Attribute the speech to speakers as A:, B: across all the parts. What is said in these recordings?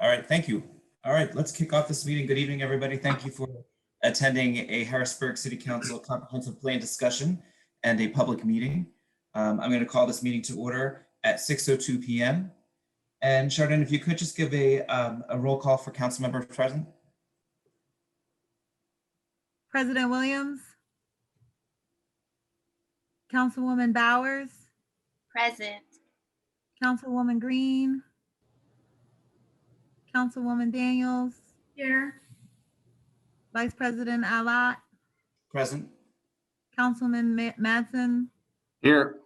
A: All right, thank you. All right, let's kick off this meeting. Good evening, everybody. Thank you for attending a Harrisburg City Council comprehensive plan discussion and a public meeting. I'm going to call this meeting to order at 6:02 p.m. And Chardon, if you could just give a roll call for council members present.
B: President Williams. Councilwoman Bowers.
C: Present.
B: Councilwoman Green. Councilwoman Daniels.
C: Here.
B: Vice President Alott.
A: Present.
B: Councilman Madsen.
D: Here.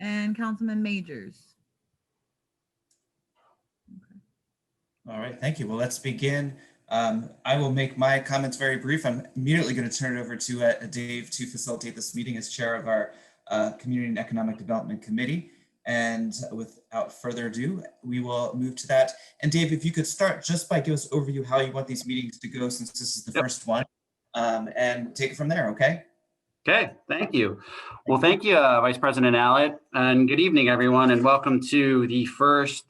B: And Councilman Majors.
A: All right, thank you. Well, let's begin. I will make my comments very brief. I'm immediately going to turn it over to Dave to facilitate this meeting as chair of our Community and Economic Development Committee. And without further ado, we will move to that. And Dave, if you could start just by giving us an overview how you want these meetings to go since this is the first one, and take it from there, okay?
D: Okay, thank you. Well, thank you, Vice President Alott, and good evening, everyone, and welcome to the first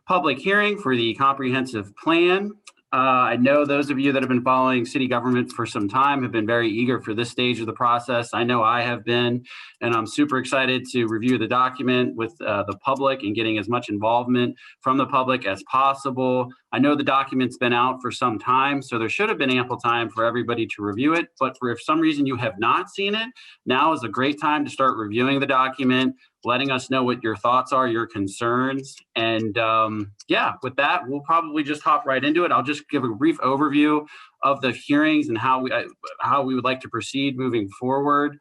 D: public hearing for the comprehensive plan. I know those of you that have been following city government for some time have been very eager for this stage of the process. I know I have been, and I'm super excited to review the document with the public and getting as much involvement from the public as possible. I know the document's been out for some time, so there should have been ample time for everybody to review it. But for if some reason you have not seen it, now is a great time to start reviewing the document, letting us know what your thoughts are, your concerns. And yeah, with that, we'll probably just hop right into it. I'll just give a brief overview of the hearings and how we would like to proceed moving forward.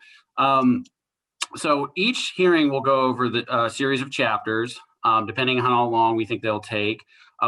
D: So each hearing will go over the series of chapters, depending on how long we think they'll take.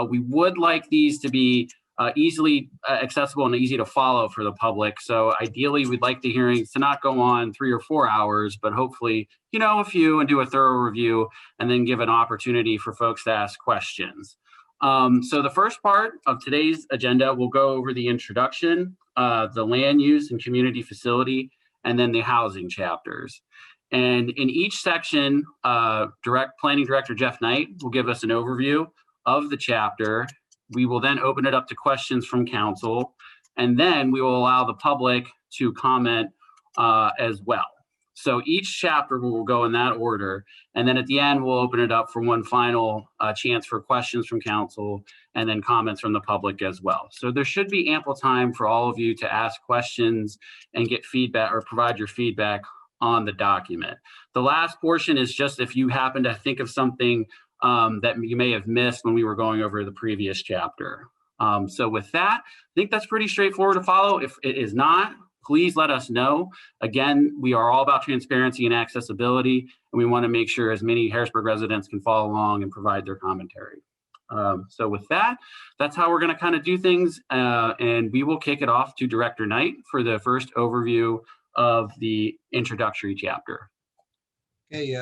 D: We would like these to be easily accessible and easy to follow for the public. So ideally, we'd like the hearings to not go on 3 or 4 hours, but hopefully, a few, and do a thorough review and then give an opportunity for folks to ask questions. So the first part of today's agenda will go over the introduction, the land use and community facility, and then the housing chapters. And in each section, Planning Director Jeff Knight will give us an overview of the chapter. We will then open it up to questions from council, and then we will allow the public to comment as well. So each chapter will go in that order, and then at the end, we'll open it up for one final chance for questions from council and then comments from the public as well. So there should be ample time for all of you to ask questions and get feedback or provide your feedback on the document. The last portion is just if you happen to think of something that you may have missed when we were going over the previous chapter. So with that, I think that's pretty straightforward to follow. If it is not, please let us know. Again, we are all about transparency and accessibility, and we want to make sure as many Harrisburg residents can follow along and provide their commentary. So with that, that's how we're going to kind of do things, and we will kick it off to Director Knight for the first overview of the introductory chapter.
E: Okay,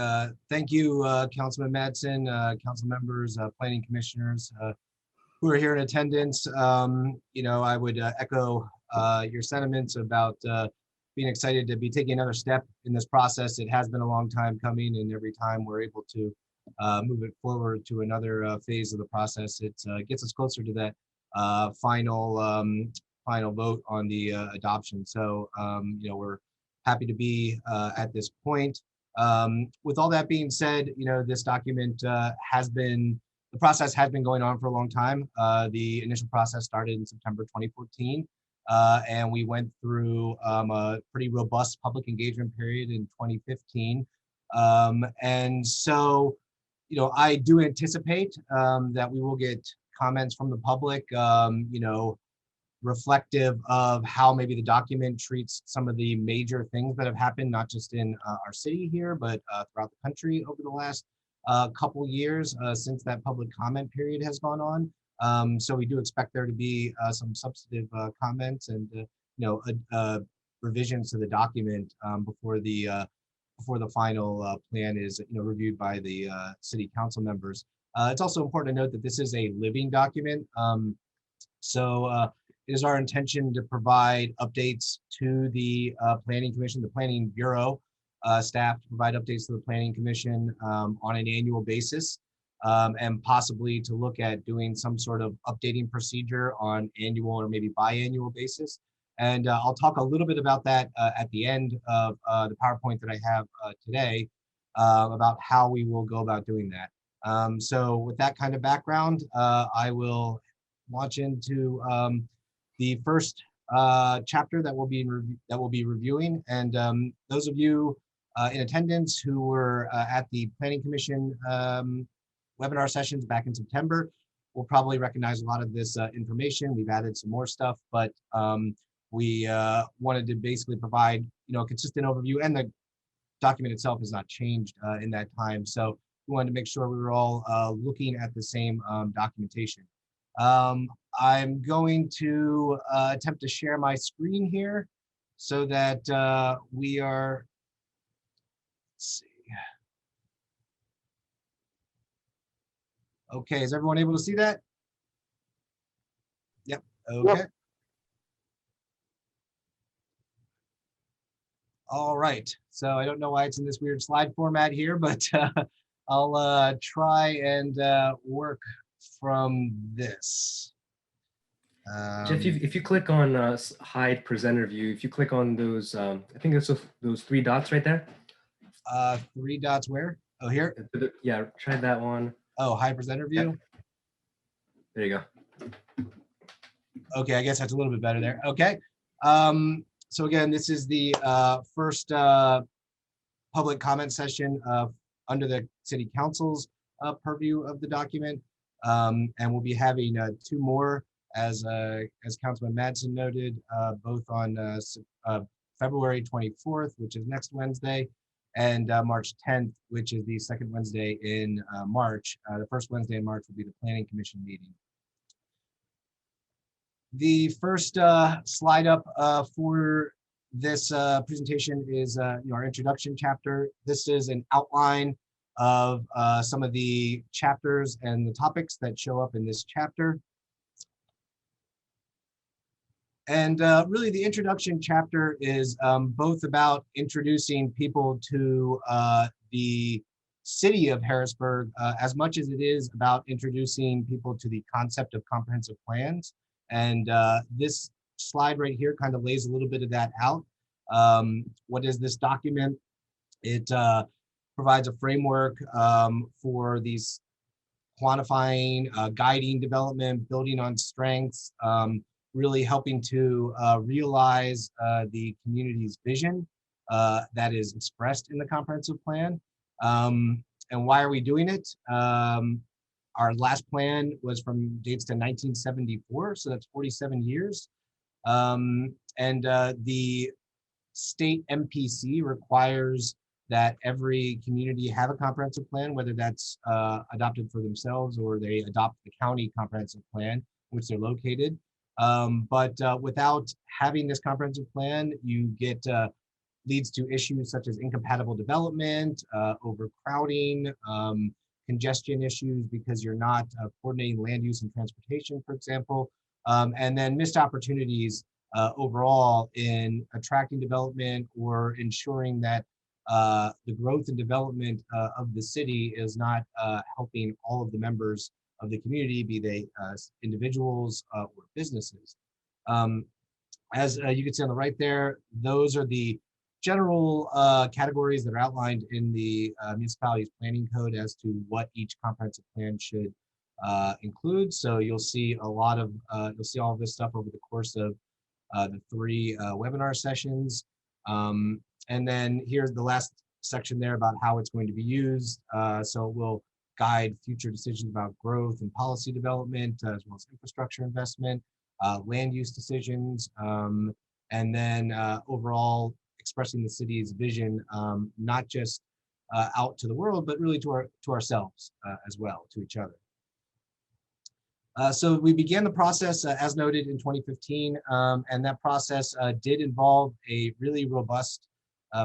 E: thank you, Councilman Madsen, council members, planning commissioners who are here in attendance. I would echo your sentiments about being excited to be taking another step in this process. It has been a long time coming, and every time we're able to move it forward to another phase of the process, it gets us closer to that final vote on the adoption. So, we're happy to be at this point. With all that being said, this document the process has been going on for a long time. The initial process started in September 2014, and we went through a pretty robust public engagement period in 2015. And so, I do anticipate that we will get comments from the public, reflective of how maybe the document treats some of the major things that have happened, not just in our city here, but throughout the country over the last couple years since that public comment period has gone on. So we do expect there to be some substantive comments and revisions to the document before the final plan is reviewed by the city council members. It's also important to note that this is a living document. It is our intention to provide updates to the Planning Commission, the Planning Bureau staff, to provide updates to the Planning Commission on an annual basis. and possibly to look at doing some sort of updating procedure on annual or maybe biannual basis. And I'll talk a little bit about that at the end of the PowerPoint that I have today about how we will go about doing that. So with that kind of background, I will launch into the first chapter that we'll be reviewing. And those of you in attendance who were at the Planning Commission webinar sessions back in September will probably recognize a lot of this information. We've added some more stuff, but we wanted to basically provide, a consistent overview, and the document itself has not changed in that time. So we wanted to make sure we were all looking at the same documentation. I'm going to attempt to share my screen here so that we are, let's see. Okay, is everyone able to see that? Yep, okay. Yep. All right, so I don't know why it's in this weird slide format here, but I'll try and work from this.
F: Jeff, if you click on hide presenter view, if you click on those, I think it's those three dots right there.
E: 3 dots where? Oh, here?
F: Yeah, try that one.
E: Oh, hide presenter view?
F: Yep. There you go.
E: Okay, I guess that's a little bit better there. Okay. So again, this is the first public comment session under the City Council's purview of the document. And we'll be having 2 more, as Councilman Madsen noted, both on February 24th, which is next Wednesday, and March 10th, which is the second Wednesday in March. The first Wednesday in March will be the Planning Commission meeting. The first slide up for this presentation is our introduction chapter. This is an outline of some of the chapters and the topics that show up in this chapter. And really the introduction chapter is both about introducing people to the city of Harrisburg as much as it is about introducing people to the concept of comprehensive plans. And this slide right here kind of lays a little bit of that out. What is this document? It provides a framework for these quantifying, guiding development, building on strengths, really helping to realize the community's vision that is expressed in the comprehensive plan. And why are we doing it? Our last plan was from dates to 1974, so that's 47 years. And the state MPC requires that every community have a comprehensive plan, whether that's adopted for themselves or they adopt the county comprehensive plan, which they're located. But without having this comprehensive plan, you get leads to issues such as incompatible development, overcrowding, congestion issues because you're not coordinating land use and transportation, for example, and then missed opportunities overall in attracting development or ensuring that the growth and development of the city is not helping all of the members of the community, be they individuals or businesses. As you can see on the right there, those are the general categories that are outlined in the municipality's planning code as to what each comprehensive plan should include. So you'll see a lot of, you'll see all of this stuff over the course of the 3 webinar sessions. And then here's the last section there about how it's going to be used. So it will guide future decisions about growth and policy development, as well as infrastructure investment, land use decisions, and then overall expressing the city's vision, not just out to the world, but really to ourselves as well, to each other. So we began the process as noted in 2015, and that process did involve a really robust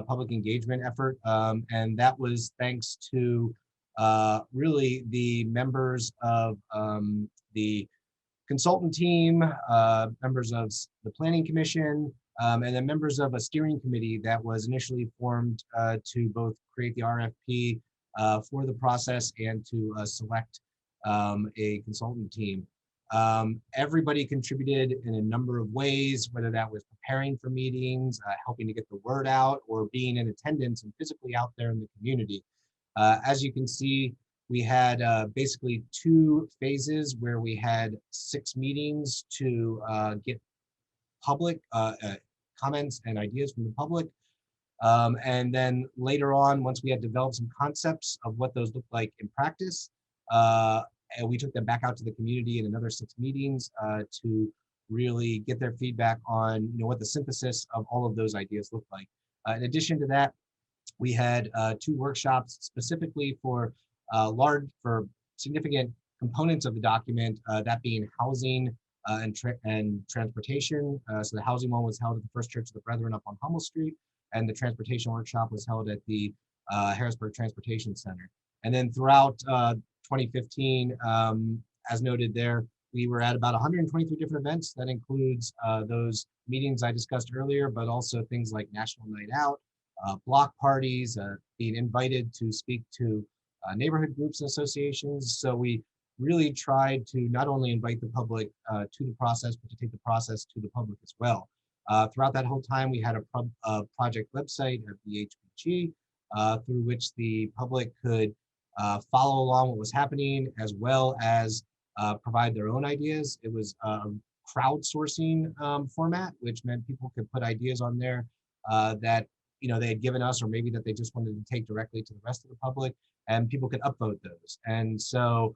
E: public engagement effort, and that was thanks to really the members of the consultant team, members of the Planning Commission, and then members of a steering committee that was initially formed to both create the RFP for the process and to select a consultant team. Everybody contributed in a number of ways, whether that was preparing for meetings, helping to get the word out, or being in attendance and physically out there in the community. As you can see, we had basically 2 phases where we had 6 meetings to get public comments and ideas from the public. And then later on, once we had developed some concepts of what those looked like in practice, and we took them back out to the community in another 6 meetings to really get their feedback on what the synthesis of all of those ideas looked like. In addition to that, we had 2 workshops specifically for significant components of the document, that being housing and transportation. So the housing one was held at the First Church of the Brethren up on Hummel Street, and the transportation workshop was held at the Harrisburg Transportation Center. And then throughout 2015, as noted there, we were at about 123 different events. That includes those meetings I discussed earlier, but also things like National Night Out, block parties, being invited to speak to neighborhood groups and associations. So we really tried to not only invite the public to the process, but to take the process to the public as well. Throughout that whole time, we had a project website at the HPG through which the public could follow along what was happening, as well as provide their own ideas. It was a crowdsourcing format, which meant people could put ideas on there that they had given us, or maybe that they just wanted to take directly to the rest of the public, and people could upvote those. And so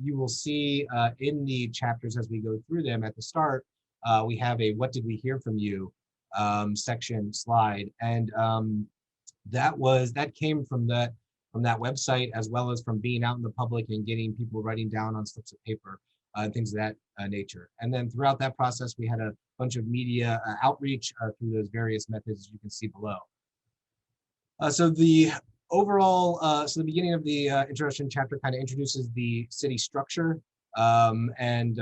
E: you will see in the chapters as we go through them at the start, we have a "What did we hear from you" section slide, and that came from that website, as well as from being out in the public and getting people writing down on slips of paper and things of that nature. And then throughout that process, we had a bunch of media outreach through those various methods, as you can see below. So the overall, so the beginning of the introduction chapter kind of introduces the city structure. And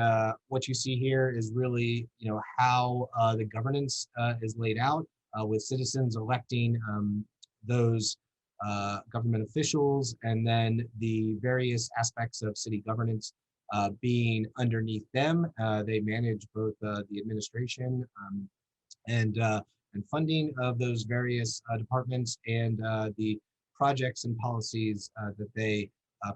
E: what you see here is really, how the governance is laid out, with citizens electing those government officials, and then the various aspects of city governance being underneath them. They manage both the administration and funding of those various departments, and the projects and policies that they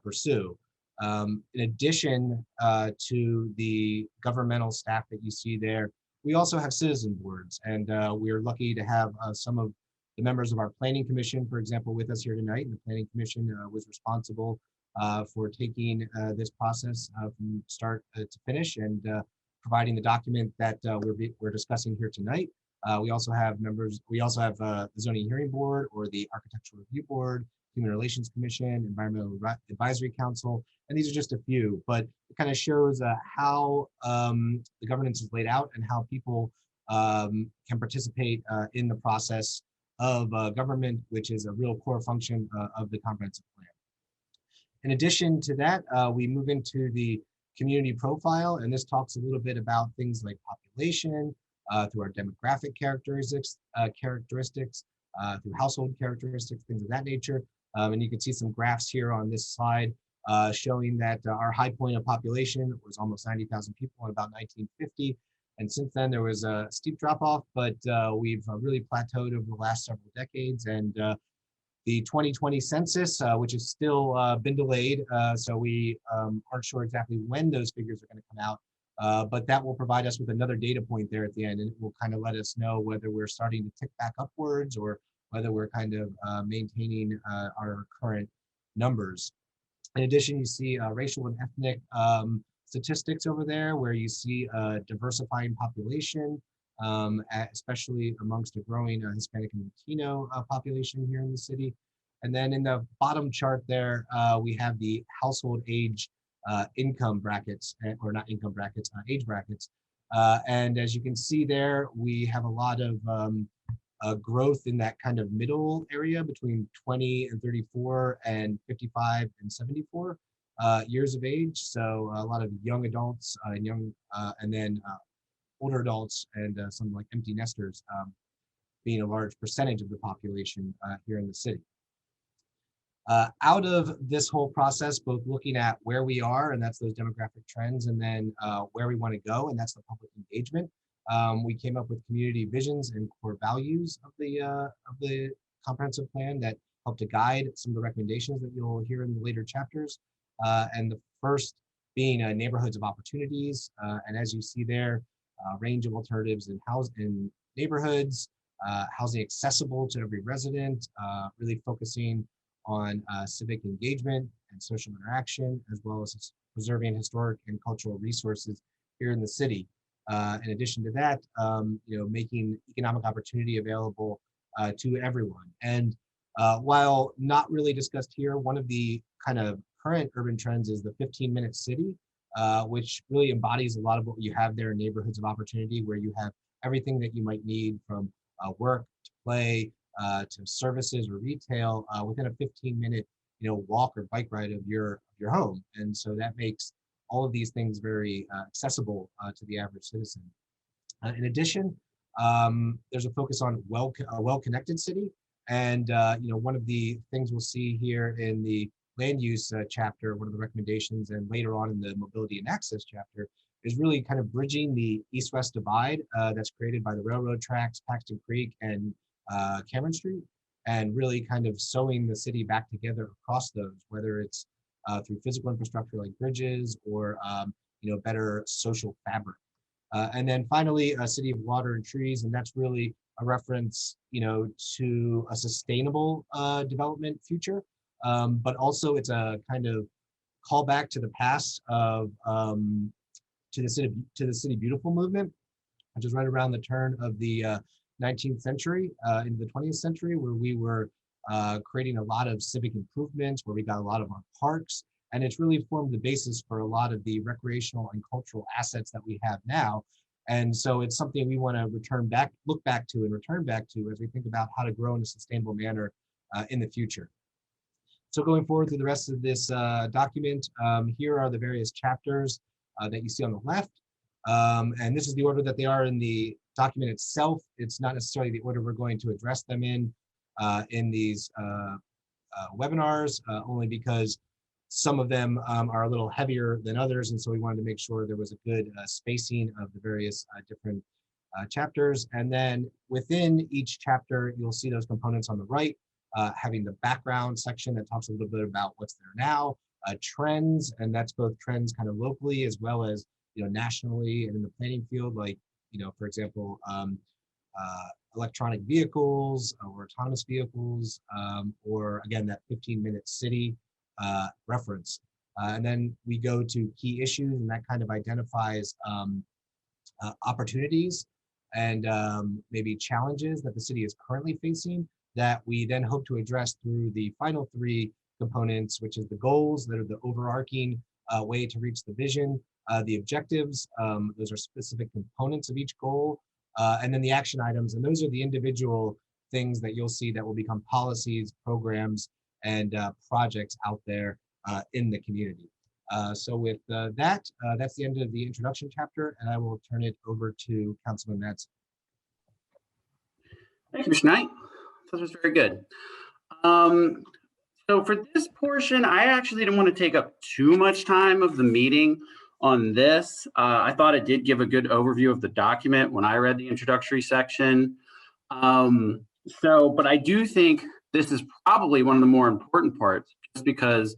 E: pursue. In addition to the governmental staff that you see there, we also have citizen boards, and we're lucky to have some of the members of our Planning Commission, for example, with us here tonight. And the Planning Commission was responsible for taking this process from start to finish, and providing the document that we're discussing here tonight. We also have members, the Zoning Hearing Board, or the Architectural Review Board, Human Relations Commission, Environmental Advisory Council, and these are just a few, but it kind of shows how the governance is laid out, and how people can participate in the process of government, which is a real core function of the comprehensive plan. In addition to that, we move into the community profile, and this talks a little bit about things like population, through our demographic characteristics, through household characteristics, things of that nature. And you can see some graphs here on this slide showing that our high point of population was almost 90,000 people in about 1950. And since then, there was a steep drop off, but we've really plateaued over the last several decades. And the 2020 census, which has still been delayed, so we aren't sure exactly when those figures are going to come out, but that will provide us with another data point there at the end, and it will kind of let us know whether we're starting to tick back upwards, or whether we're kind of maintaining our current numbers. In addition, you see racial and ethnic statistics over there, where you see a diversifying population, especially amongst a growing Hispanic and Latino population here in the city. And then in the bottom chart there, we have the household age income brackets, or not income brackets, age brackets. And as you can see there, we have a lot of growth in that kind of middle area between 20 and 34 and 55 and 74 years of age. So a lot of young adults and then older adults, and some like empty nesters being a large percentage of the population here in the city. Out of this whole process, both looking at where we are, and that's those demographic trends, and then where we want to go, and that's the public engagement. We came up with community visions and core values of the comprehensive plan that help to guide some of the recommendations that you'll hear in the later chapters. And the first being neighborhoods of opportunities, and as you see there, range of alternatives in neighborhoods, housing accessible to every resident, really focusing on civic engagement and social interaction, as well as preserving historic and cultural resources here in the city. In addition to that, making economic opportunity available to everyone. And while not really discussed here, one of the kind of current urban trends is the 15-minute city, which really embodies a lot of what you have there in neighborhoods of opportunity, where you have everything that you might need from work to play to services or retail within a 15-minute walk or bike ride of your home. And so that makes all of these things very accessible to the average citizen. In addition, there's a focus on a well-connected city. And one of the things we'll see here in the land use chapter, one of the recommendations, and later on in the mobility and access chapter, is really kind of bridging the east-west divide that's created by the railroad tracks, Paxton Creek, and Cameron Street, and really kind of sewing the city back together across those, whether it's through physical infrastructure like bridges or better social fabric. And then finally, a city of water and trees, and that's really a reference to a sustainable development future, but also it's a kind of callback to the past of to the city beautiful movement, which is right around the turn of the 19th century into the 20th century, where we were creating a lot of civic improvements, where we got a lot of our parks, and it's really formed the basis for a lot of the recreational and cultural assets that we have now. And so it's something we want to look back to and return back to as we think about how to grow in a sustainable manner in the future. So going forward through the rest of this document, here are the various chapters that you see on the left. And this is the order that they are in the document itself. It's not necessarily the order we're going to address them in these webinars, only because some of them are a little heavier than others. And so we wanted to make sure there was a good spacing of the various different chapters. And then within each chapter, you'll see those components on the right, having the background section that talks a little bit about what's there now, trends, and that's both trends kind of locally as well as nationally and in the planning field, like for example, electronic vehicles or autonomous vehicles, or again that 15-minute city reference. And then we go to key issues, and that kind of identifies opportunities and maybe challenges that the city is currently facing that we then hope to address through the final three components, which is the goals that are the overarching way to reach the vision, the objectives, those are specific components of each goal, and then the action items, and those are the individual things that you'll see that will become policies, programs, and projects out there in the community. So with that's the end of the introduction chapter, and I will turn it over to Councilman Madsen.
D: Thank you, Mr. Knight. This was very good. So for this portion, I actually didn't want to take up too much time of the meeting on this. I thought it did give a good overview of the document when I read the introductory section. But I do think this is probably one of the more important parts, just because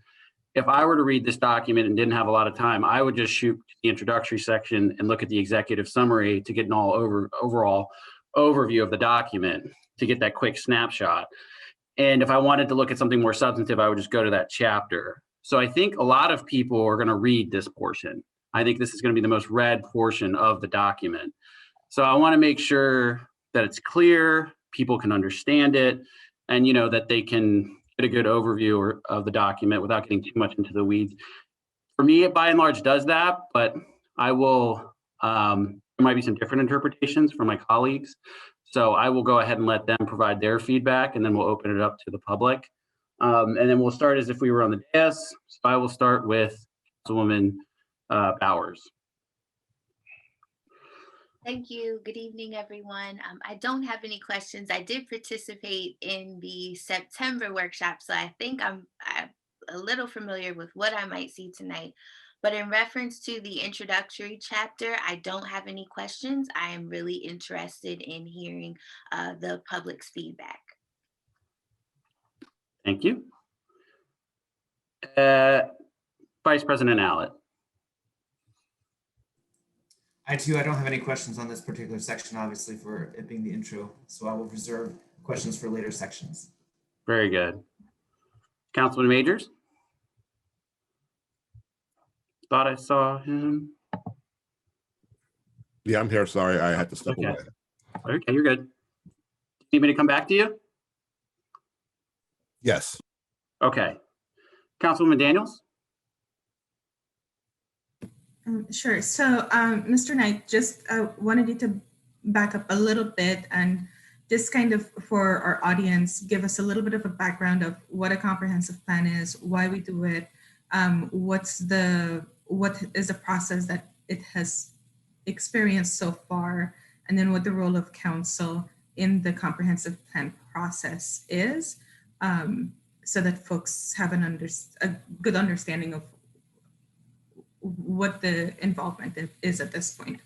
D: if I were to read this document and didn't have a lot of time, I would just shoot the introductory section and look at the executive summary to get an overall overview of the document, to get that quick snapshot. And if I wanted to look at something more substantive, I would just go to that chapter. So I think a lot of people are going to read this portion. I think this is going to be the most read portion of the document. So I want to make sure that it's clear, people can understand it, and that they can get a good overview of the document without getting too much into the weeds. For me, it by and large does that, but I will, there might be some different interpretations from my colleagues. So I will go ahead and let them provide their feedback, and then we'll open it up to the public. And then we'll start as if we were on the dais. So I will start with Councilwoman Bowers.
C: Thank you. Good evening, everyone. I don't have any questions. I did participate in the September workshop, so I think I'm a little familiar with what I might see tonight. But in reference to the introductory chapter, I don't have any questions. I am really interested in hearing the public's feedback.
D: Thank you. Vice President Allett.
A: I don't have any questions on this particular section, obviously, for it being the intro. So I will reserve questions for later sections.
D: Very good. Councilman Majors? Thought I saw him.
G: Yeah, I'm here. Sorry, I had to step
D: Okay.
G: away.
D: Okay, you're good. Need me to come back to you?
G: Yes.
D: Okay. Councilwoman Daniels?
H: Sure. So, Mr. Knight, just wanted you to back up a little bit and just kind of for our audience, give us a little bit of a background of what a comprehensive plan is, why we do it, what is the process that it has experienced so far, and then what the role of council in the comprehensive plan process is, so that folks have a good understanding of what the involvement is at this point.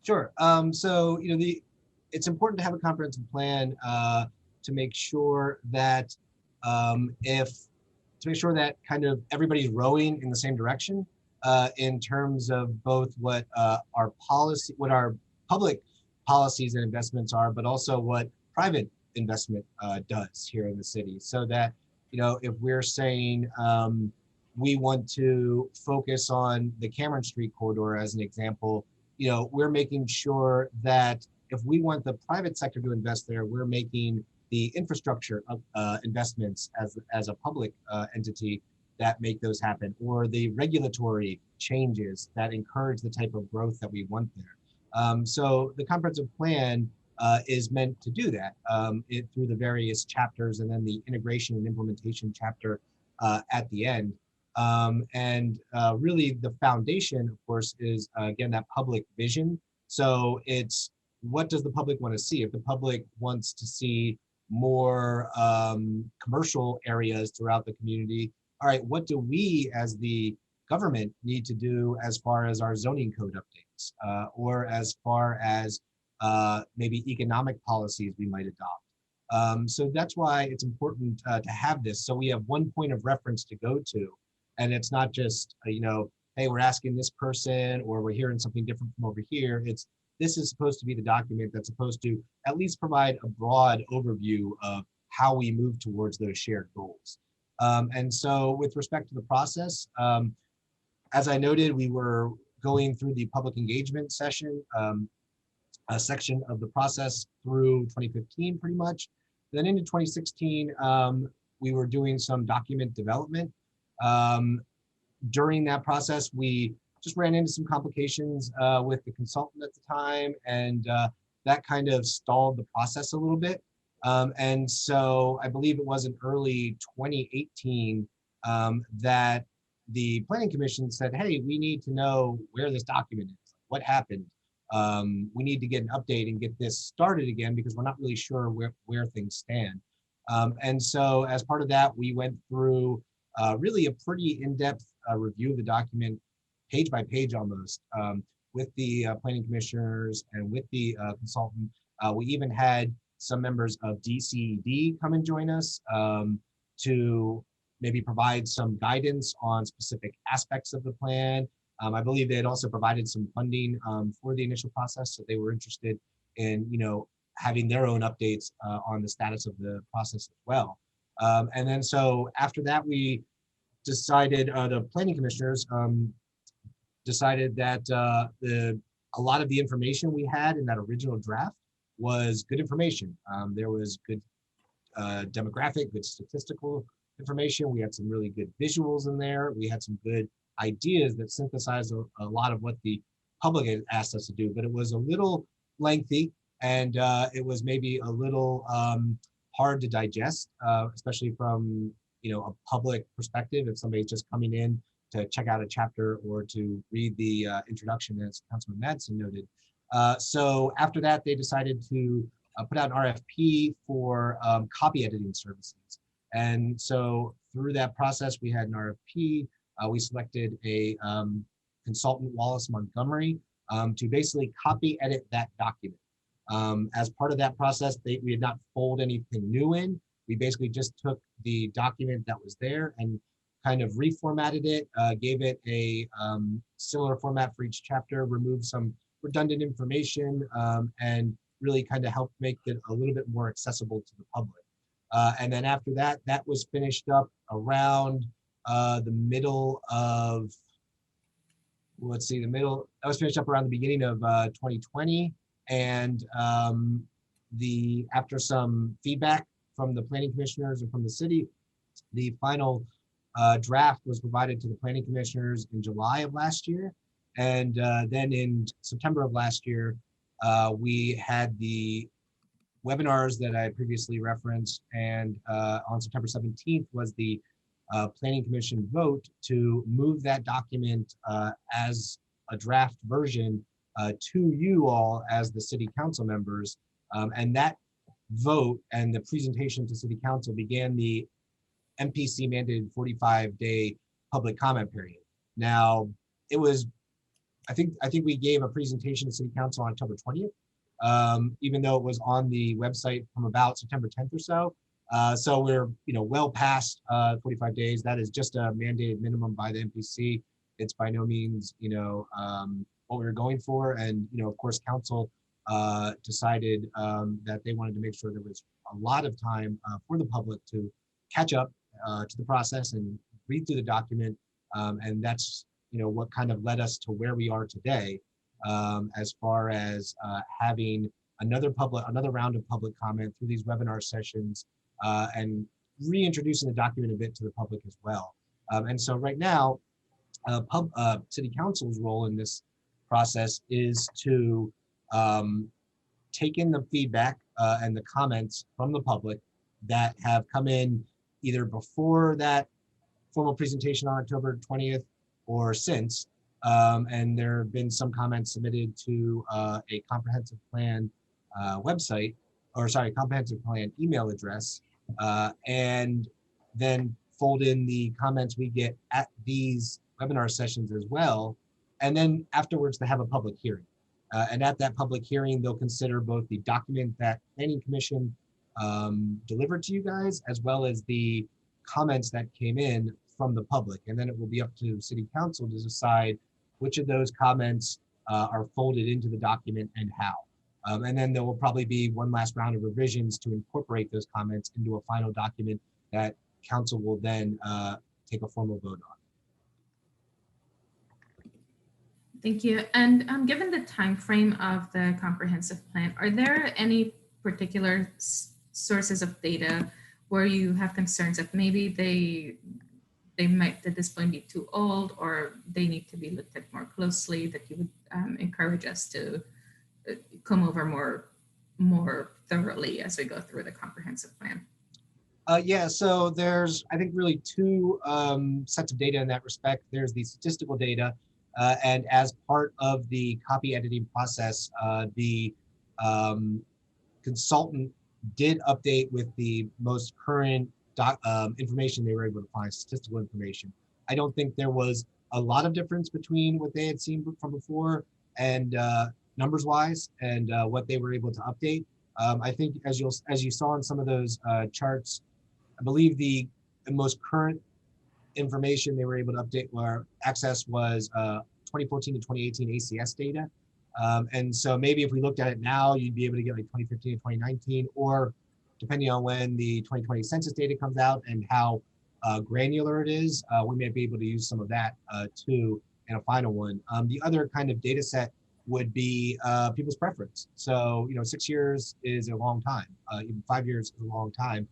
E: Sure. So, it's important to have a comprehensive plan to make sure that kind of everybody's rowing in the same direction in terms of both what our public policies and investments are, but also what private investment does here in the city. So that, if we're saying we want to focus on the Cameron Street corridor as an example, we're making sure that if we want the private sector to invest there, we're making the infrastructure investments as a public entity that make those happen, or the regulatory changes that encourage the type of growth that we want there. So the comprehensive plan is meant to do that through the various chapters, and then the integration and implementation chapter at the end. Really the foundation, of course, is again, that public vision. So it's, what does the public want to see? If the public wants to see more commercial areas throughout the community, all right, what do we as the government need to do as far as our zoning code updates, or as far as maybe economic policies we might adopt? So that's why it's important to have this, so we have one point of reference to go to. And it's not just, hey, we're asking this person, or we're hearing something different from over here. This is supposed to be the document that's supposed to at least provide a broad overview of how we move towards those shared goals. And so with respect to the process, as I noted, we were going through the public engagement session, a section of the process through 2015 pretty much. Then into 2016, we were doing some document development. During that process, we just ran into some complications with the consultant at the time, and that kind of stalled the process a little bit. And so I believe it was in early 2018 that the Planning Commission said, hey, we need to know where this document is, what happened. We need to get an update and get this started again, because we're not really sure where things stand. And so as part of that, we went through really a pretty in-depth review of the document, page by page almost, with the planning commissioners and with the consultant. We even had some members of DCED come and join us to maybe provide some guidance on specific aspects of the plan. I believe they had also provided some funding for the initial process, so they were interested in having their own updates on the status of the process as well. And then so after that, we decided, the planning commissioners decided that a lot of the information we had in that original draft was good information. There was good demographic, good statistical information. We had some really good visuals in there. We had some good ideas that synthesized a lot of what the public had asked us to do, but it was a little lengthy, and it was maybe a little hard to digest, especially from a public perspective. If somebody's just coming in to check out a chapter or to read the introduction, as Councilman Madsen noted, So after that, they decided to put out an RFP for copy editing services. And so through that process, we had an RFP. We selected a consultant, Wallace Montgomery, to basically copy edit that document. As part of that process, we had not folded anything new in. We basically just took the document that was there and kind of reformatted it, gave it a similar format for each chapter, removed some redundant information, and really kind of helped make it a little bit more accessible to the public. And then after that, that was finished up around the middle of, let's see, that was finished up around the beginning of 2020. And after some feedback from the planning commissioners and from the city, the final draft was provided to the planning commissioners in July of last year. And then in September of last year, we had the webinars that I previously referenced. And on September 17th was the Planning Commission vote to move that document as a draft version to you all as the city council members. And that vote and the presentation to city council began the MPC mandated 45-day public comment period. Now, it was, I think we gave a presentation to city council on October 20th, even though it was on the website from about September 10th or so. So we're well past 45 days. That is just a mandated minimum by the MPC. It's by no means what we were going for. And of course, council decided that they wanted to make sure there was a lot of time for the public to catch up to the process and read through the document. And that's what kind of led us to where we are today, as far as having another round of public comment through these webinar sessions, and reintroducing the document a bit to the public as well. And so right now, city council's role in this process is to take in the feedback and the comments from the public that have come in either before that formal presentation on October 20th or since. And there have been some comments submitted to a comprehensive plan website, or sorry, comprehensive plan email address, and then fold in the comments we get at these webinar sessions as well. And then afterwards to have a public hearing. And at that public hearing, they'll consider both the document that Planning Commission delivered to you guys, as well as the comments that came in from the public. And then it will be up to City Council to decide which of those comments are folded into the document and how. And then there will probably be one last round of revisions to incorporate those comments into a final document that Council will then take a formal vote on.
H: Thank you. And given the time frame of the comprehensive plan, are there any particular sources of data where you have concerns that maybe they might at this point be too old, or they need to be looked at more closely, that you would encourage us to come over more thoroughly as we go through the comprehensive plan?
E: Yeah, so there's, I think, really two sets of data in that respect. There's the statistical data, and as part of the copy editing process, the consultant did update with the most current information they were able to find, statistical information. I don't think there was a lot of difference between what they had seen from before and numbers wise and what they were able to update. I think as you saw in some of those charts, I believe the most current information they were able to update or access was 2014 to 2018 ACS data. And so maybe if we looked at it now, you'd be able to get like 2015 to 2019, or depending on when the 2020 census data comes out and how granular it is, we may be able to use some of that too in a final one. The other kind of data set would be people's preference. So, 6 years is a long time, even 5 years is a long time.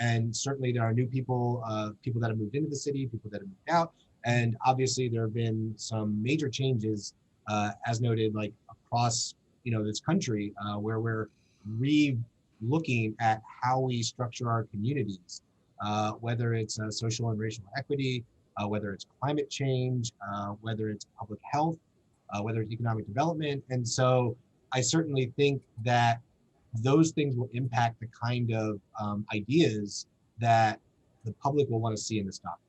E: And certainly there are new people, people that have moved into the city, people that have moved out. And obviously there have been some major changes, as noted, like across, this country, where we're re-looking at how we structure our communities, whether it's social and racial equity, whether it's climate change, whether it's public health, whether it's economic development. And so I certainly think that those things will impact the kind of ideas that the public will want to see in this document.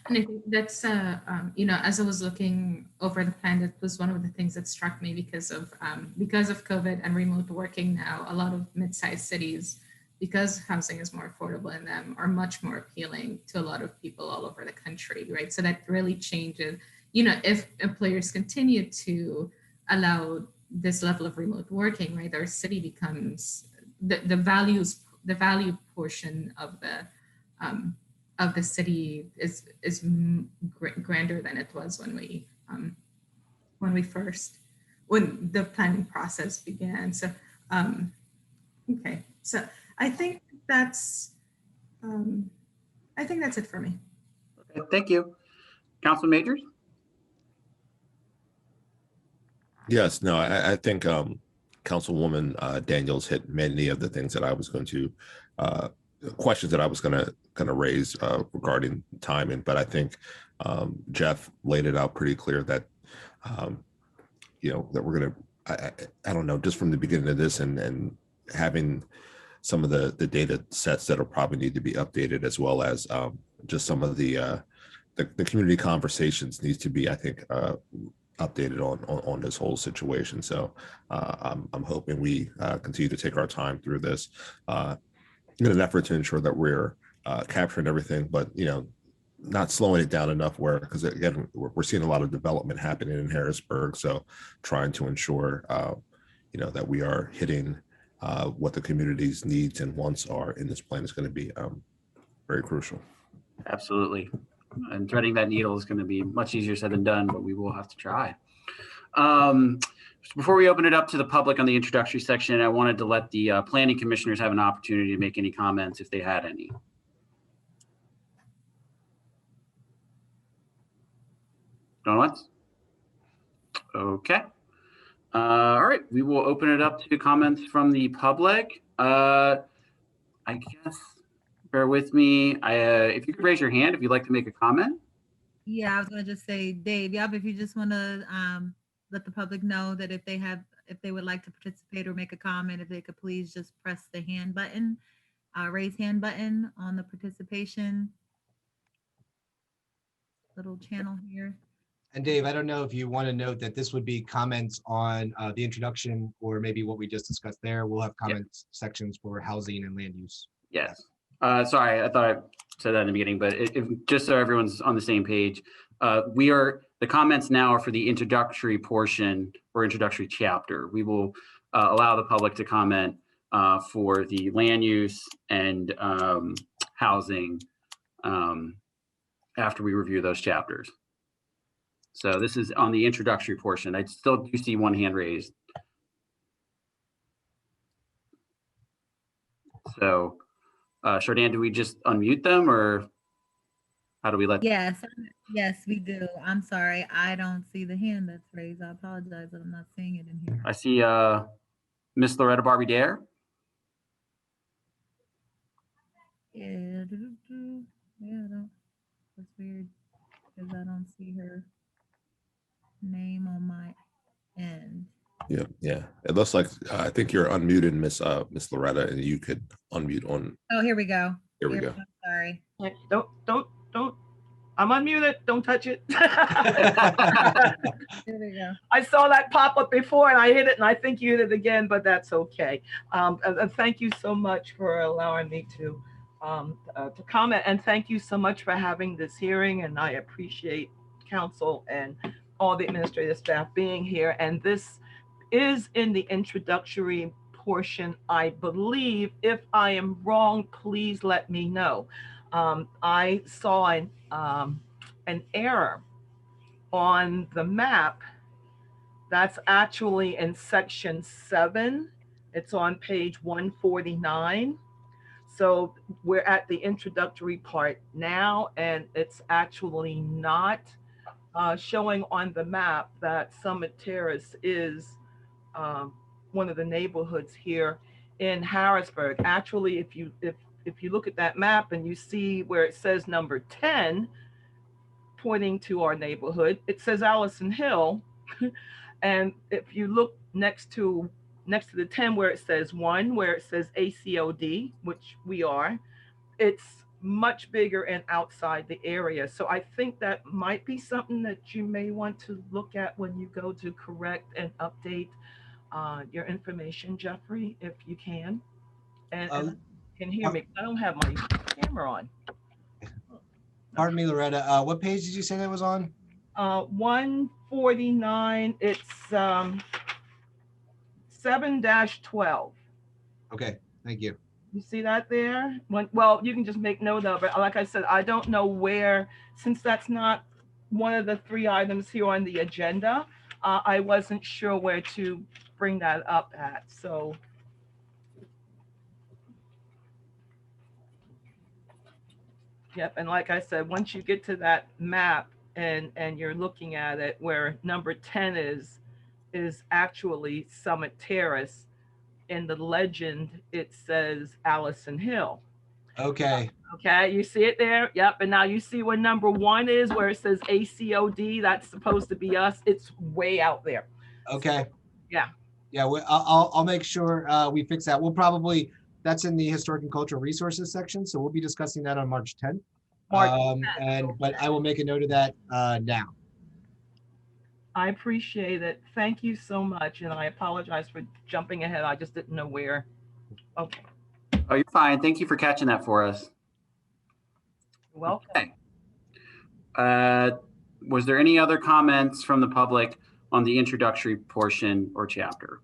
H: And I think that's, as I was looking over the plan, that was one of the things that struck me because of COVID and remote working now. A lot of mid-sized cities, because housing is more affordable in them, are much more appealing to a lot of people all over the country, right? So that really changes, if employers continue to allow this level of remote working, right, our city becomes the value portion of the city is grander than it was when the planning process began. So, okay. So I think that's it for me.
D: Okay, thank you. Council Majors?
G: Yes, no, I think Councilwoman Daniels hit many of the things that I was going to, questions that I was going to raise regarding timing. But I think Jeff laid it out pretty clear that, that we're going to, I don't know, just from the beginning of this and having some of the data sets that'll probably need to be updated, as well as just some of the community conversations needs to be, I think, updated on this whole situation. So I'm hoping we continue to take our time through this in an effort to ensure that we're capturing everything, but not slowing it down enough where, because again, we're seeing a lot of development happening in Harrisburg. So trying to ensure that we are hitting what the community's needs and wants are in this plan is going to be very crucial.
D: Absolutely. And threading that needle is going to be much easier said than done, but we will have to try. Before we open it up to the public on the introductory section, I wanted to let the planning commissioners have an opportunity to make any comments if they had any. Going once? Okay. All right, we will open it up to comments from the public. I guess, bear with me. If you could raise your hand if you'd like to make a comment.
B: Yeah, I was gonna just say, Dave, if you just want to let the public know that if they would like to participate or make a comment, if they could please just press the hand button, raise hand button on the participation little channel here.
E: And Dave, I don't know if you want to note that this would be comments on the introduction or maybe what we just discussed there. We'll have comments sections for housing and land use.
D: Yes. Sorry, I thought I said that in the beginning, but just so everyone's on the same page, the comments now are for the introductory portion or introductory chapter. We will allow the public to comment for the land use and housing after we review those chapters. So this is on the introductory portion. I still do see one hand raised. So, Shardan, do we just unmute them or how do we let?
B: Yes, we do. I'm sorry. I don't see the hand that's raised. I apologize that I'm not seeing it in here.
D: I see Miss Loretta Barbie Dare.
B: Yeah, that's weird because I don't see her name on my end.
G: Yeah. It looks like I think you're unmuted, Miss Loretta, and you could unmute on.
B: Oh, here we go.
G: Here we go.
B: Sorry.
I: Don't. I'm unmuted. Don't touch it.
B: Here we go.
I: I saw that pop up before and I hit it and I think you hit it again, but that's okay. And thank you so much for allowing me to comment, and thank you so much for having this hearing. And I appreciate council and all the administrative staff being here. And this is in the introductory portion, I believe. If I am wrong, please let me know. I saw an error on the map. That's actually in section 7. It's on page 149. So we're at the introductory part now, and it's actually not showing on the map that Summit Terrace is one of the neighborhoods here in Harrisburg. Actually, if you look at that map and you see where it says number 10, pointing to our neighborhood. It says Allison Hill. And if you look next to the 10 where it says 1, where it says ACOD, which we are, it's much bigger and outside the area. So I think that might be something that you may want to look at when you go to correct and update your information, Jeffrey, if you can. And you can hear me. I don't have my camera on.
E: Pardon me, Loretta. What page did you say that was on?
I: 149. It's 7-12.
E: Okay, thank you.
I: You see that there? Well, you can just make note of it. Like I said, I don't know where, since that's not one of the 3 items here on the agenda, I wasn't sure where to bring that up at. So yep, and like I said, once you get to that map and you're looking at it, where number 10 is actually Summit Terrace, in the legend it says Allison Hill.
E: Okay.
I: Okay, you see it there? Yep. And now you see where number 1 is, where it says ACOD. That's supposed to be us. It's way out there.
E: Okay.
I: So, yeah.
E: Yeah, I'll make sure we fix that. We'll probably, that's in the Historic and Cultural Resources section, so we'll be discussing that on March 10th. But I will make a note of that now.
I: I appreciate it. Thank you so much. And I apologize for jumping ahead. I just didn't know where. Okay.
D: Oh, you're fine. Thank you for catching that for us.
I: You're welcome.
D: Okay. Was there any other comments from the public on the introductory portion or chapter?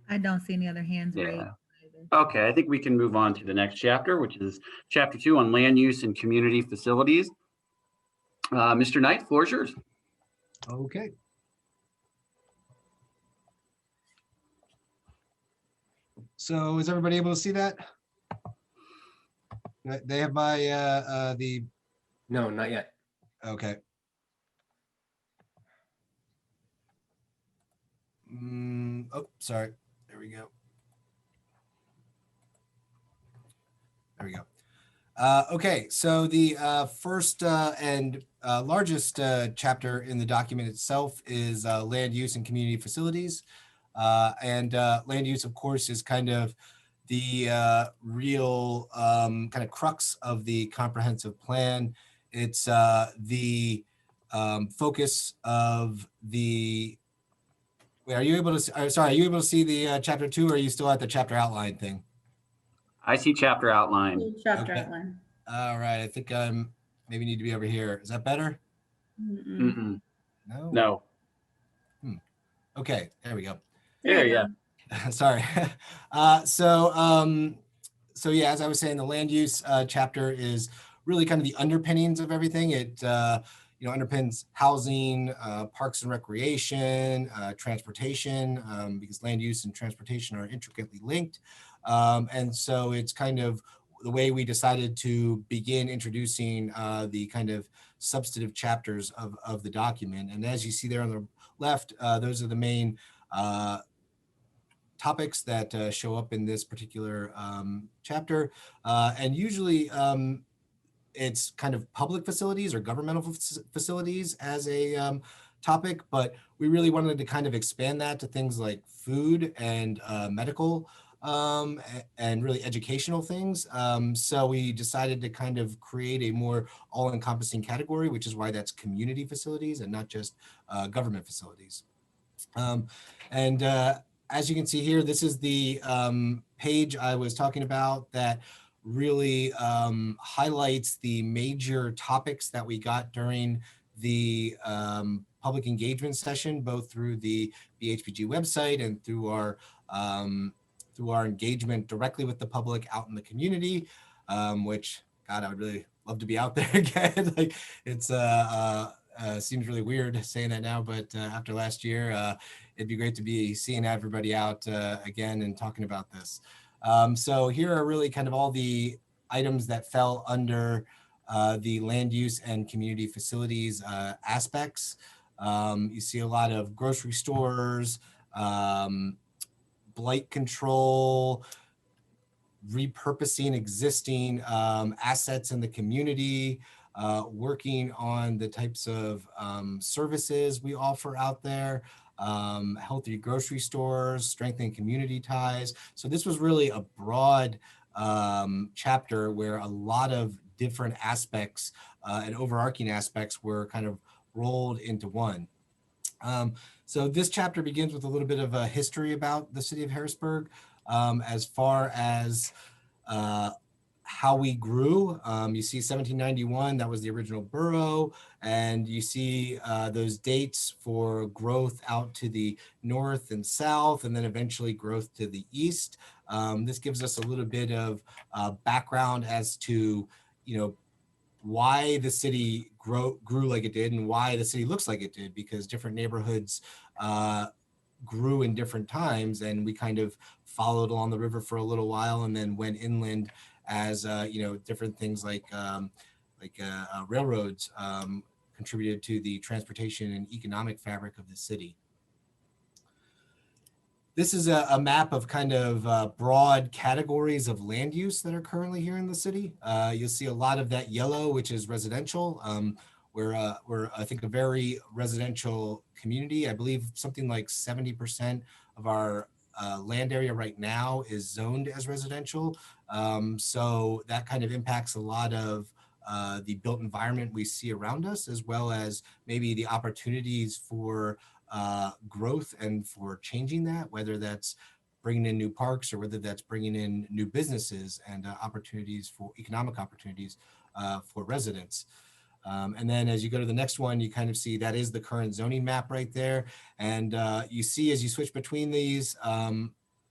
B: I don't see any other hands raised.
D: Yeah. Okay, I think we can move on to the next chapter, which is chapter 2 on land use and community facilities. Mr. Knight, floor is yours.
E: Okay. So is everybody able to see that? They have my the.
F: No, not yet.
E: Okay. Oh, sorry. There we go. There we go. Okay, so the first and largest chapter in the document itself is land use and community facilities. Land use, of course, is kind of the real kind of crux of the comprehensive plan. It's the focus of the. Wait, are you able to? Sorry, are you able to see the chapter 2, or are you still at the chapter outline thing?
D: I see chapter outline.
J: Chapter
E: Okay.
J: outline.
E: All right, I think I'm maybe need to be over here. Is that better?
D: Mm-mm.
E: No.
D: No.
E: Okay, there we go.
D: There, yeah.
E: Sorry. So yeah, as I was saying, the land use chapter is really kind of the underpinnings of everything. It underpins housing, parks and recreation, transportation, because land use and transportation are intricately linked. And so it's kind of the way we decided to begin introducing the kind of substantive chapters of the document. And as you see there on the left, those are the main topics that show up in this particular chapter. And usually it's kind of public facilities or governmental facilities as a topic, but we really wanted to kind of expand that to things like food and medical and really educational things. So we decided to kind of create a more all-encompassing category, which is why that's community facilities and not just government facilities. As you can see here, this is the page I was talking about that really highlights the major topics that we got during the public engagement session, both through the BHPG website and through our engagement directly with the public out in the community, which, God, I would really love to be out there again. Like, it's seems really weird saying that now, but after last year, it'd be great to be seeing everybody out again and talking about this. So here are really kind of all the items that fell under the land use and community facilities aspects. You see a lot of grocery stores, blight control, repurposing existing assets in the community, working on the types of services we offer out there, healthy grocery stores, strengthening community ties. So this was really a broad chapter where a lot of different aspects and overarching aspects were kind of rolled into one. So this chapter begins with a little bit of a history about the city of Harrisburg, as far as how we grew. You see 1791, that was the original borough, and you see those dates for growth out to the north and south, and then eventually growth to the east. This gives us a little bit of background as to, why the city grew like it did and why the city looks like it did, because different neighborhoods grew in different times, and we kind of followed along the river for a little while and then went inland as different things like railroads contributed to the transportation and economic fabric of the city. This is a map of kind of broad categories of land use that are currently here in the city. You'll see a lot of that yellow, which is residential. We're I think, a very residential community. I believe something like 70% of our land area right now is zoned as residential. So that kind of impacts a lot of the built environment we see around us, as well as maybe the opportunities for growth and for changing that, whether that's bringing in new parks or whether that's bringing in new businesses and opportunities for economic opportunities for residents. And then as you go to the next one, you kind of see that is the current zoning map right there. And you see, as you switch between these, a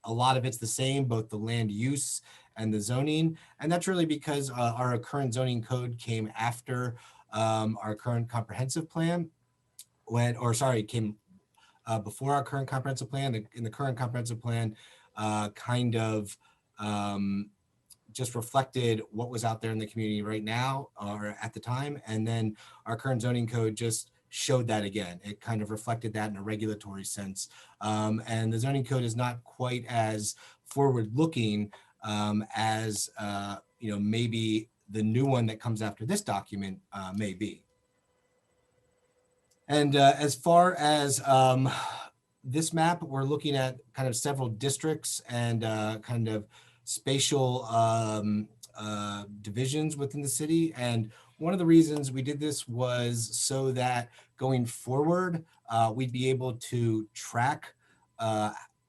E: lot of it's the same, both the land use and the zoning. And that's really because our current zoning code came after our current comprehensive plan, came before our current comprehensive plan. In the current comprehensive plan, kind of just reflected what was out there in the community right now or at the time. And then our current zoning code just showed that again. It kind of reflected that in a regulatory sense. And the zoning code is not quite as forward-looking as maybe the new one that comes after this document may be. And as far as this map, we're looking at kind of several districts and kind of spatial divisions within the city. And one of the reasons we did this was so that going forward, we'd be able to track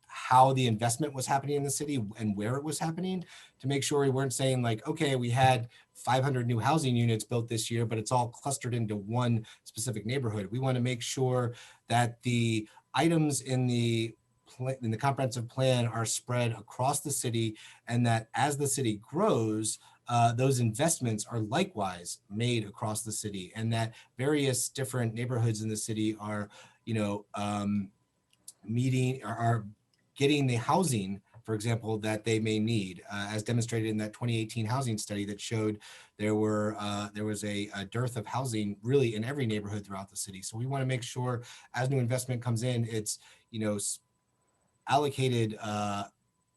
E: how the investment was happening in the city and where it was happening, to make sure we weren't saying like, okay, we had 500 new housing units built this year, but it's all clustered into one specific neighborhood. We want to make sure that the items in the comprehensive plan are spread across the city, and that as the city grows, those investments are likewise made across the city, and that various different neighborhoods in the city are, getting the housing, for example, that they may need, as demonstrated in that 2018 housing study that showed there was a dearth of housing really in every neighborhood throughout the city. So we want to make sure as new investment comes in, it's allocated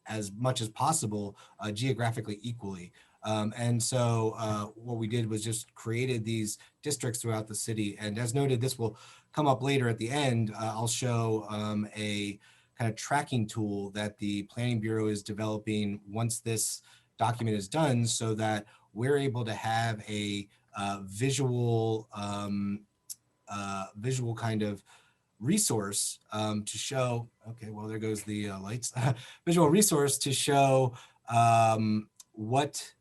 E: as much as possible geographically equally. And so what we did was just created these districts throughout the city. And as noted, this will come up later at the end. I'll show a kind of tracking tool that the Planning Bureau is developing once this document is done, so that we're able to have a visual kind of resource to show, okay, well, there goes the lights, visual resource to show what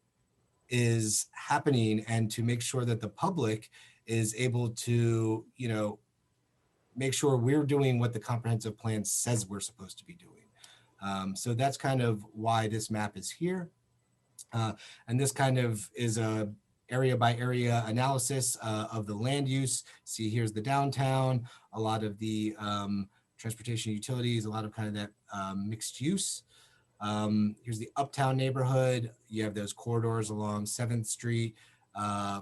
E: is happening, and to make sure that the public is able to, make sure we're doing what the comprehensive plan says we're supposed to be doing. So that's kind of why this map is here. And this kind of is a area by area analysis of the land use. See, here's the downtown, a lot of the transportation utilities, a lot of kind of that mixed use. Here's the uptown neighborhood. You have those corridors along 7th Street,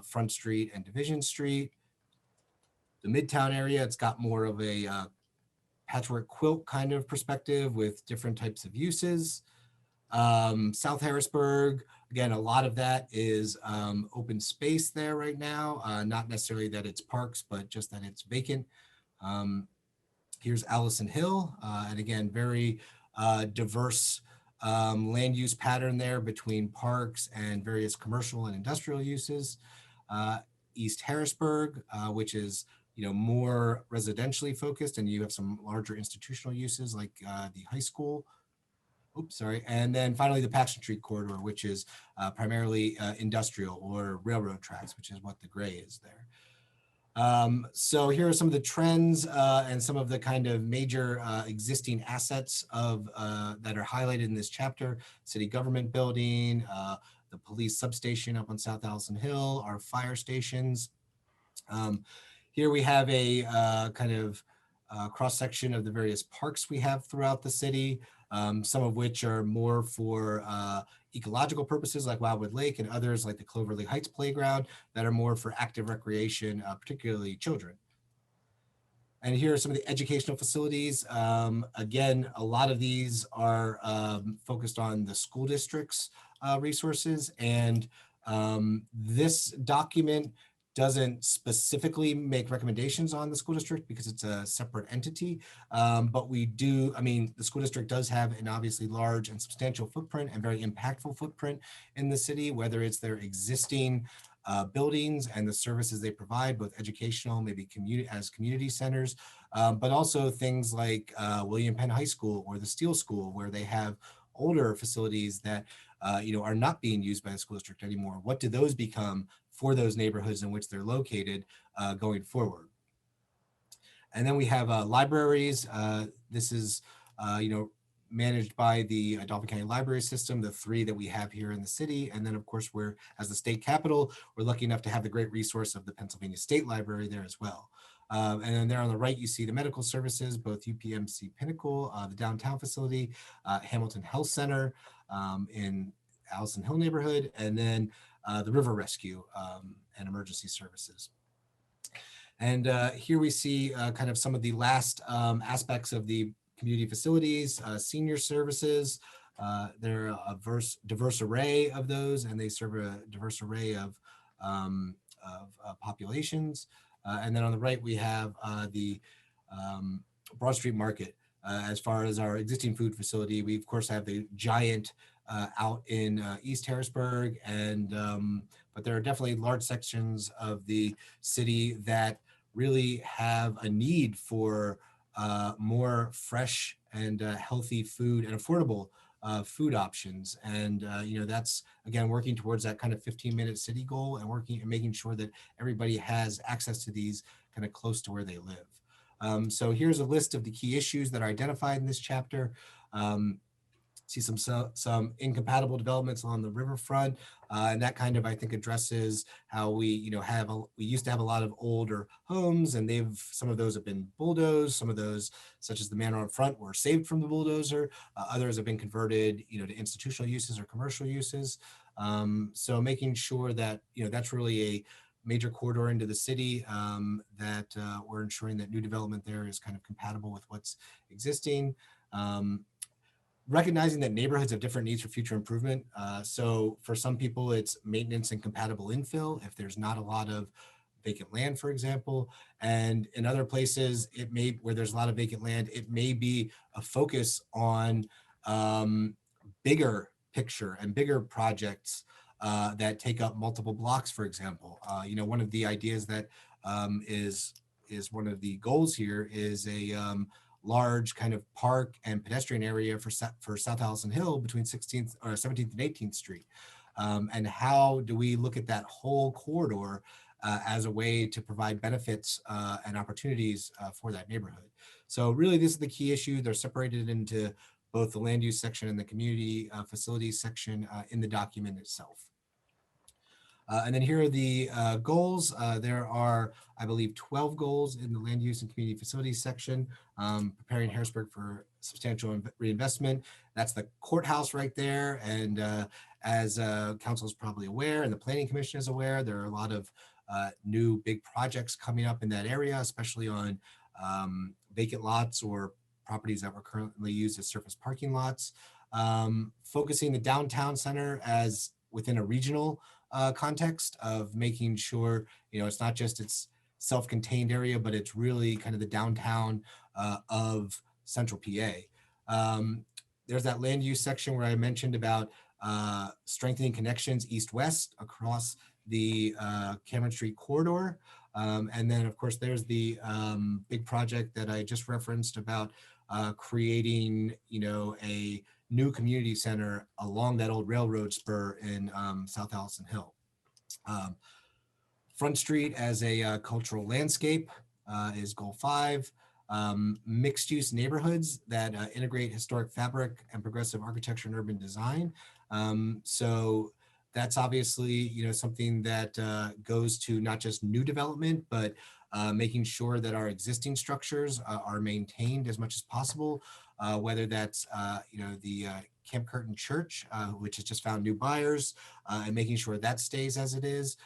E: Front Street, and Division Street. The Midtown area, it's got more of a patchwork quilt kind of perspective with different types of uses. South Harrisburg, again, a lot of that is open space there right now. Not necessarily that it's parks, but just that it's vacant. Here's Allison Hill, and again, very diverse land use pattern there between parks and various commercial and industrial uses. East Harrisburg, which is more residentially focused, and you have some larger institutional uses like the high school. Oops, sorry. And then finally, the Paxton Street corridor, which is primarily industrial or railroad tracks, which is what the gray is there. So here are some of the trends and some of the kind of major existing assets of that are highlighted in this chapter: city government building, the police substation up on South Allison Hill, our fire stations. Here we have a kind of cross-section of the various parks we have throughout the city, some of which are more for ecological purposes like Wildwood Lake, and others like the Cloverly Heights Playground that are more for active recreation, particularly children. And here are some of the educational facilities. Again, a lot of these are focused on the school district's resources, and this document doesn't specifically make recommendations on the school district because it's a separate entity. But we do, the school district does have an obviously large and substantial footprint and very impactful footprint in the city, whether it's their existing buildings and the services they provide, both educational, maybe community centers, but also things like William Penn High School or the Steel School, where they have older facilities that are not being used by the school district anymore. What do those become for those neighborhoods in which they're located going forward? And then we have libraries. This is managed by the Dauphin County Library System, the 3 that we have here in the city. And then of course, as the state capital, we're lucky enough to have the great resource of the Pennsylvania State Library there as well. And then there on the right, you see the medical services, both UPMC Pinnacle, the downtown facility, Hamilton Health Center in Allison Hill neighborhood, and then the River Rescue and emergency services. And here we see kind of some of the last aspects of the community facilities, senior services. There are a diverse array of those, and they serve a diverse array of populations. And then on the right, we have the Broad Street Market. As far as our existing food facility, we of course have the giant out in East Harrisburg, and but there are definitely large sections of the city that really have a need for more fresh and healthy food and affordable food options. And that's again working towards that kind of 15-minute city goal, and making sure that everybody has access to these kind of close to where they live. So here's a list of the key issues that are identified in this chapter. See some incompatible developments along the riverfront, and that kind of, I think, addresses how we we used to have a lot of older homes, and some of those have been bulldozed. Some of those, such as the manor on front, were saved from the bulldozer. Others have been converted to institutional uses or commercial uses. So making sure that that's really a major corridor into the city, that we're ensuring that new development there is kind of compatible with what's existing. Recognizing that neighborhoods have different needs for future improvement. So for some people, it's maintenance and compatible infill if there's not a lot of vacant land, for example. And in other places, where there's a lot of vacant land, it may be a focus on bigger picture and bigger projects that take up multiple blocks, for example. One of the ideas that is one of the goals here is a large kind of park and pedestrian area for South Allison Hill between 17th and 18th Street. And how do we look at that whole corridor as a way to provide benefits and opportunities for that neighborhood? So really, this is the key issue. They're separated into both the land use section and the community facilities section in the document itself. And then here are the goals. There are, I believe, 12 goals in the land use and community facilities section, preparing Harrisburg for substantial reinvestment. That's the courthouse right there. And as council is probably aware, and the Planning Commission is aware, there are a lot of new big projects coming up in that area, especially on vacant lots or properties that were currently used as surface parking lots. focusing the downtown center as within a regional context of making sure, it's not just its self-contained area, but it's really kind of the downtown of central PA. There's that land use section where I mentioned about strengthening connections east-west across the Cameron Street corridor. And then, of course, there's the big project that I just referenced about creating, a new community center along that old railroad spur in South Allison Hill. Front Street as a cultural landscape is goal 5. Mixed use neighborhoods that integrate historic fabric and progressive architecture and urban design. So that's obviously, something that goes to not just new development, but making sure that our existing structures are maintained as much as possible, whether that's, the Camp Curtin Church, which has just found new buyers, and making sure that stays as it is,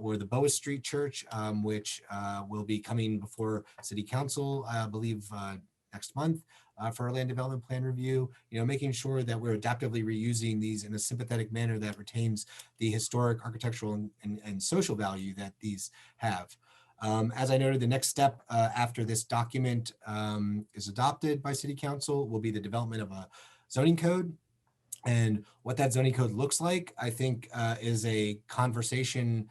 E: or the Boas Street Church, which will be coming before City Council, I believe, next month for our land development plan review, making sure that we're adaptively reusing these in a sympathetic manner that retains the historic, architectural, and social value that these have. As I noted, the next step after this document is adopted by City Council will be the development of a zoning code. And what that zoning code looks like, I think, is a conversation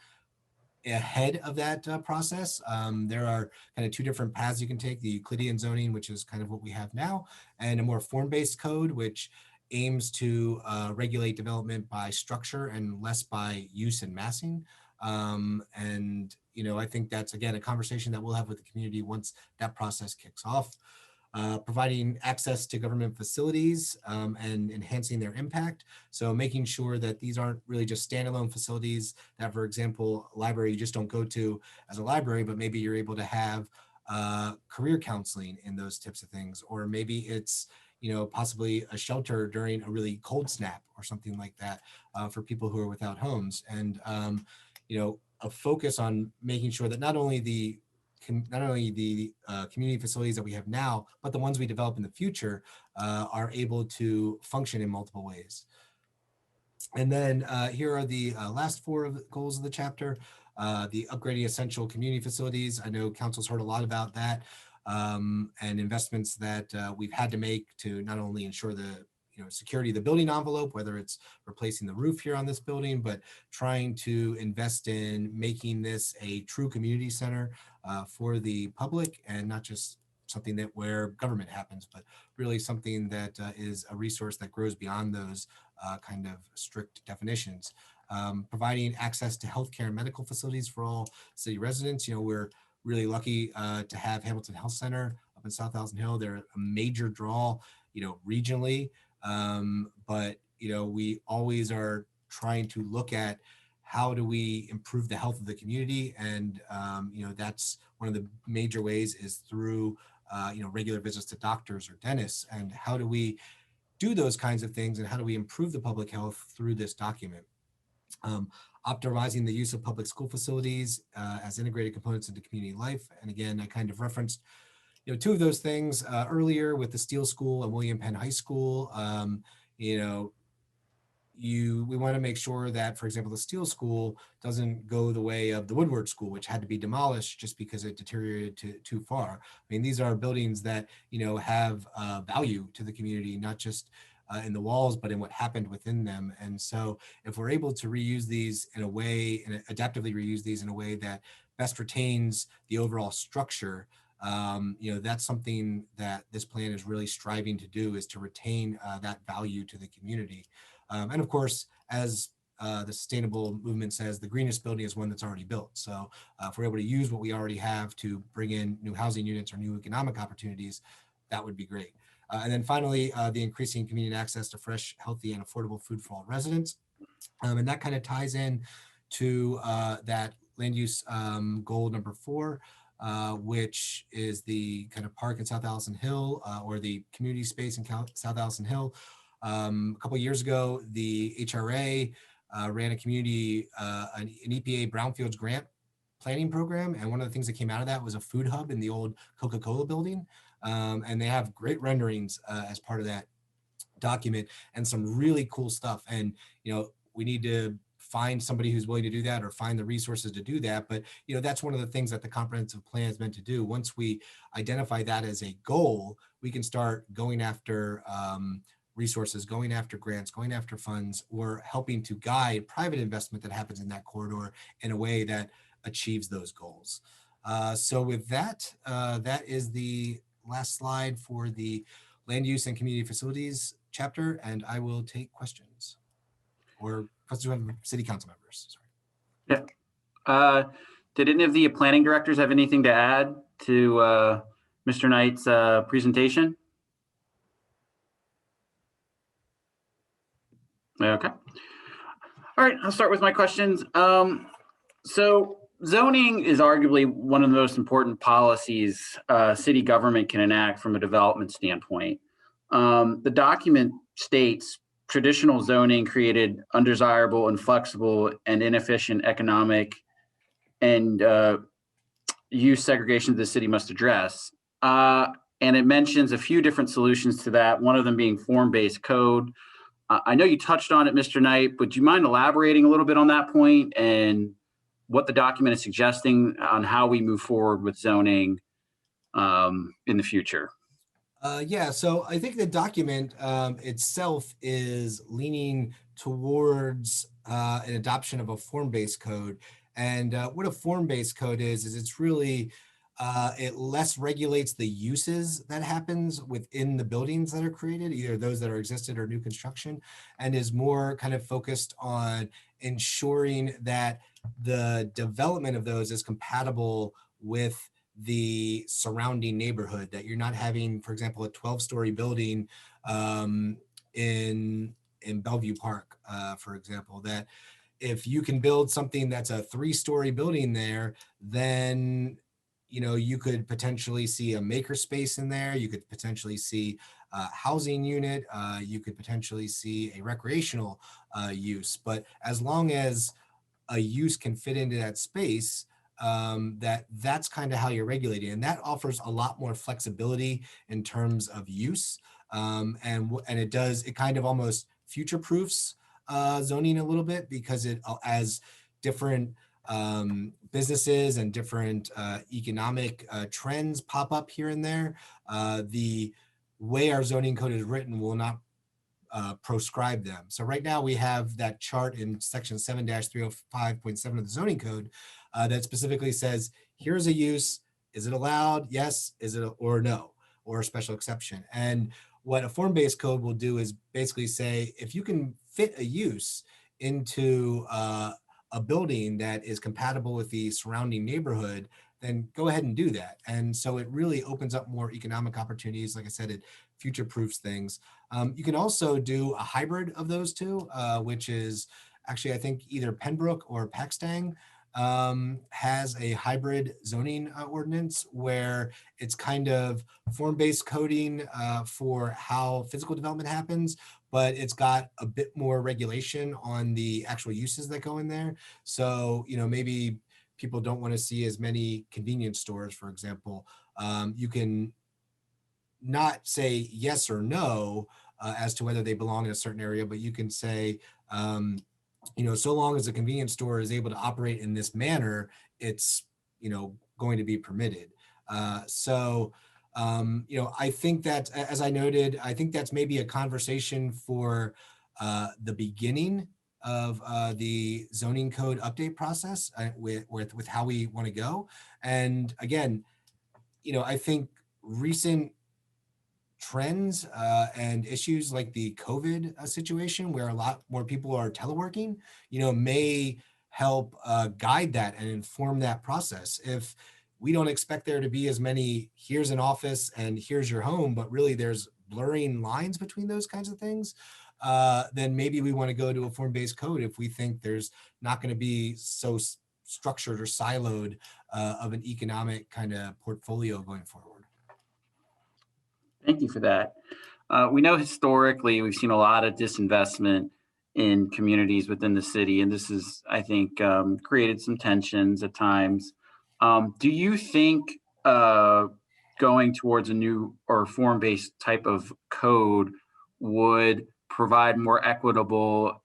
E: ahead of that process. There are kind of 2 different paths you can take: the Euclidean zoning, which is kind of what we have now, and a more form-based code, which aims to regulate development by structure and less by use and massing. And, I think that's, again, a conversation that we'll have with the community once that process kicks off. Providing access to government facilities and enhancing their impact. So making sure that these aren't really just standalone facilities that, for example, a library you just don't go to as a library, but maybe you're able to have career counseling in those types of things. Or maybe it's, possibly a shelter during a really cold snap or something like that for people who are without homes. And, a focus on making sure that not only the community facilities that we have now, but the ones we develop in the future are able to function in multiple ways. And then here are the last 4 of the goals of the chapter. The upgrading essential community facilities. I know council's heard a lot about that and investments that we've had to make to not only ensure the security of the building envelope, whether it's replacing the roof here on this building, but trying to invest in making this a true community center for the public, and not just something that where government happens, but really something that is a resource that grows beyond those kind of strict definitions. Providing access to healthcare and medical facilities for all city residents. We're really lucky to have Hamilton Health Center up in South Allison Hill. They're a major draw, regionally. But we always are trying to look at how do we improve the health of the community, and that's one of the major ways is through regular visits to doctors or dentists, and how do we do those kinds of things, and how do we improve the public health through this document. Optimizing the use of public school facilities as integrated components into community life, and again, I kind of referenced 2 of those things earlier with the Steele School and William Penn High School. We want to make sure that, for example, the Steele School doesn't go the way of the Woodward School, which had to be demolished just because it deteriorated too far. I mean, these are buildings that, have value to the community, not just in the walls, but in what happened within them. And so if we're able to reuse these in a way, and adaptively reuse these in a way that best retains the overall structure, that's something that this plan is really striving to do, is to retain that value to the community. And of course, as the sustainable movement says, the greenest building is one that's already built. So if we're able to use what we already have to bring in new housing units or new economic opportunities, that would be great. And then finally, the increasing community access to fresh, healthy, and affordable food for all residents. And that kind of ties in to that land use goal number 4, which is the kind of park in South Allison Hill, or the community space in South Allison Hill. A couple of years ago, the HRA ran a community, an EPA Brownfields grant planning program. And one of the things that came out of that was a food hub in the old Coca-Cola building. And they have great renderings as part of that document and some really cool stuff. And, we need to find somebody who's willing to do that or find the resources to do that. But, that's one of the things that the comprehensive plan is meant to do. Once we identify that as a goal, we can start going after resources, going after grants, going after funds, or helping to guide private investment that happens in that corridor in a way that achieves those goals. So with that, that is the last slide for the land use and community facilities chapter, and I will take questions or questions from city council members. Sorry.
D: Yeah. Did any of the planning directors have anything to add to Mr. Knight's presentation? Okay. All right, I'll start with my questions. So zoning is arguably one of the most important policies city government can enact from a development standpoint. The document states traditional zoning created undesirable, inflexible, and inefficient economic and use segregation the city must address. And it mentions a few different solutions to that, one of them being form-based code. I know you touched on it, Mr. Knight, but do you mind elaborating a little bit on that point and what the document is suggesting on how we move forward with zoning in the future?
E: Yeah, so I think the document itself is leaning towards an adoption of a form-based code. And what a form-based code is it's really, it less regulates the uses that happens within the buildings that are created, either those that are existed or new construction, and is more kind of focused on ensuring that the development of those is compatible with the surrounding neighborhood, that you're not having, for example, a 12-story building in Bellevue Park, for example, that if you can build something that's a 3-story building there, then you could potentially see a makerspace in there. You could potentially see a housing unit. You could potentially see a recreational use. But as long as a use can fit into that space, that's kind of how you're regulating, and that offers a lot more flexibility in terms of use, and it kind of almost future proofs zoning a little bit, because it as different businesses and different economic trends pop up here and there, the way our zoning code is written will not proscribe them. So right now we have that chart in section 7-305.7 of the zoning code that specifically says, here's a use, is it allowed? Yes, is it or no, or a special exception. And what a form-based code will do is basically say, if you can fit a use into a building that is compatible with the surrounding neighborhood, then go ahead and do that. And so it really opens up more economic opportunities. Like I said, it future-proofs things. You can also do a hybrid of those two, which is actually, I think, either Pembroke or Paxtang has a hybrid zoning ordinance where it's kind of form-based coding for how physical development happens, but it's got a bit more regulation on the actual uses that go in there. So, maybe people don't want to see as many convenience stores, for example. You can not say yes or no as to whether they belong in a certain area, but you can say, so long as a convenience store is able to operate in this manner, it's, going to be permitted. I think that, as I noted, I think that's maybe a conversation for the beginning of the zoning code update process with how we want to go. And again, I think recent trends and issues like the COVID situation, where a lot more people are teleworking, may help guide that and inform that process. If we don't expect there to be as many, here's an office and here's your home, but really there's blurring lines between those kinds of things, then maybe we want to go to a form-based code if we think there's not going to be so structured or siloed of an economic kind of portfolio going forward.
D: Thank you for that. We know historically we've seen a lot of disinvestment in communities within the city, and this has, I think, created some tensions at times. Do you think going towards a new or form-based type of code would provide more equitable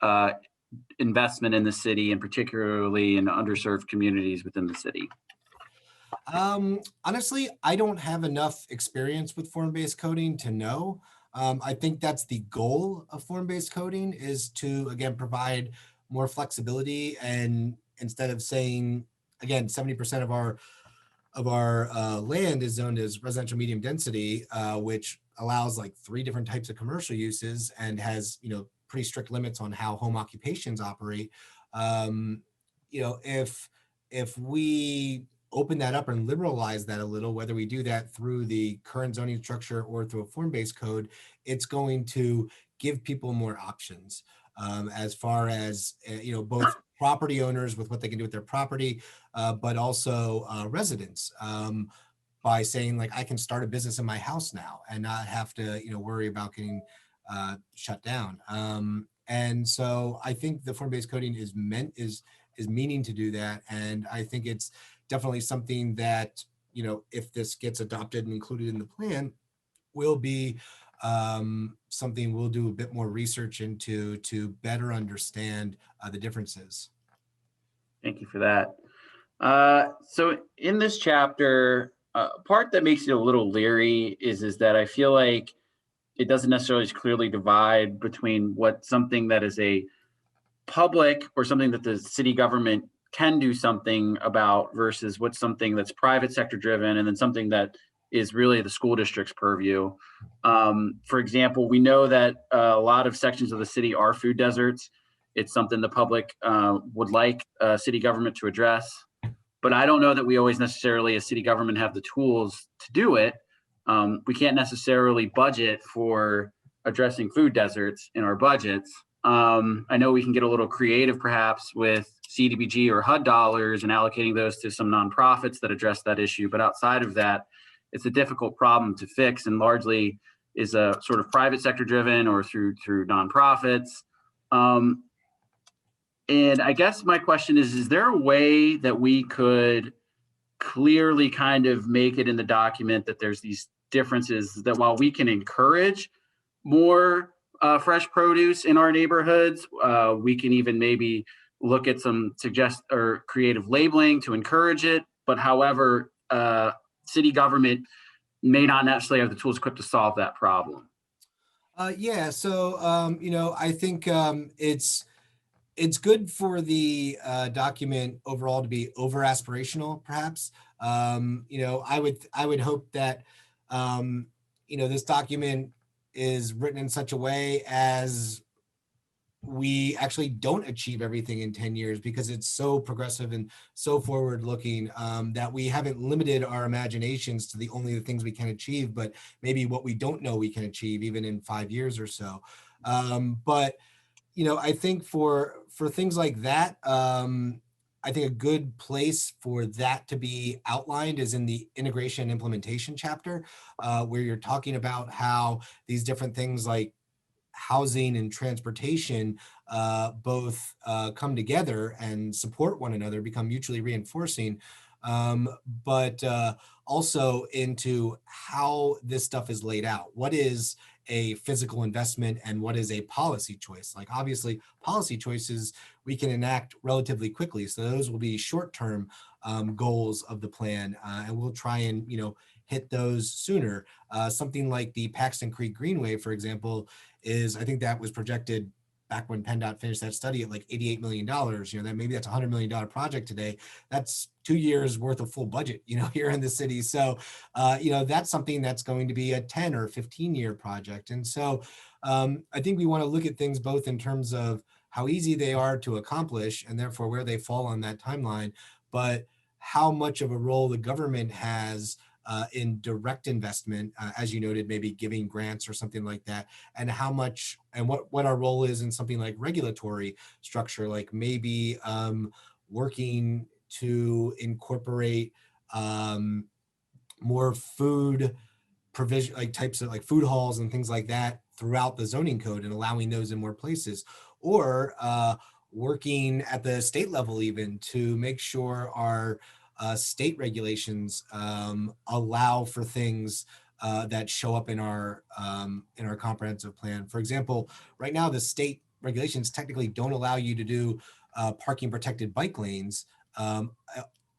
D: investment in the city, and particularly in underserved communities within the city?
E: Honestly, I don't have enough experience with form-based coding to know. I think that's the goal of form-based coding, is to, again, provide more flexibility. And instead of saying, again, 70% of our land is zoned as residential medium density, which allows like 3 different types of commercial uses and has, pretty strict limits on how home occupations operate. If we open that up and liberalize that a little, whether we do that through the current zoning structure or through a form-based code, it's going to give people more options, as far as, both property owners with what they can do with their property, but also residents, by saying, like, I can start a business in my house now and not have to, worry about getting shut down. And so I think the form-based coding is meaning to do that. And I think it's definitely something that, if this gets adopted and included in the plan, will be something we'll do a bit more research into to better understand the differences.
D: Thank you for that. So in this chapter, part that makes it a little leery is that I feel like it doesn't necessarily clearly divide between what something that is a public or something that the city government can do something about versus what's something that's private sector driven, and then something that is really the school district's purview. For example, we know that a lot of sections of the city are food deserts. It's something the public would like city government to address, but I don't know that we always necessarily as city government have the tools to do it. We can't necessarily budget for addressing food deserts in our budgets. I know we can get a little creative perhaps with CDBG or HUD dollars and allocating those to some nonprofits that address that issue. But outside of that, it's a difficult problem to fix, and largely is a sort of private sector driven or through nonprofits. And I guess my question is there a way that we could clearly kind of make it in the document that there's these differences, that while we can encourage more fresh produce in our neighborhoods, we can even maybe look at some creative labeling to encourage it. But however, city government may not necessarily have the tools equipped to solve that problem.
E: So I think it's good for the document overall to be over aspirational, perhaps. I would hope that this document is written in such a way as we actually don't achieve everything in 10 years, because it's so progressive and so forward looking, that we haven't limited our imaginations to the things we can achieve, but maybe what we don't know we can achieve even in 5 years or so. But I think for things like that, I think a good place for that to be outlined is in the integration and implementation chapter, where you're talking about how these different things like housing and transportation both come together and support one another, become mutually reinforcing, but also into how this stuff is laid out. What is a physical investment and what is a policy choice? Like, obviously policy choices we can enact relatively quickly, so those will be short-term goals of the plan, and we'll try and hit those sooner. Something like the Paxton Creek Greenway, for example, I think that was projected back when PennDOT finished that study at like $88 million. That maybe that's a $100 million project today. That's 2 years worth of full budget, here in the city. So, that's something that's going to be a 10 or 15 year project. And so I think we want to look at things both in terms of how easy they are to accomplish and therefore where they fall on that timeline, but how much of a role the government has in direct investment, as you noted, maybe giving grants or something like that, and how much and what our role is in something like regulatory structure, like maybe working to incorporate more food provision, like types of like food halls and things like that throughout the zoning code and allowing those in more places, or working at the state level even to make sure our state regulations allow for things that show up in our comprehensive plan. For example, right now the state regulations technically don't allow you to do parking protected bike lanes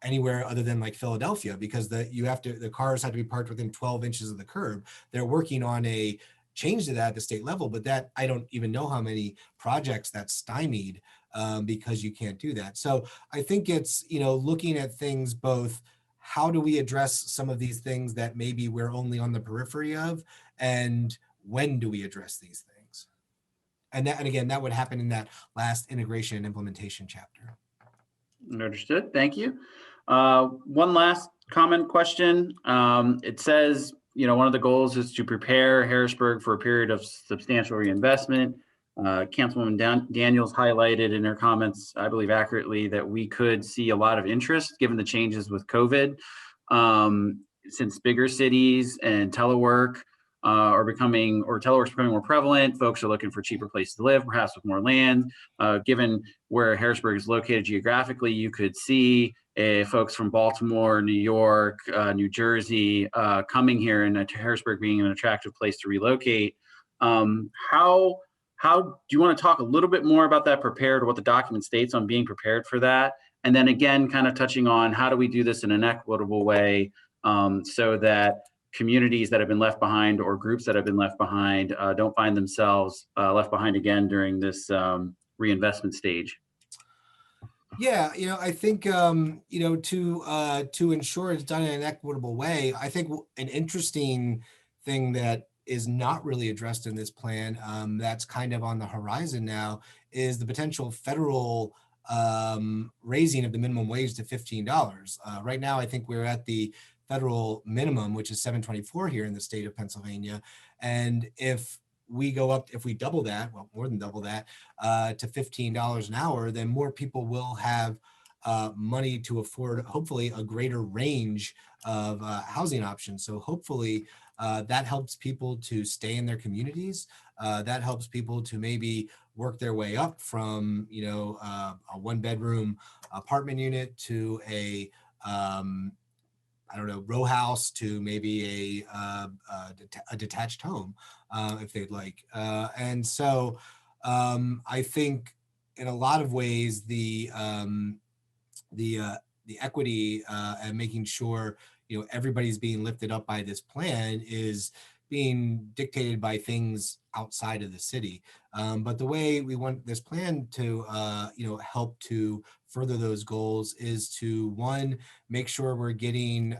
E: anywhere other than like Philadelphia, because the cars have to be parked within 12 inches of the curb. They're working on a change to that at the state level, but that I don't even know how many projects that's stymied because you can't do that. So I think it's, looking at things both, how do we address some of these things that maybe we're only on the periphery of, and when do we address these things? And again, that would happen in that last integration and implementation chapter.
D: Understood. Thank you. One last comment question. It says, one of the goals is to prepare Harrisburg for a period of substantial reinvestment. Councilwoman Daniels highlighted in her comments, I believe accurately, that we could see a lot of interest given the changes with COVID. Since bigger cities and telework telework's becoming more prevalent, folks are looking for cheaper places to live, perhaps with more land. Given where Harrisburg is located geographically, you could see folks from Baltimore, New York, New Jersey coming here, and Harrisburg being an attractive place to relocate. How do you want to talk a little bit more about that prepared, what the document states on being prepared for that? And then again, kind of touching on how do we do this in an equitable way so that communities that have been left behind or groups that have been left behind don't find themselves left behind again during this reinvestment stage?
E: Yeah, I think, to ensure it's done in an equitable way, I think an interesting thing that is not really addressed in this plan, that's kind of on the horizon now, is the potential federal raising of the minimum wage to $15. Right now, I think we're at the federal minimum, which is $7.24 here in the state of Pennsylvania. And if we double that, well, more than double that, to $15 an hour, then more people will have money to afford, hopefully, a greater range of housing options. So hopefully that helps people to stay in their communities. That helps people to maybe work their way up from, a one-bedroom apartment unit to a row house to maybe a detached home, if they'd like. And so I think in a lot of ways, the equity and making sure, everybody's being lifted up by this plan is being dictated by things outside of the city. But the way we want this plan to, help to further those goals is to, one, make sure we're getting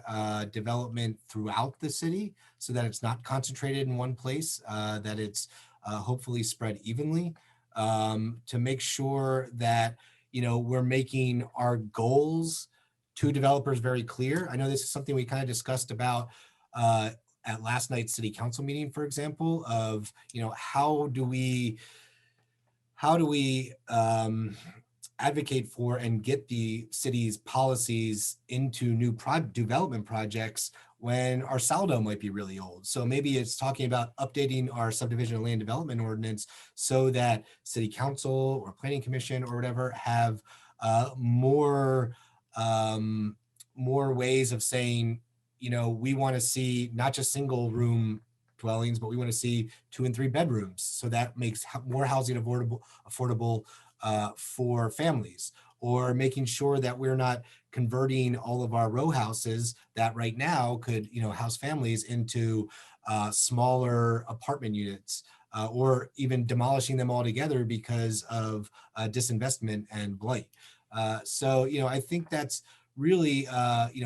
E: development throughout the city so that it's not concentrated in one place, that it's hopefully spread evenly, to make sure that, we're making our goals to developers very clear. I know this is something we kind of discussed about at last night's city council meeting, for example, of, how do we advocate for and get the city's policies into new development projects when our saldo might be really old. So maybe it's talking about updating our subdivision and land development ordinance so that city council or planning commission or whatever have more ways of saying, we want to see not just single room dwellings, but we want to see 2 and 3 bedrooms. So that makes more housing affordable for families, or making sure that we're not converting all of our row houses that right now could, house families into smaller apartment units, or even demolishing them altogether because of disinvestment and blight. So, I think that's really,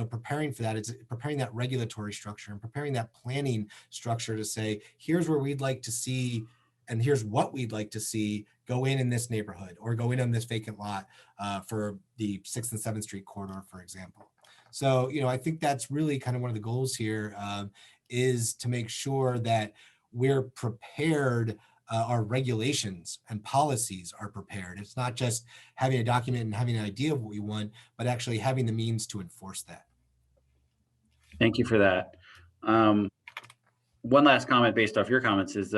E: preparing for that. It's preparing that regulatory structure and preparing that planning structure to say, here's where we'd like to see, and here's what we'd like to see go in this neighborhood, or go in on this vacant lot for the 6th and 7th Street corridor, for example. So, I think that's really kind of one of the goals here, is to make sure that we're prepared, our regulations and policies are prepared. It's not just having a document and having an idea of what we want, but actually having the means to enforce that.
D: Thank you for that. One last comment based off your comments is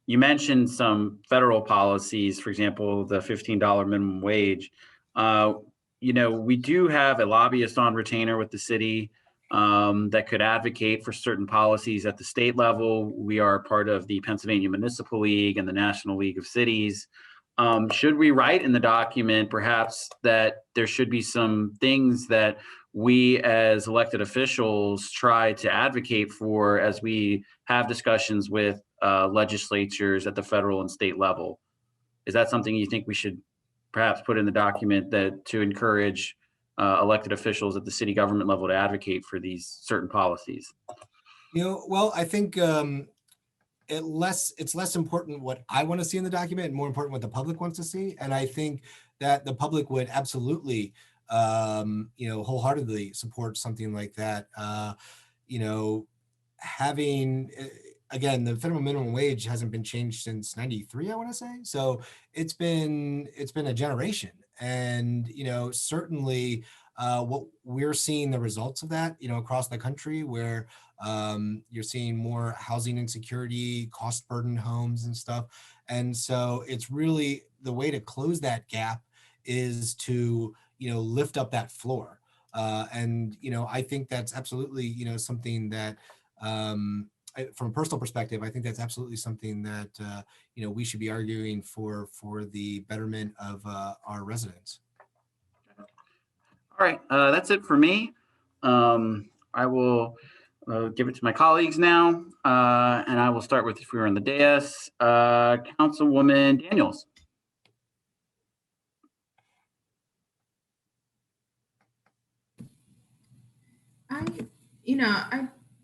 D: you mentioned some federal policies, for example, the $15 minimum wage. We do have a lobbyist on retainer with the city that could advocate for certain policies at the state level. We are part of the Pennsylvania Municipal League and the National League of Cities. Should we write in the document perhaps that there should be some things that we as elected officials try to advocate for as we have discussions with legislatures at the federal and state level? Is that something you think we should perhaps put in the document that to encourage elected officials at the city government level to advocate for these certain policies?
E: Well, I think it's less important what I want to see in the document and more important what the public wants to see. And I think that the public would absolutely, wholeheartedly support something like that. Having, again, the federal minimum wage hasn't been changed since '93, I want to say. So it's been a generation. And, certainly what we're seeing the results of that, across the country where you're seeing more housing insecurity, cost burdened homes and stuff. And so it's really the way to close that gap is to, lift up that floor. I think that's absolutely, something that from a personal perspective, I think that's absolutely something that, we should be arguing for the betterment of our residents.
D: All right, that's it for me. I will give it to my colleagues now, and I will start with, if we were on the dais, Councilwoman Daniels.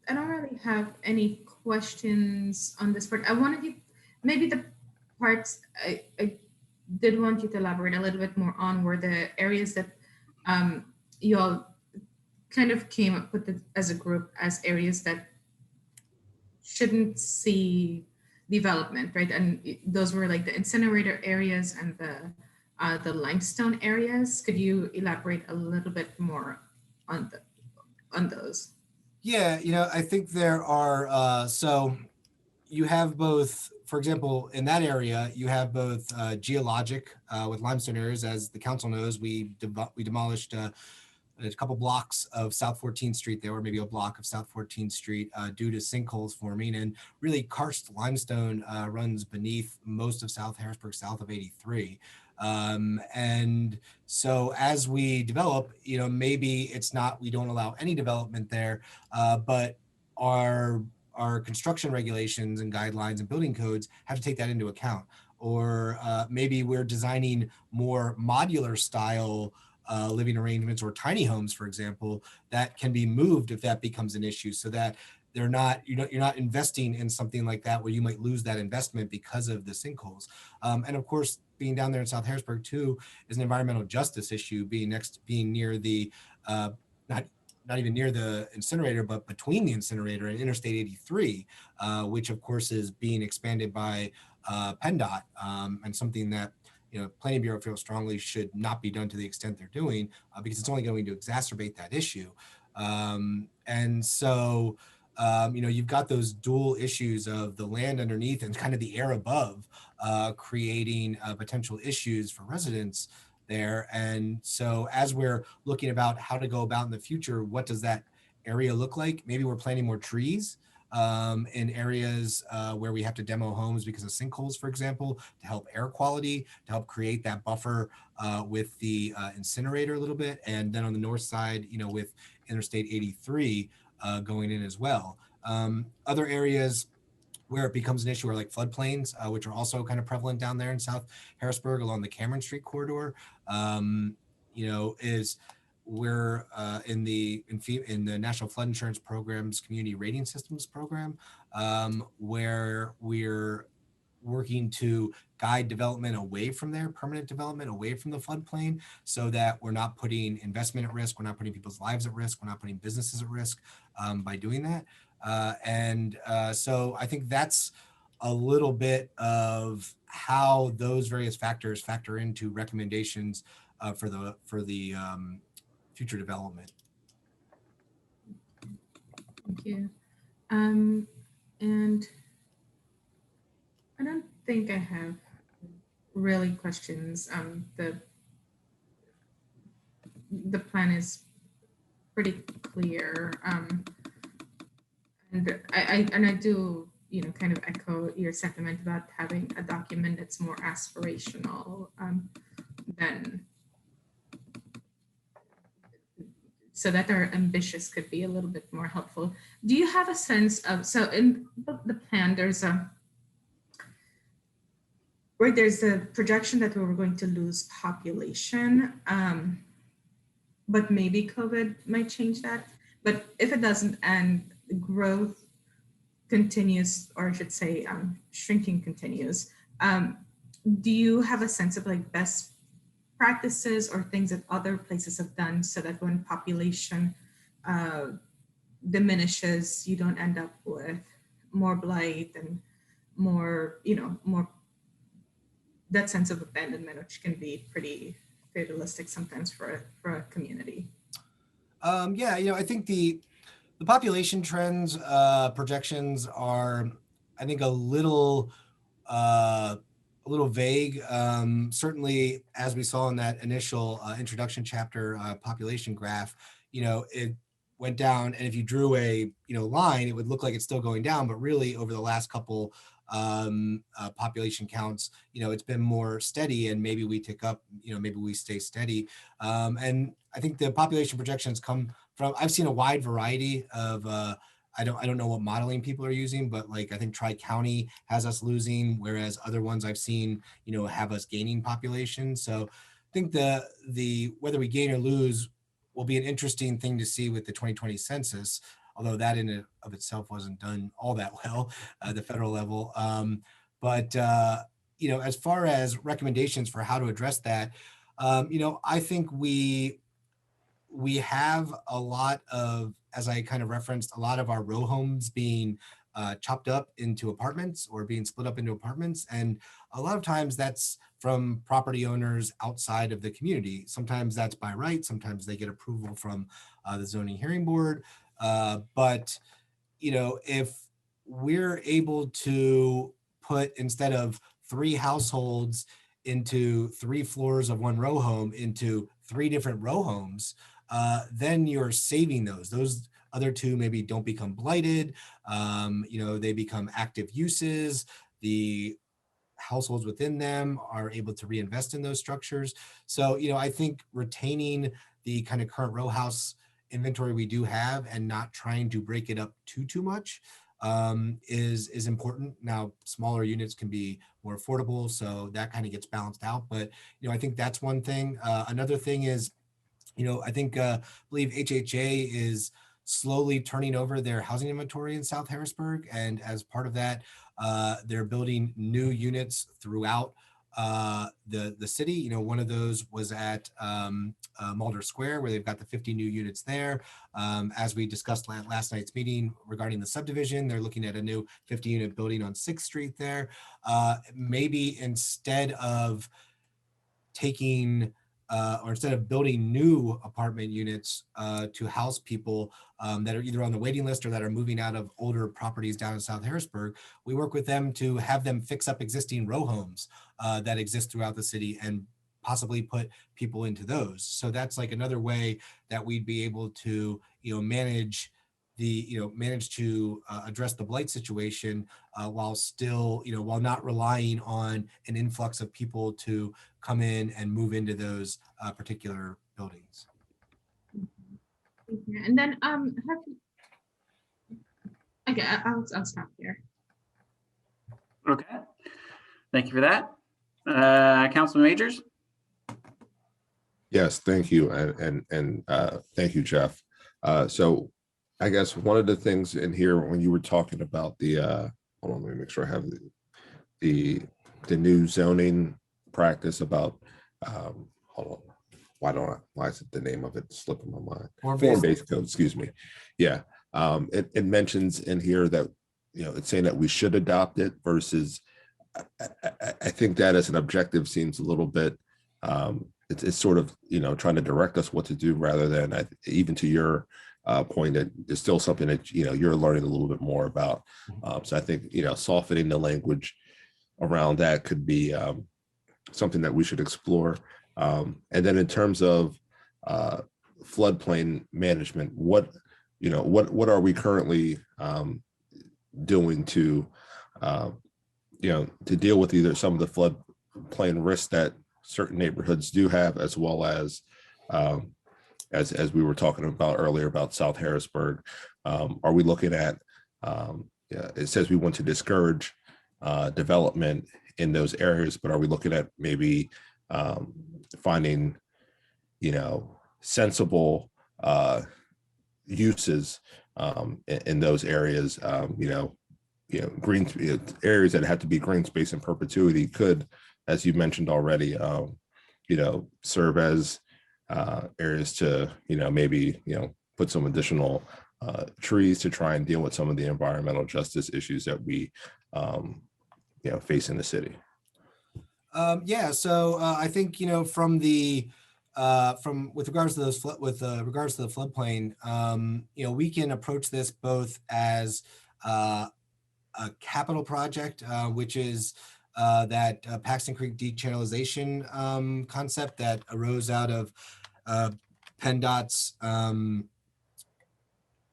H: I don't really have any questions on this part. I wanted you, maybe the parts I did want you to elaborate a little bit more on were the areas that you all kind of came up with as a group as areas that shouldn't see development, right? And those were like the incinerator areas and the limestone areas. Could you elaborate a little bit more on those?
E: Yeah, I think there are, so you have both, for example, in that area, you have both geologic with limestone areas. As the council knows, we demolished a couple blocks of South 14th Street there, or maybe a block of South 14th Street due to sinkholes forming. And really karst limestone runs beneath most of South Harrisburg, south of 83. And so as we develop, maybe it's not, we don't allow any development there, but our construction regulations and guidelines and building codes have to take that into account. Or maybe we're designing more modular style living arrangements or tiny homes, for example, that can be moved if that becomes an issue, so that you're not investing in something like that where you might lose that investment because of the sinkholes. And of course, being down there in South Harrisburg too is an environmental justice issue, being near the not even near the incinerator, but between the incinerator and Interstate 83, which of course is being expanded by PennDOT, and something that Planning Bureau feels strongly should not be done to the extent they're doing, because it's only going to exacerbate that issue. And so, you've got those dual issues of the land underneath and kind of the air above, creating potential issues for residents there. And so as we're looking about how to go about in the future, what does that area look like? Maybe we're planting more trees in areas where we have to demo homes because of sinkholes, for example, to help air quality, to help create that buffer with the incinerator a little bit. And then on the north side, with Interstate 83 going in as well. Other areas where it becomes an issue are like floodplains, which are also kind of prevalent down there in South Harrisburg along the Cameron Street corridor. Is we're in the National Flood Insurance Program's Community Rating Systems program, where we're working to guide development away from there, permanent development away from the floodplain, so that we're not putting investment at risk, we're not putting people's lives at risk, we're not putting businesses at risk by doing that. So I think that's a little bit of how those various factors factor into recommendations for the future development.
H: Thank you. And I don't think I have really questions. The plan is pretty clear. And I do, kind of echo your sentiment about having a document that's more aspirational than, so that our ambitious could be a little bit more helpful. Do you have a sense of, so in the plan, there's a projection that we were going to lose population, but maybe COVID might change that. But if it doesn't, and growth continues, or I should say shrinking continues, do you have a sense of like best practices or things that other places have done so that when population diminishes, you don't end up with more blight and more, more that sense of abandonment, which can be pretty fatalistic sometimes for a community?
E: Yeah, I think the population trends projections are, I think, a little vague. Certainly, as we saw in that initial introduction chapter population graph, it went down, and if you drew a line, it would look like it's still going down, but really over the last couple population counts, it's been more steady, and maybe we tick up, maybe we stay steady. And I think the population projections come from, I've seen a wide variety of I don't know what modeling people are using, but like I think Tri-County has us losing, whereas other ones I've seen, have us gaining population. So I think the whether we gain or lose will be an interesting thing to see with the 2020 census, although that in and of itself wasn't done all that well at the federal level. But as far as recommendations for how to address that, I think we have a lot of, as I kind of referenced, a lot of our row homes being chopped up into apartments or being split up into apartments. And a lot of times that's from property owners outside of the community. Sometimes that's by right. Sometimes they get approval from the zoning hearing board. But if we're able to put, instead of 3 households into 3 floors of one row home, into 3 different row homes, then you're saving those other 2 maybe don't become blighted. They become active uses. The households within them are able to reinvest in those structures. So, I think retaining the kind of current row house inventory we do have and not trying to break it up too much is important. Now, smaller units can be more affordable, so that kind of gets balanced out. But, I think that's one thing. Another thing is, I think, believe HHA is slowly turning over their housing inventory in South Harrisburg. And as part of that, they're building new units throughout the city. One of those was at Mulder Square, where they've got the 50 new units there. As we discussed last night's meeting regarding the subdivision, they're looking at a new 50-unit building on 6th Street there. Maybe instead of instead of building new apartment units to house people that are either on the waiting list or that are moving out of older properties down in South Harrisburg, we work with them to have them fix up existing row homes that exist throughout the city and possibly put people into those. So that's like another way that we'd be able to, manage to address the blight situation while still, while not relying on an influx of people to come in and move into those particular buildings.
H: And then okay, I'll stop here.
D: Okay. Thank you for that. Councilman Majors?
G: Yes, thank you. And thank you, Jeff. So I guess one of the things in here when you were talking about the, hold on, let me make sure I have the new zoning practice about, hold on, why is it the name of it slipping my mind? Form-based code, excuse me. Yeah, it mentions in here that, it's saying that we should adopt it versus, I think that as an objective seems a little bit, it's sort of, trying to direct us what to do rather than, even to your point, that there's still something that, you're learning a little bit more about. So I think, softening the language around that could be something that we should explore. And then in terms of floodplain management, what are we currently doing to to deal with either some of the floodplain risks that certain neighborhoods do have, as well as we were talking about earlier about South Harrisburg. Are we looking at, it says we want to discourage development in those areas, but are we looking at maybe finding, sensible uses in those areas? Green areas that have to be green space in perpetuity could, as you mentioned already, serve as areas to, maybe, put some additional trees to try and deal with some of the environmental justice issues that we, face in the city.
E: So I think, from with regards to regards to the floodplain, we can approach this both as a capital project, which is that Paxton Creek dechannelization concept that arose out of PennDOT's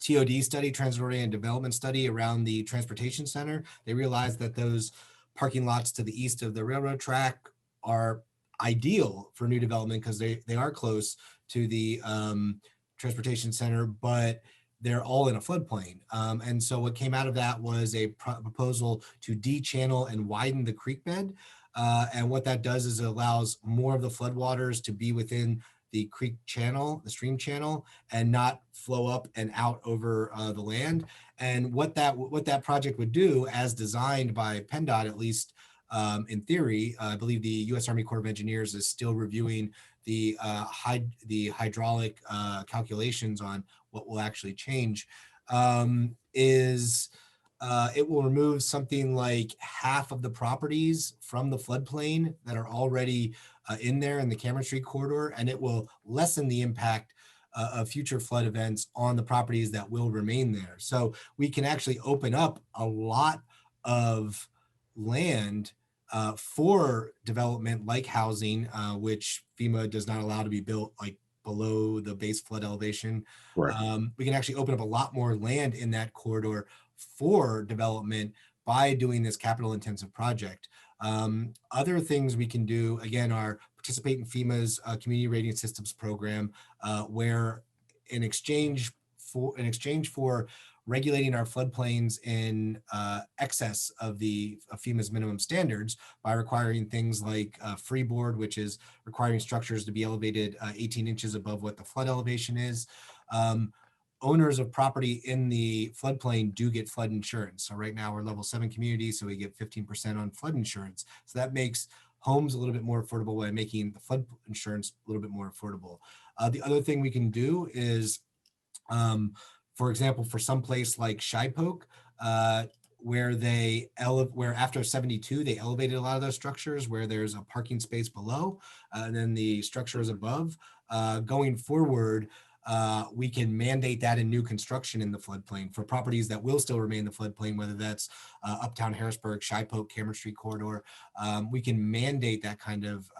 E: TOD study, Transit-Oriented Development Study, around the transportation center. They realized that those parking lots to the east of the railroad track are ideal for new development because they are close to the transportation center, but they're all in a floodplain. And so what came out of that was a proposal to de-channel and widen the creek bed. And what that does is it allows more of the floodwaters to be within the creek channel, the stream channel, and not flow up and out over the land. And what that project would do, as designed by PennDOT, at least in theory, I believe the U.S. Army Corps of Engineers is still reviewing the hydraulic calculations on what will actually change, is it will remove something like half of the properties from the floodplain that are already in there in the Cameron Street corridor, and it will lessen the impact of future flood events on the properties that will remain there. So we can actually open up a lot of land for development like housing, which FEMA does not allow to be built like below the base flood elevation.
G: Right.
E: We can actually open up a lot more land in that corridor for development by doing this capital intensive project. Other things we can do, again, are participate in FEMA's community rating systems program, where in exchange for regulating our floodplains in excess of FEMA's minimum standards by requiring things like freeboard, which is requiring structures to be elevated 18 inches above what the flood elevation is. Owners of property in the floodplain do get flood insurance. So right now we're level 7 community, so we get 15% on flood insurance. So that makes homes a little bit more affordable by making the flood insurance a little bit more affordable. The other thing we can do is, for example, for some place like Shipoke, where after 72, they elevated a lot of those structures where there's a parking space below, and then the structure is above. Going forward, we can mandate that in new construction in the floodplain for properties that will still remain in the floodplain, whether that's Uptown Harrisburg, Shipoke, Cameron Street corridor. We can mandate that kind of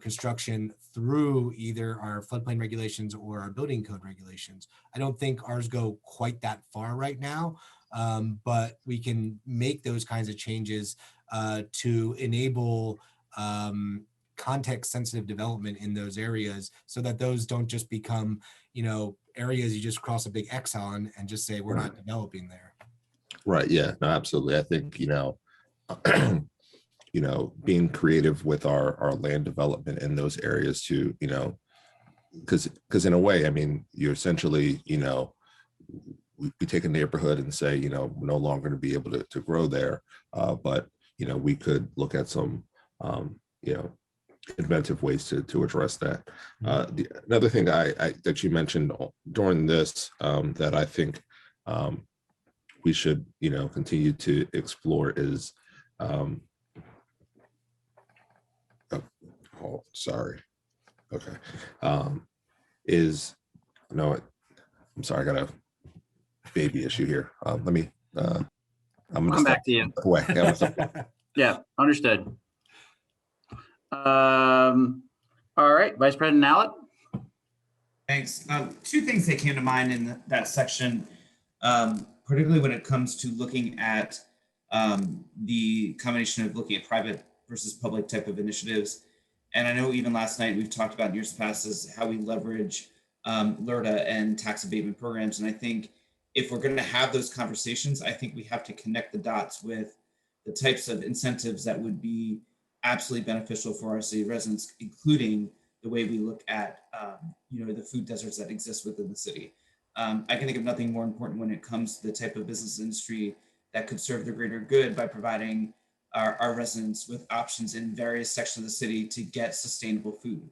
E: construction through either our floodplain regulations or our building code regulations. I don't think ours go quite that far right now, but we can make those kinds of changes to enable context sensitive development in those areas, so that those don't just become, areas you just cross a big X on and just say, we're not developing there.
G: Right. Yeah, no, absolutely. I think, being creative with our land development in those areas to, because in a way, I mean, you're essentially, we take a neighborhood and say, we're no longer going to be able to grow there. But, we could look at some, inventive ways to address that. Another thing that you mentioned during this that I think we should continue to explore is I'm sorry, I got a baby issue here. I'm gonna
D: come back to you.
G: Away.
D: Yeah, understood. All right, Vice President Allett.
A: Thanks. Two things that came to mind in that section, particularly when it comes to looking at the combination of looking at private versus public type of initiatives. And I know even last night we've talked about in years past is how we leverage LRTA and tax abatement programs. And I think if we're going to have those conversations, I think we have to connect the dots with the types of incentives that would be absolutely beneficial for our city residents, including the way we look at the food deserts that exist within the city. I can think of nothing more important when it comes to the type of business industry that could serve the greater good by providing our residents with options in various sections of the city to get sustainable food.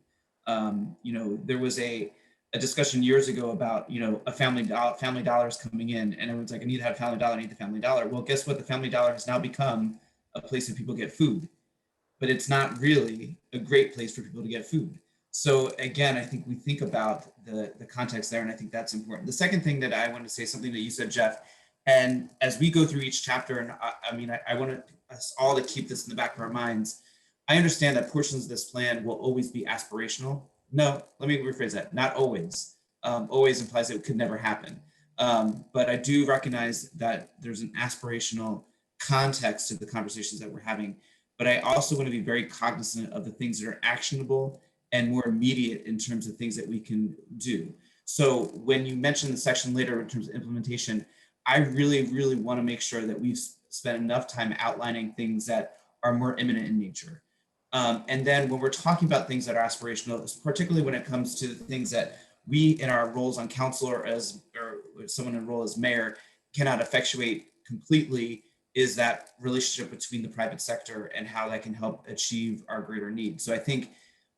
A: There was a discussion years ago about, a family dollar is coming in and everyone's like, I need to have Family Dollar, I need the Family Dollar. Well, guess what? The Family Dollar has now become a place where people get food, but it's not really a great place for people to get food. So again, I think we think about the context there, and I think that's important. The second thing that I want to say, something that you said, Jeff, and as we go through each chapter, and I want us all to keep this in the back of our minds. I understand that portions of this plan will always be aspirational. No, let me rephrase that. Not always. Always implies it could never happen. But I do recognize that there's an aspirational context to the conversations that we're having. But I also want to be very cognizant of the things that are actionable and more immediate in terms of things that we can do. So when you mention the section later in terms of implementation, I really, really want to make sure that we've spent enough time outlining things that are more imminent in nature. And then when we're talking about things that are aspirational, particularly when it comes to things that we in our roles on council or someone in role as mayor cannot effectuate completely, is that relationship between the private sector and how that can help achieve our greater needs. So I think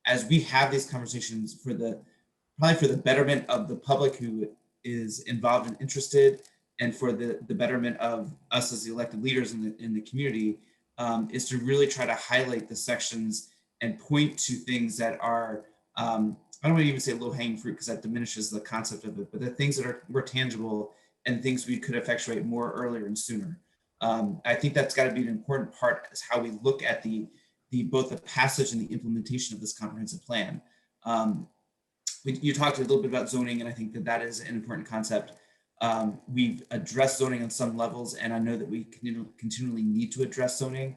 A: as we have these conversations probably for the betterment of the public who is involved and interested, and for the betterment of us as the elected leaders in the community, is to really try to highlight the sections and point to things that are, I don't want to even say low hanging fruit because that diminishes the concept of it, but the things that are more tangible and things we could effectuate more earlier and sooner. I think that's got to be an important part is how we look at both the passage and the implementation of this comprehensive plan. You talked a little bit about zoning, and I think that is an important concept. We've addressed zoning on some levels, and I know that we continually need to address zoning.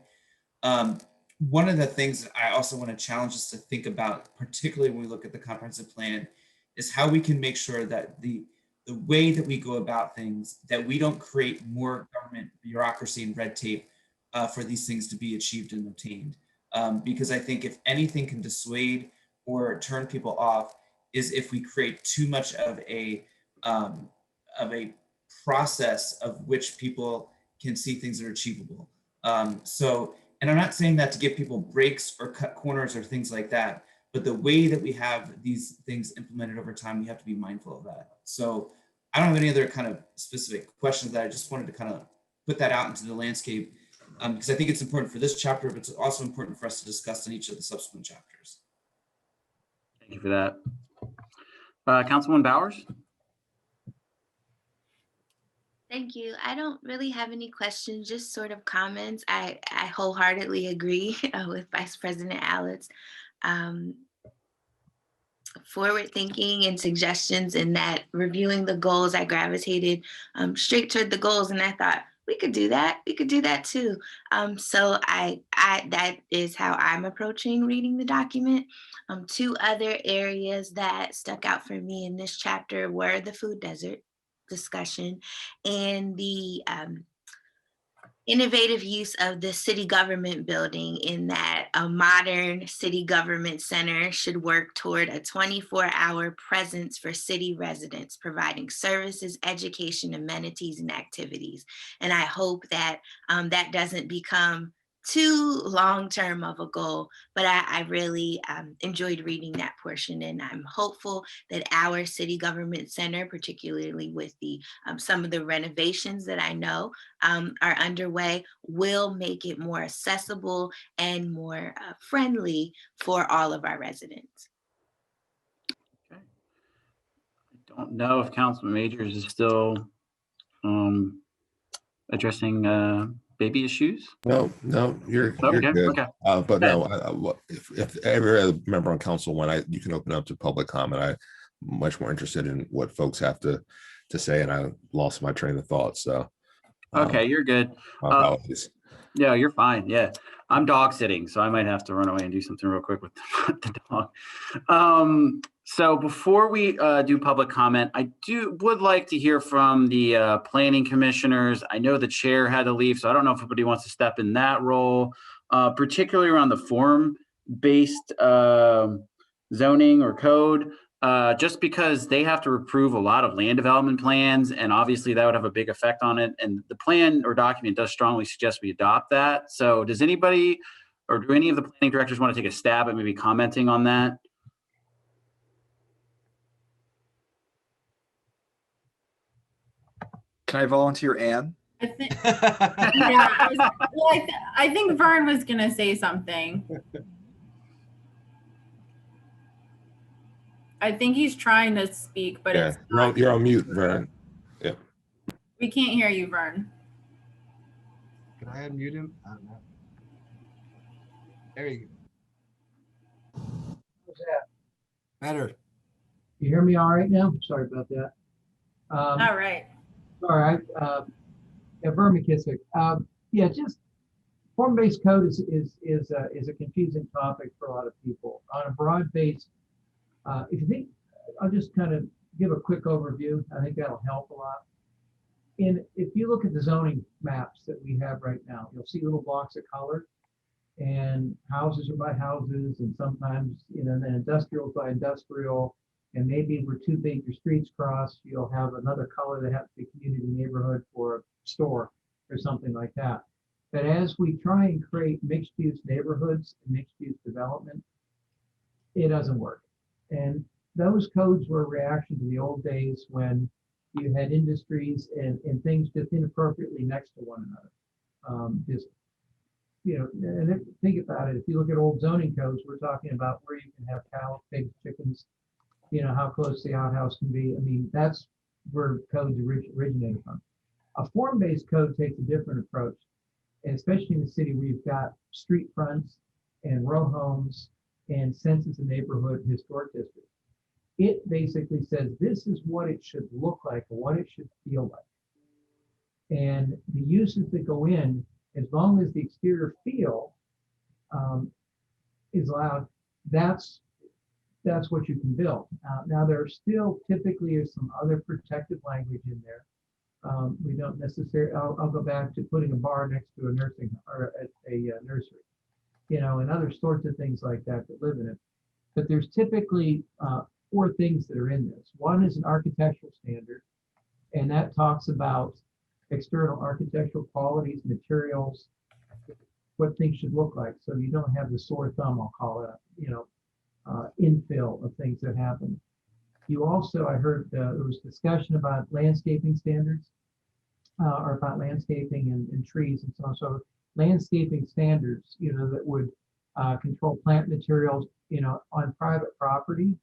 A: One of the things that I also want to challenge us to think about, particularly when we look at the comprehensive plan, is how we can make sure that the way that we go about things, that we don't create more government bureaucracy and red tape for these things to be achieved and obtained. Because I think if anything can dissuade or turn people off is if we create too much of a process of which people can see things that are achievable. And I'm not saying that to give people breaks or cut corners or things like that, but the way that we have these things implemented over time, we have to be mindful of that. So I don't have any other kind of specific questions that I just wanted to kind of put that out into the landscape because I think it's important for this chapter, but it's also important for us to discuss in each of the subsequent chapters.
D: Thank you for that. Councilwoman Bowers?
C: Thank you. I don't really have any questions, just sort of comments. I wholeheartedly agree with Vice President Alex. Forward thinking and suggestions in that reviewing the goals, I gravitated straight toward the goals, and I thought we could do that. We could do that too. So I that is how I'm approaching reading the document. Two other areas that stuck out for me in this chapter were the food desert discussion and the innovative use of the city government building, in that a modern city government center should work toward a 24-hour presence for city residents, providing services, education, amenities, and activities. And I hope that that doesn't become too long-term of a goal, but I really enjoyed reading that portion, and I'm hopeful that our city government center, particularly with the some of the renovations that I know are underway, will make it more accessible and more friendly for all of our residents.
D: Okay. I don't know if Councilman Majors is still addressing baby issues.
G: No, you're
D: Okay,
G: good.
D: okay.
G: But no, if every other member on council, you can open up to public comment. much more interested in what folks have to say, and I lost my train of thought. So
D: Okay, you're good.
G: my apologies.
D: Yeah, you're fine. Yeah, I'm dog sitting, so I might have to run away and do something real quick with the dog. So before we do public comment, I would like to hear from the planning commissioners. I know the chair had to leave, so I don't know if anybody wants to step in that role, particularly around the form-based zoning or code. Just because they have to approve a lot of land development plans, and obviously that would have a big effect on it. And the plan or document does strongly suggest we adopt that. So does anybody, or do any of the planning directors want to take a stab at maybe commenting on that?
J: Can I volunteer, Anne?
K: I think, yeah, I think Vern was gonna say something. I think he's trying to speak, but
G: Yeah, you're on mute, Vern. Yeah.
K: We can't hear you, Vern.
E: Can I unmute him? I don't know. There you go.
L: What's that?
E: Better.
L: You hear me all right now? Sorry about that.
K: All right.
L: All right. Yeah, Vern McKissick. Yeah, just form-based code is a confusing topic for a lot of people. On a broad base, if you think, I'll just kind of give a quick overview. I think that'll help a lot. And if you look at the zoning maps that we have right now, you'll see little blocks of color, and houses are by houses, and sometimes, you know, then industrial is by industrial, and maybe where two major streets cross, you'll have another color that has to be community neighborhood for a store or something like that. But as we try and create mixed-use neighborhoods and mixed-use development, it doesn't work. And those codes were a reaction to the old days when you had industries and things just inappropriately next to one another. Just, you know, and think about it. If you look at old zoning codes, we're talking about where you can have cows, pigs, chickens, you know, how close the outhouse can be. I mean, that's where codes originated from. A form-based code takes a different approach, and especially in the city where you've got street fronts and row homes and census and neighborhood and historic districts. It basically says this is what it should look like or what it should feel like. And the uses that go in, as long as the exterior feel is allowed, that's what you can build. Now there still typically is some other protective language in there. We don't necessarily, I'll go back to putting a bar next to a nursing or a nursery, you know, and other sorts of things like that that live in it. But there's typically 4 things that are in this. One is an architectural standard, and that talks about external architectural qualities, materials, what things should look like. So you don't have the sore thumb, I'll call it, you know, infill of things that happen. You also, I heard there was discussion about landscaping standards, or about landscaping and trees and so on. So landscaping standards, you know, that would control plant materials, you know, on private property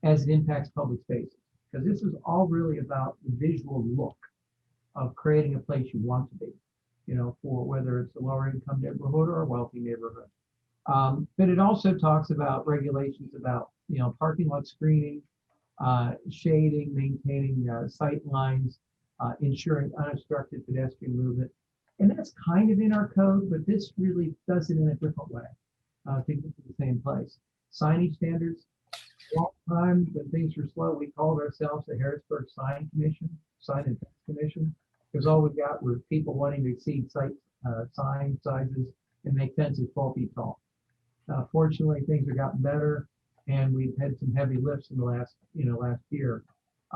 L: as it impacts public spaces. Because this is all really about the visual look of creating a place you want to be, you know, for whether it's a lower income neighborhood or a wealthy neighborhood. But it also talks about regulations about, you know, parking lot screening, shading, maintaining sight lines, ensuring unobstructed pedestrian movement. And that's kind of in our code, but this really does it in a different way to get to the same place. Signage standards. Long time when things were slow, we called ourselves the Harrisburg Sign Commission, Sign and Fence Commission, because all we got were people wanting to exceed sign sizes and make fences 12 feet tall. Fortunately, things have gotten better, and we've had some heavy lifts in the last year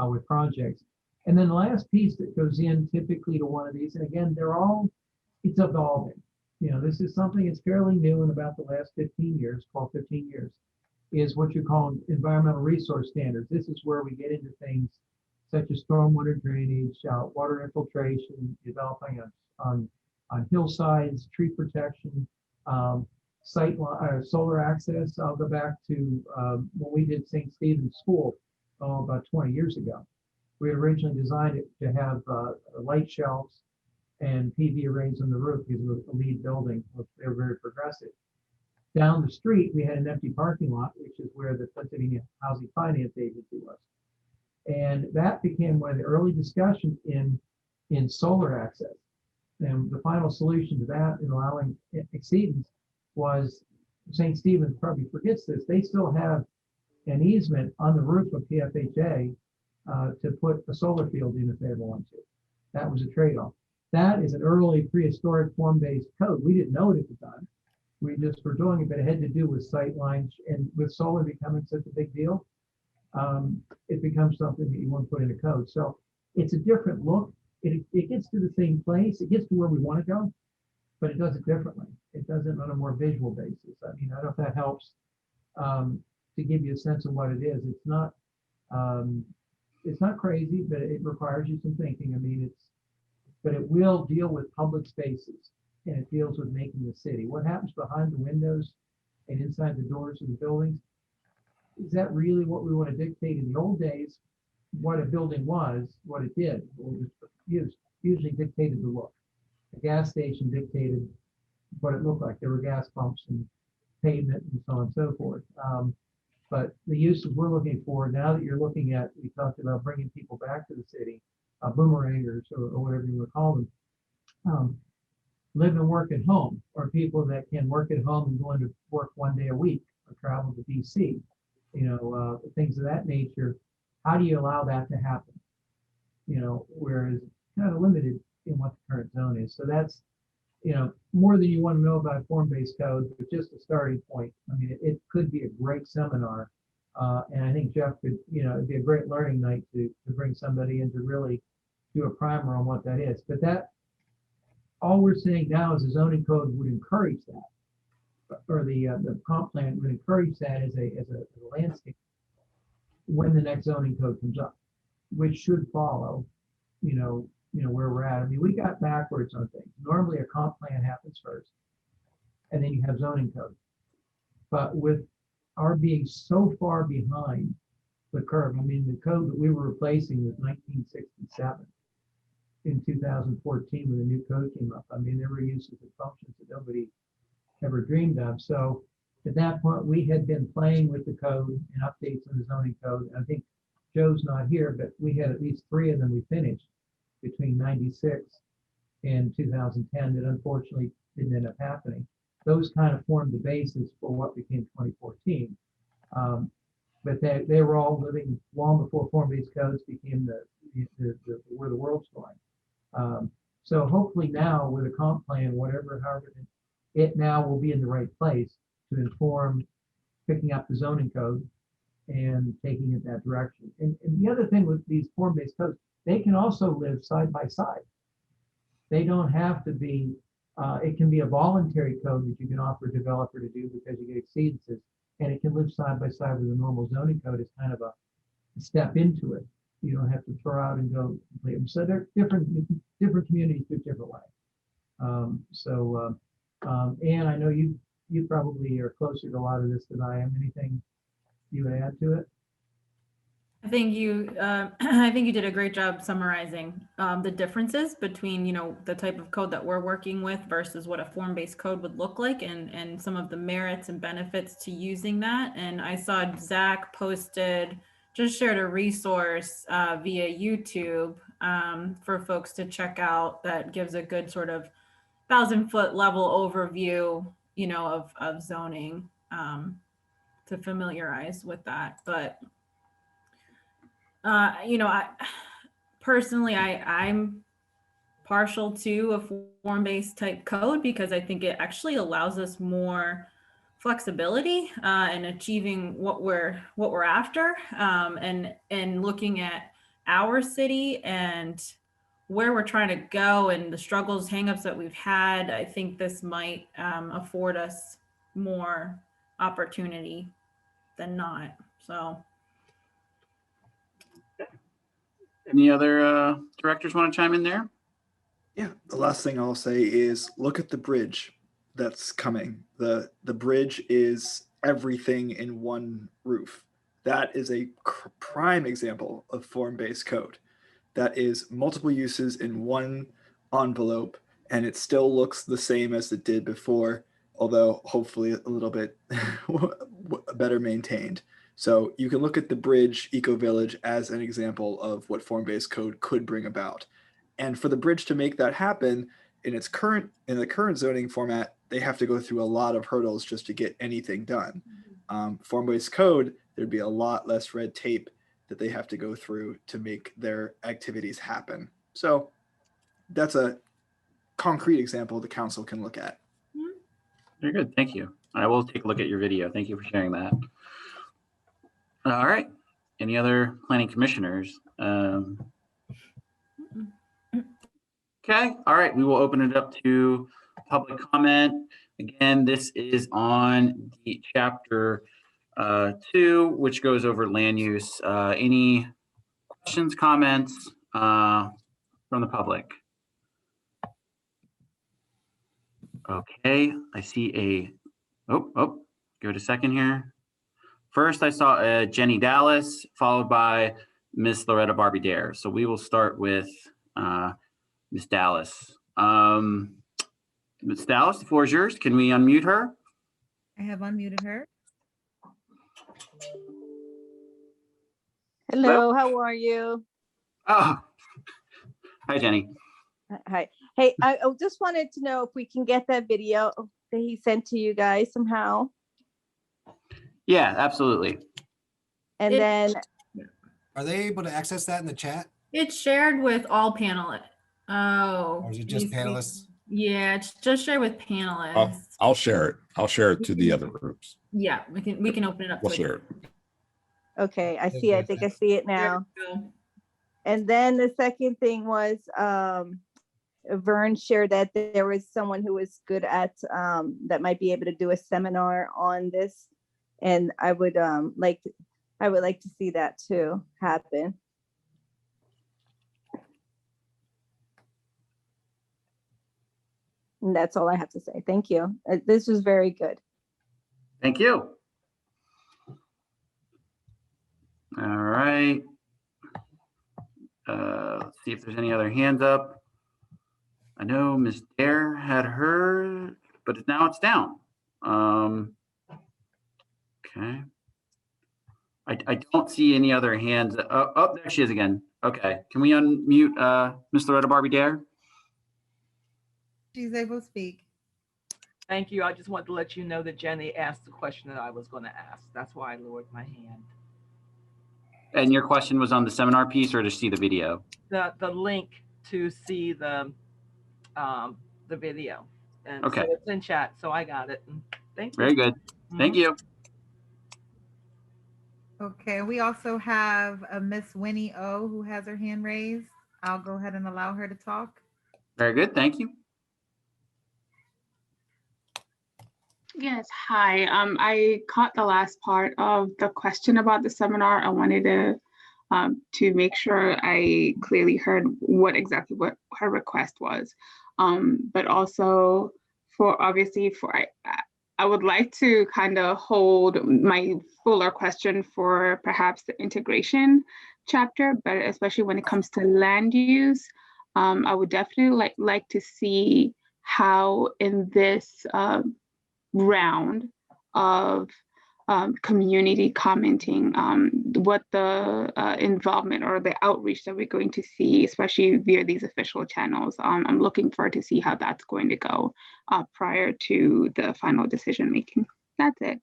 L: with projects. And then the last piece that goes in typically to one of these, and again, it's evolving. You know, this is something that's fairly new in about the last 15 years, 15 years, is what you call environmental resource standards. This is where we get into things such as stormwater drainage, water infiltration, developing on hillsides, tree protection, solar access. I'll go back to when we did St. Stephen's School about 20 years ago. We had originally designed it to have light shelves and PV arrays on the roof because it was a LEED building. They were very progressive. Down the street, we had an empty parking lot, which is where the Pennsylvania Housing Finance Agency was. And that became one of the early discussions in solar access. And the final solution to that in allowing exceedance was, St. Stephen's probably forgets this, they still have an easement on the roof of PFHA to put a solar field in if they ever want to. That was a trade-off. That is an early prehistoric form-based code. We didn't know it at the time. We just were doing it, but it had to do with sight lines, and with solar becoming such a big deal, it becomes something that you want to put in a code. So it's a different look. It gets to the same place. It gets to where we want to go, but it does it differently. It does it on a more visual basis. I mean, I don't know if that helps to give you a sense of what it is. It's not crazy, but it requires you some thinking. I mean, but it will deal with public spaces, and it deals with making the city. What happens behind the windows and inside the doors of the buildings? Is that really what we want to dictate? In the old days, what a building was, what it did, usually dictated the look. A gas station dictated what it looked like. There were gas pumps and pavement and so on and so forth. But the uses we're looking for, now that you're looking at, we talked about bringing people back to the city, boomerangers or whatever you want to call them, live and work at home, or people that can work at home and go into work one day a week or travel to DC, things of that nature. How do you allow that to happen? Whereas kind of limited in what the current zone is. So that's, more than you want to know about form-based code, but just a starting point. I mean, it could be a great seminar. And I think Jeff could, it'd be a great learning night to bring somebody in to really do a primer on what that is. But all we're saying now is the zoning code would encourage that, or the comp plan would encourage that as a landscape when the next zoning code comes up, which should follow, where we're at. I mean, we got backwards on things. Normally a comp plan happens first, and then you have zoning code. But with our being so far behind the curve, I mean, the code that we were replacing was 1967. In 2014, when the new code came up, I mean, there were uses and functions that nobody ever dreamed of. So at that point, we had been playing with the code and updates on the zoning code. I think Joe's not here, but we had at least 3 of them we finished between 96 and 2010 that unfortunately didn't end up happening. Those kind of formed the basis for what became 2014. But they were all living long before form-based codes became where the world's going. So hopefully now with a comp plan, however, it now will be in the right place to inform picking up the zoning code and taking it that direction. And the other thing with these form-based codes, they can also live side by side. They don't have to be, it can be a voluntary code that you can offer a developer to do because you get exceedances, and it can live side by side with the normal zoning code as kind of a step into it. You don't have to throw out and go complete them. So they're different communities do it different way. Ann, I know you probably are closer to a lot of this than I am. Anything you would add to it?
K: I think you did a great job summarizing the differences between, the type of code that we're working with versus what a form-based code would look like, and some of the merits and benefits to using that. And I saw Zach just shared a resource via YouTube for folks to check out that gives a good sort of 1,000-foot level overview, of zoning to familiarize with that. But I personally, I'm partial to a form-based type code because I think it actually allows us more flexibility in achieving what we're after, and looking at our city and where we're trying to go and the struggles, hangups that we've had. I think this might afford us more opportunity than not. So.
D: Any other directors want to chime in there?
J: Yeah, the last thing I'll say is look at the bridge that's coming. The bridge is everything in one roof. That is a prime example of form-based code. That is multiple uses in one envelope, and it still looks the same as it did before. although hopefully a little bit better maintained. So you can look at the bridge eco-village as an example of what form-based code could bring about. And for the bridge to make that happen in the current zoning format, they have to go through a lot of hurdles just to get anything done. Form-based code, there'd be a lot less red tape that they have to go through to make their activities happen. So that's a concrete example the council can look at.
D: Very good. Thank you. I will take a look at your video. Thank you for sharing that. All right. Any other planning commissioners? Okay. All right. We will open it up to public comment. Again, this is on the chapter 2, which goes over land use. Any questions, comments from the public? Okay. I see give it a second here. First, I saw Jenny Dallas, followed by Miss Loretta Barbie Dare. So we will start with Miss Dallas. Miss Dallas, the floor is yours. Can we unmute her?
B: I have unmuted her.
M: Hello, how are you?
D: Oh, hi, Jenny.
M: Hi. Hey, I just wanted to know if we can get that video that he sent to you guys somehow.
D: Yeah, absolutely.
M: And then
N: are they able to access that in the chat?
K: It's shared with all panelists. Oh.
N: Or is it just panelists?
K: Yeah, it's just shared with panelists.
G: I'll share it. I'll share it to the other groups.
K: Yeah, we can open it up.
G: We'll share it.
M: Okay, I see. I think I see it now. And then the second thing was Vern shared that there was someone who was good at that might be able to do a seminar on this, and I would like to see that too happen. And that's all I have to say. Thank you. This was very good.
D: Thank you. All right. Let's see if there's any other hands up. I know Ms. Dare had her, but now it's down. Okay. I don't see any other hands. Oh, there she is again. Okay. Can we unmute Ms. Loretta Barbie Dare?
B: She's able to speak.
I: Thank you. I just wanted to let you know that Jenny asked the question that I was going to ask. That's why I lowered my hand.
D: And your question was on the seminar piece or to see the video?
I: The link to see the video. And
D: okay.
I: So it's in chat, so I got it. Thank you.
D: Very good. Thank you.
B: Okay, we also have a Miss Winnie O who has her hand raised. I'll go ahead and allow her to talk.
D: Very good. Thank you.
O: Yes, hi. I caught the last part of the question about the seminar. I wanted to make sure I clearly heard what her request was. But also I would like to kind of hold my fuller question for perhaps the integration chapter, but especially when it comes to land use, I would definitely like to see how in this round of community commenting, what the involvement or the outreach that we're going to see, especially via these official channels. I'm looking forward to see how that's going to go prior to the final decision making. That's it.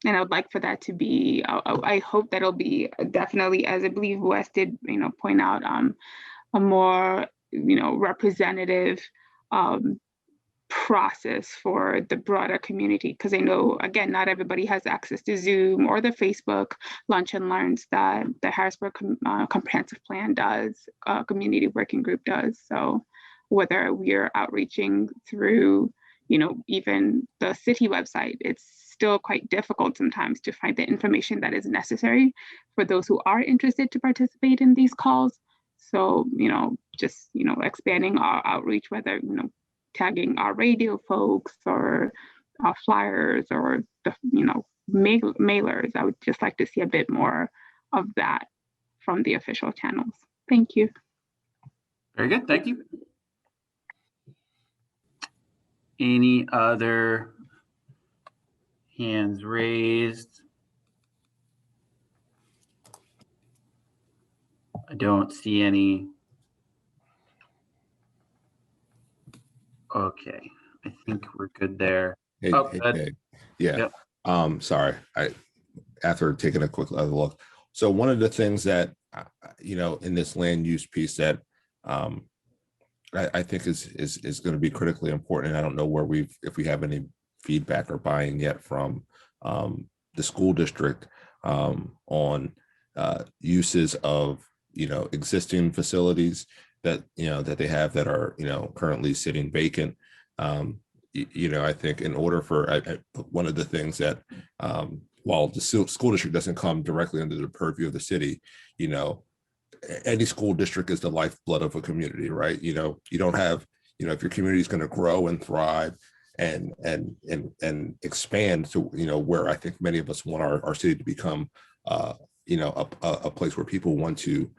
O: And I would like for that to be, I hope that'll be definitely, as I believe Wes did, point out, a more, representative process for the broader community, because I know, again, not everybody has access to Zoom or the Facebook lunch and learns that the Harrisburg comprehensive plan does, community working group does. So whether we're outreaching through, even the city website, it's still quite difficult sometimes to find the information that is necessary for those who are interested to participate in these calls. So, just, expanding our outreach, whether, tagging our radio folks or our flyers or the mailers. I would just like to see a bit more of that from the official channels. Thank you.
D: Very good. Thank you. Any other hands raised? I don't see any. Okay, I think we're good there.
G: Hey,
D: Oh,
G: hey,
D: good.
G: hey. Yeah.
D: Yep.
G: Sorry. After taking a quick other look. So one of the things that, in this land use piece that I think is going to be critically important. And I don't know if we have any feedback or buy-in yet from the school district on uses of, existing facilities that, that they have that are, currently sitting vacant. I think in order for one of the things that while the school district doesn't come directly under the purview of the city, any school district is the lifeblood of a community, right? You don't have, if your community is going to grow and thrive and expand to, where I think many of us want our city to become, a place where people want to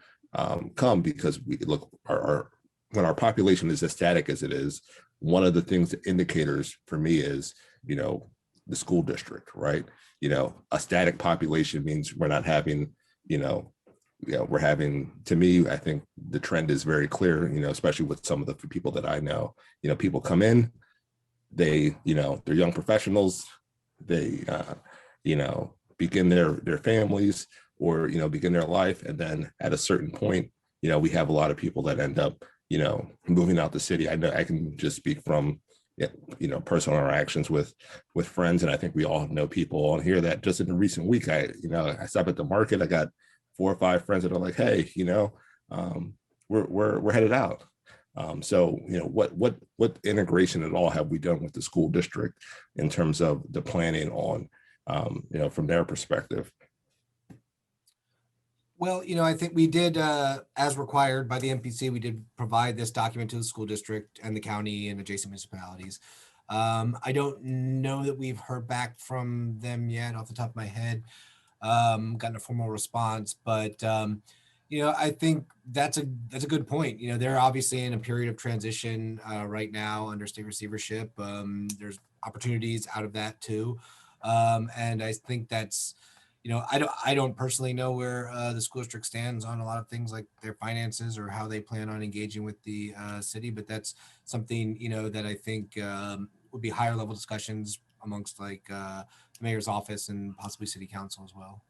G: come, because we look, when our population is as static as it is, one of the things, the indicators for me is, the school district, right? A static population means we're not having, we're having, to me, I think the trend is very clear, especially with some of the people that I know, people come in, they, they're young professionals, they, begin their families or, begin their life. And then at a certain point, we have a lot of people that end up, moving out the city. I know I can just speak from, personal interactions with friends. And I think we all know people on here that just in the recent week, I stopped at the market, I got 4 or 5 friends that are like, hey, we're headed out. So, what integration at all have we done with the school district in terms of the planning on, from their perspective?
N: Well, I think we did, as required by the MPC, we did provide this document to the school district and the county and adjacent municipalities. I don't know that we've heard back from them yet off the top of my head, gotten a formal response, but I think that's a good point. They're obviously in a period of transition right now under state receivership. There's opportunities out of that too. And I think that's, I don't personally know where the school district stands on a lot of things like their finances or how they plan on engaging with the city, but that's something, that I think would be higher level discussions amongst like the mayor's office and possibly city council as well.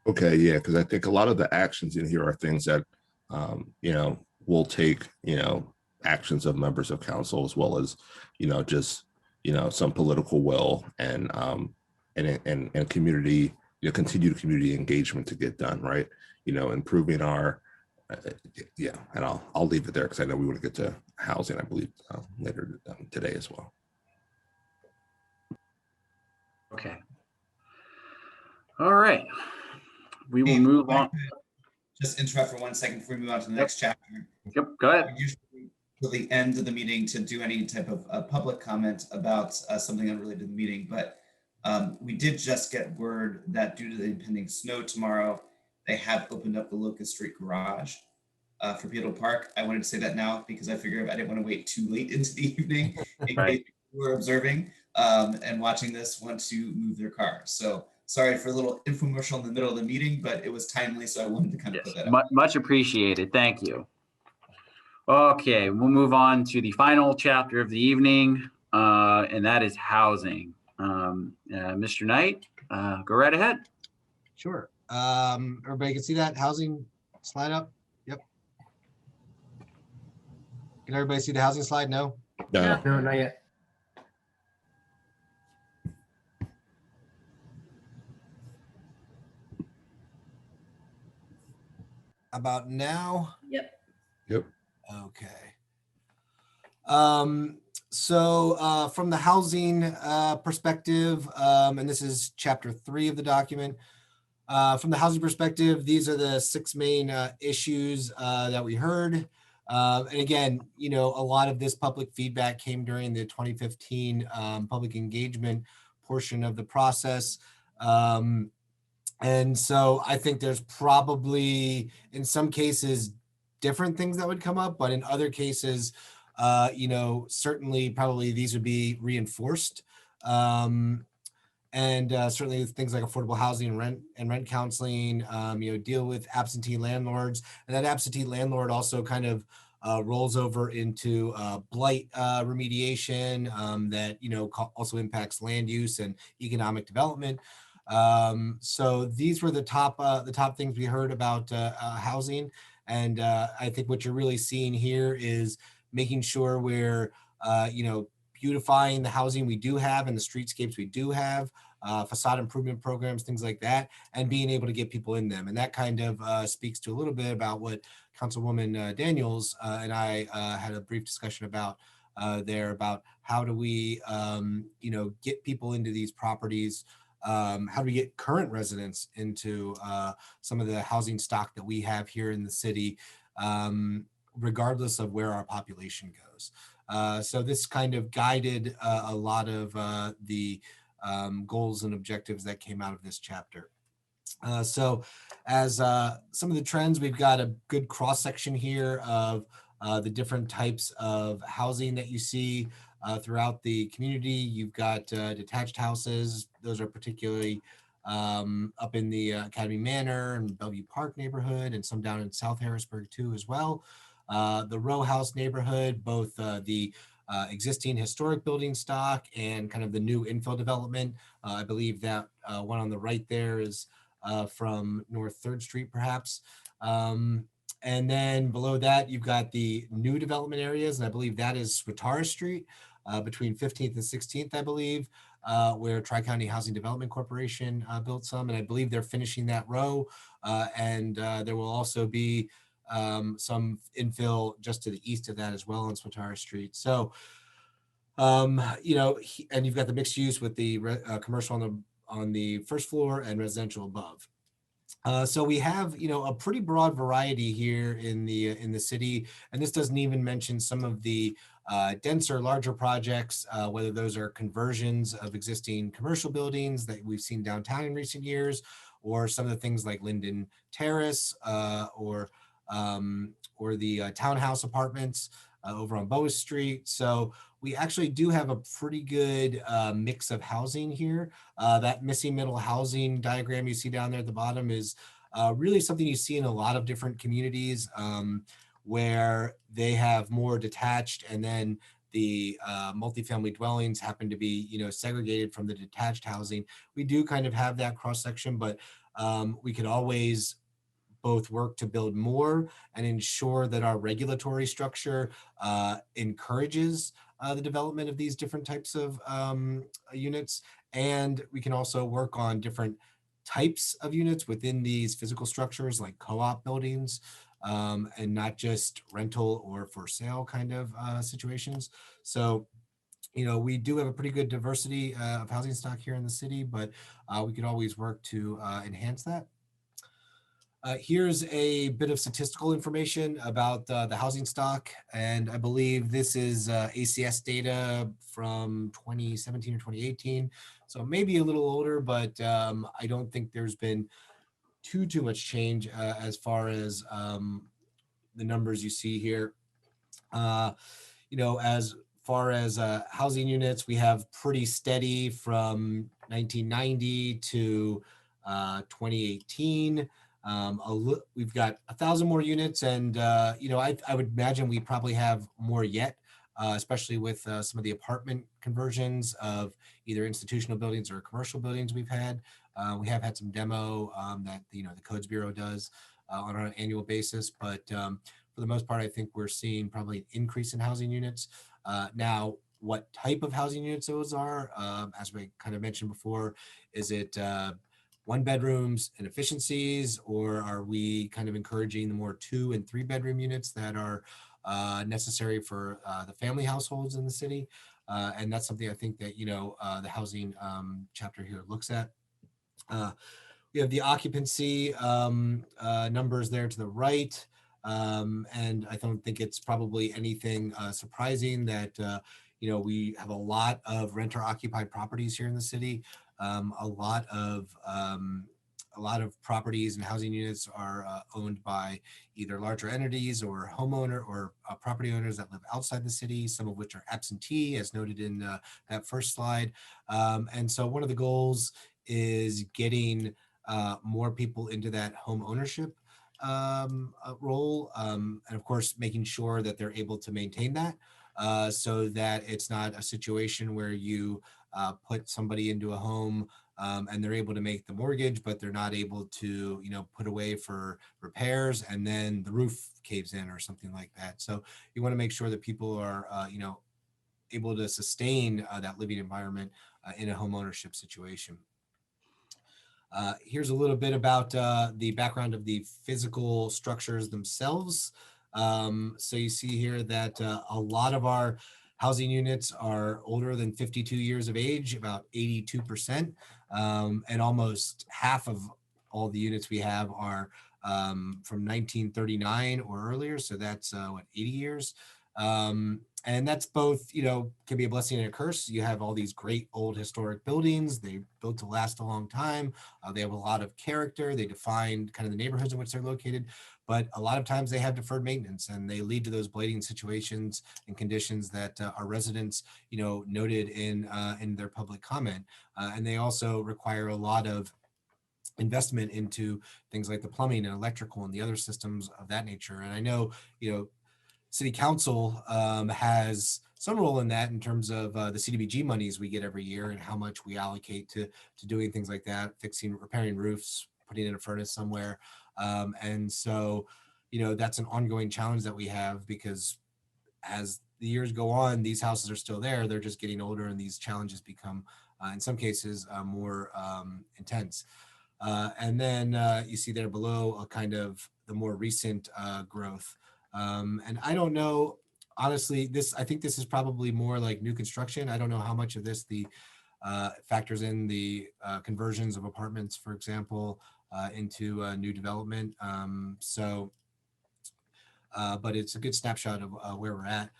G: Okay, yeah, because I think a lot of the actions in here are things that, will take, actions of members of council as well as, just, some political will and community, continued community engagement to get done, right? Improving our, and I'll leave it there because I know we want to get to housing, I believe, later today as well.
D: Okay. All right. We will move on.
A: Just interrupt for 1 second before we move on to the next chapter.
D: Yep, go ahead.
A: We usually till the end of the meeting to do any type of public comment about something unrelated to the meeting, but we did just get word that due to the impending snow tomorrow, they have opened up the Locust Street garage for people to park. I wanted to say that now because I figured I didn't want to wait too late into the evening in case people were observing and watching this want to move their car. So sorry for a little infomercial in the middle of the meeting, but it was timely, so I wanted to kind of put that out.
D: Much appreciated. Thank you. Okay, we'll move on to the final chapter of the evening, and that is housing. Mr. Knight, go right ahead.
N: Sure. Everybody can see that housing slide up? Yep. Can everybody see the housing slide? No?
G: No,
F: not yet.
N: About now?
K: Yep.
G: Yep.
N: Okay. So from the housing perspective, and this is chapter 3 of the document, from the housing perspective, these are the 6 main issues that we heard. And again, a lot of this public feedback came during the 2015 public engagement portion of the process. And so I think there's probably, in some cases, different things that would come up, but in other cases, certainly probably these would be reinforced. And certainly things like affordable housing and rent counseling, deal with absentee landlords. And that absentee landlord also kind of rolls over into blight remediation that, also impacts land use and economic development. So these were the top things we heard about housing. And I think what you're really seeing here is making sure we're, beautifying the housing we do have and the streetscapes we do have, facade improvement programs, things like that, and being able to get people in them. And that kind of speaks to a little bit about what Councilwoman Daniels and I had a brief discussion about there, about how do we, get people into these properties. How do we get current residents into some of the housing stock that we have here in the city, regardless of where our population goes. So this kind of guided a lot of the goals and objectives that came out of this chapter. So as some of the trends, we've got a good cross section here of the different types of housing that you see throughout the community. You've got detached houses. Those are particularly up in the Academy Manor and Bellevue Park neighborhood, and some down in South Harrisburg too as well. The row house neighborhood, both the existing historic building stock and kind of the new infill development. I believe that one on the right there is from North 3rd Street, perhaps. And then below that, you've got the new development areas, and I believe that is Swatara Street between 15th and 16th, I believe, where Tri-County Housing Development Corporation built some, and I believe they're finishing that row. And there will also be some infill just to the east of that as well on Swatara Street. So, and you've got the mixed use with the commercial on the first floor and residential above. So we have, a pretty broad variety here in the city, and this doesn't even mention some of the denser, larger projects, whether those are conversions of existing commercial buildings that we've seen downtown in recent years, or some of the things like Linden Terrace, or the townhouse apartments over on Boas Street. So we actually do have a pretty good mix of housing here. That missing middle housing diagram you see down there at the bottom is really something you see in a lot of different communities where they have more detached, and then the multifamily dwellings happen to be, segregated from the detached housing. We do kind of have that cross section, but we could always both work to build more and ensure that our regulatory structure encourages the development of these different types of units. And we can also work on different types of units within these physical structures, like co-op buildings, and not just rental or for sale kind of situations. So, we do have a pretty good diversity of housing stock here in the city, but we could always work to enhance that. Here's a bit of statistical information about the housing stock, and I believe this is ACS data from 2017 or 2018, so maybe a little older, but I don't think there's been too much change as far as the numbers you see here. As far as housing units, we have pretty steady from 1990 to 2018. We've got 1,000 more units, and I would imagine we probably have more yet, especially with some of the apartment conversions of either institutional buildings or commercial buildings we've had. We have had some demo that the Codes Bureau does on an annual basis, but for the most part, I think we're seeing probably an increase in housing units. Now, what type of housing units those are, as we kind of mentioned before, is it 1 bedrooms and efficiencies, or are we kind of encouraging the more 2 and 3 bedroom units that are necessary for the family households in the city? And that's something I think that, the housing chapter here looks at. We have the occupancy numbers there to the right. And I don't think it's probably anything surprising that, we have a lot of renter occupied properties here in the city. A lot of a lot of properties and housing units are owned by either larger entities or homeowner or property owners that live outside the city, some of which are absentee, as noted in that first slide. And so one of the goals is getting more people into that home ownership role, and of course making sure that they're able to maintain that, so that it's not a situation where you put somebody into a home and they're able to make the mortgage, but they're not able to, put away for repairs, and then the roof caves in or something like that. So you want to make sure that people are, able to sustain that living environment in a home ownership situation. Here's a little bit about the background of the physical structures themselves. So you see here that a lot of our housing units are older than 52 years of age, about 82%, and almost half of all the units we have are from 1939 or earlier. So that's 80 years. And that's both, can be a blessing and a curse. You have all these great old historic buildings. They built to last a long time. They have a lot of character. They define kind of the neighborhoods in which they're located. But a lot of times they have deferred maintenance, and they lead to those blighting situations and conditions that our residents, noted in their public comment. And they also require a lot of investment into things like the plumbing and electrical and the other systems of that nature. And I know, City Council has some role in that in terms of the CDBG monies we get every year and how much we allocate to doing things like that, repairing roofs, putting in a furnace somewhere. And so, that's an ongoing challenge that we have, because as the years go on, these houses are still there. They're just getting older, and these challenges become, in some cases, more intense. And then you see there below a kind of the more recent growth. And I don't know, honestly, I think this is probably more like new construction. I don't know how much of this factors in the conversions of apartments, for example, into new development. But it's a good snapshot of where we're at.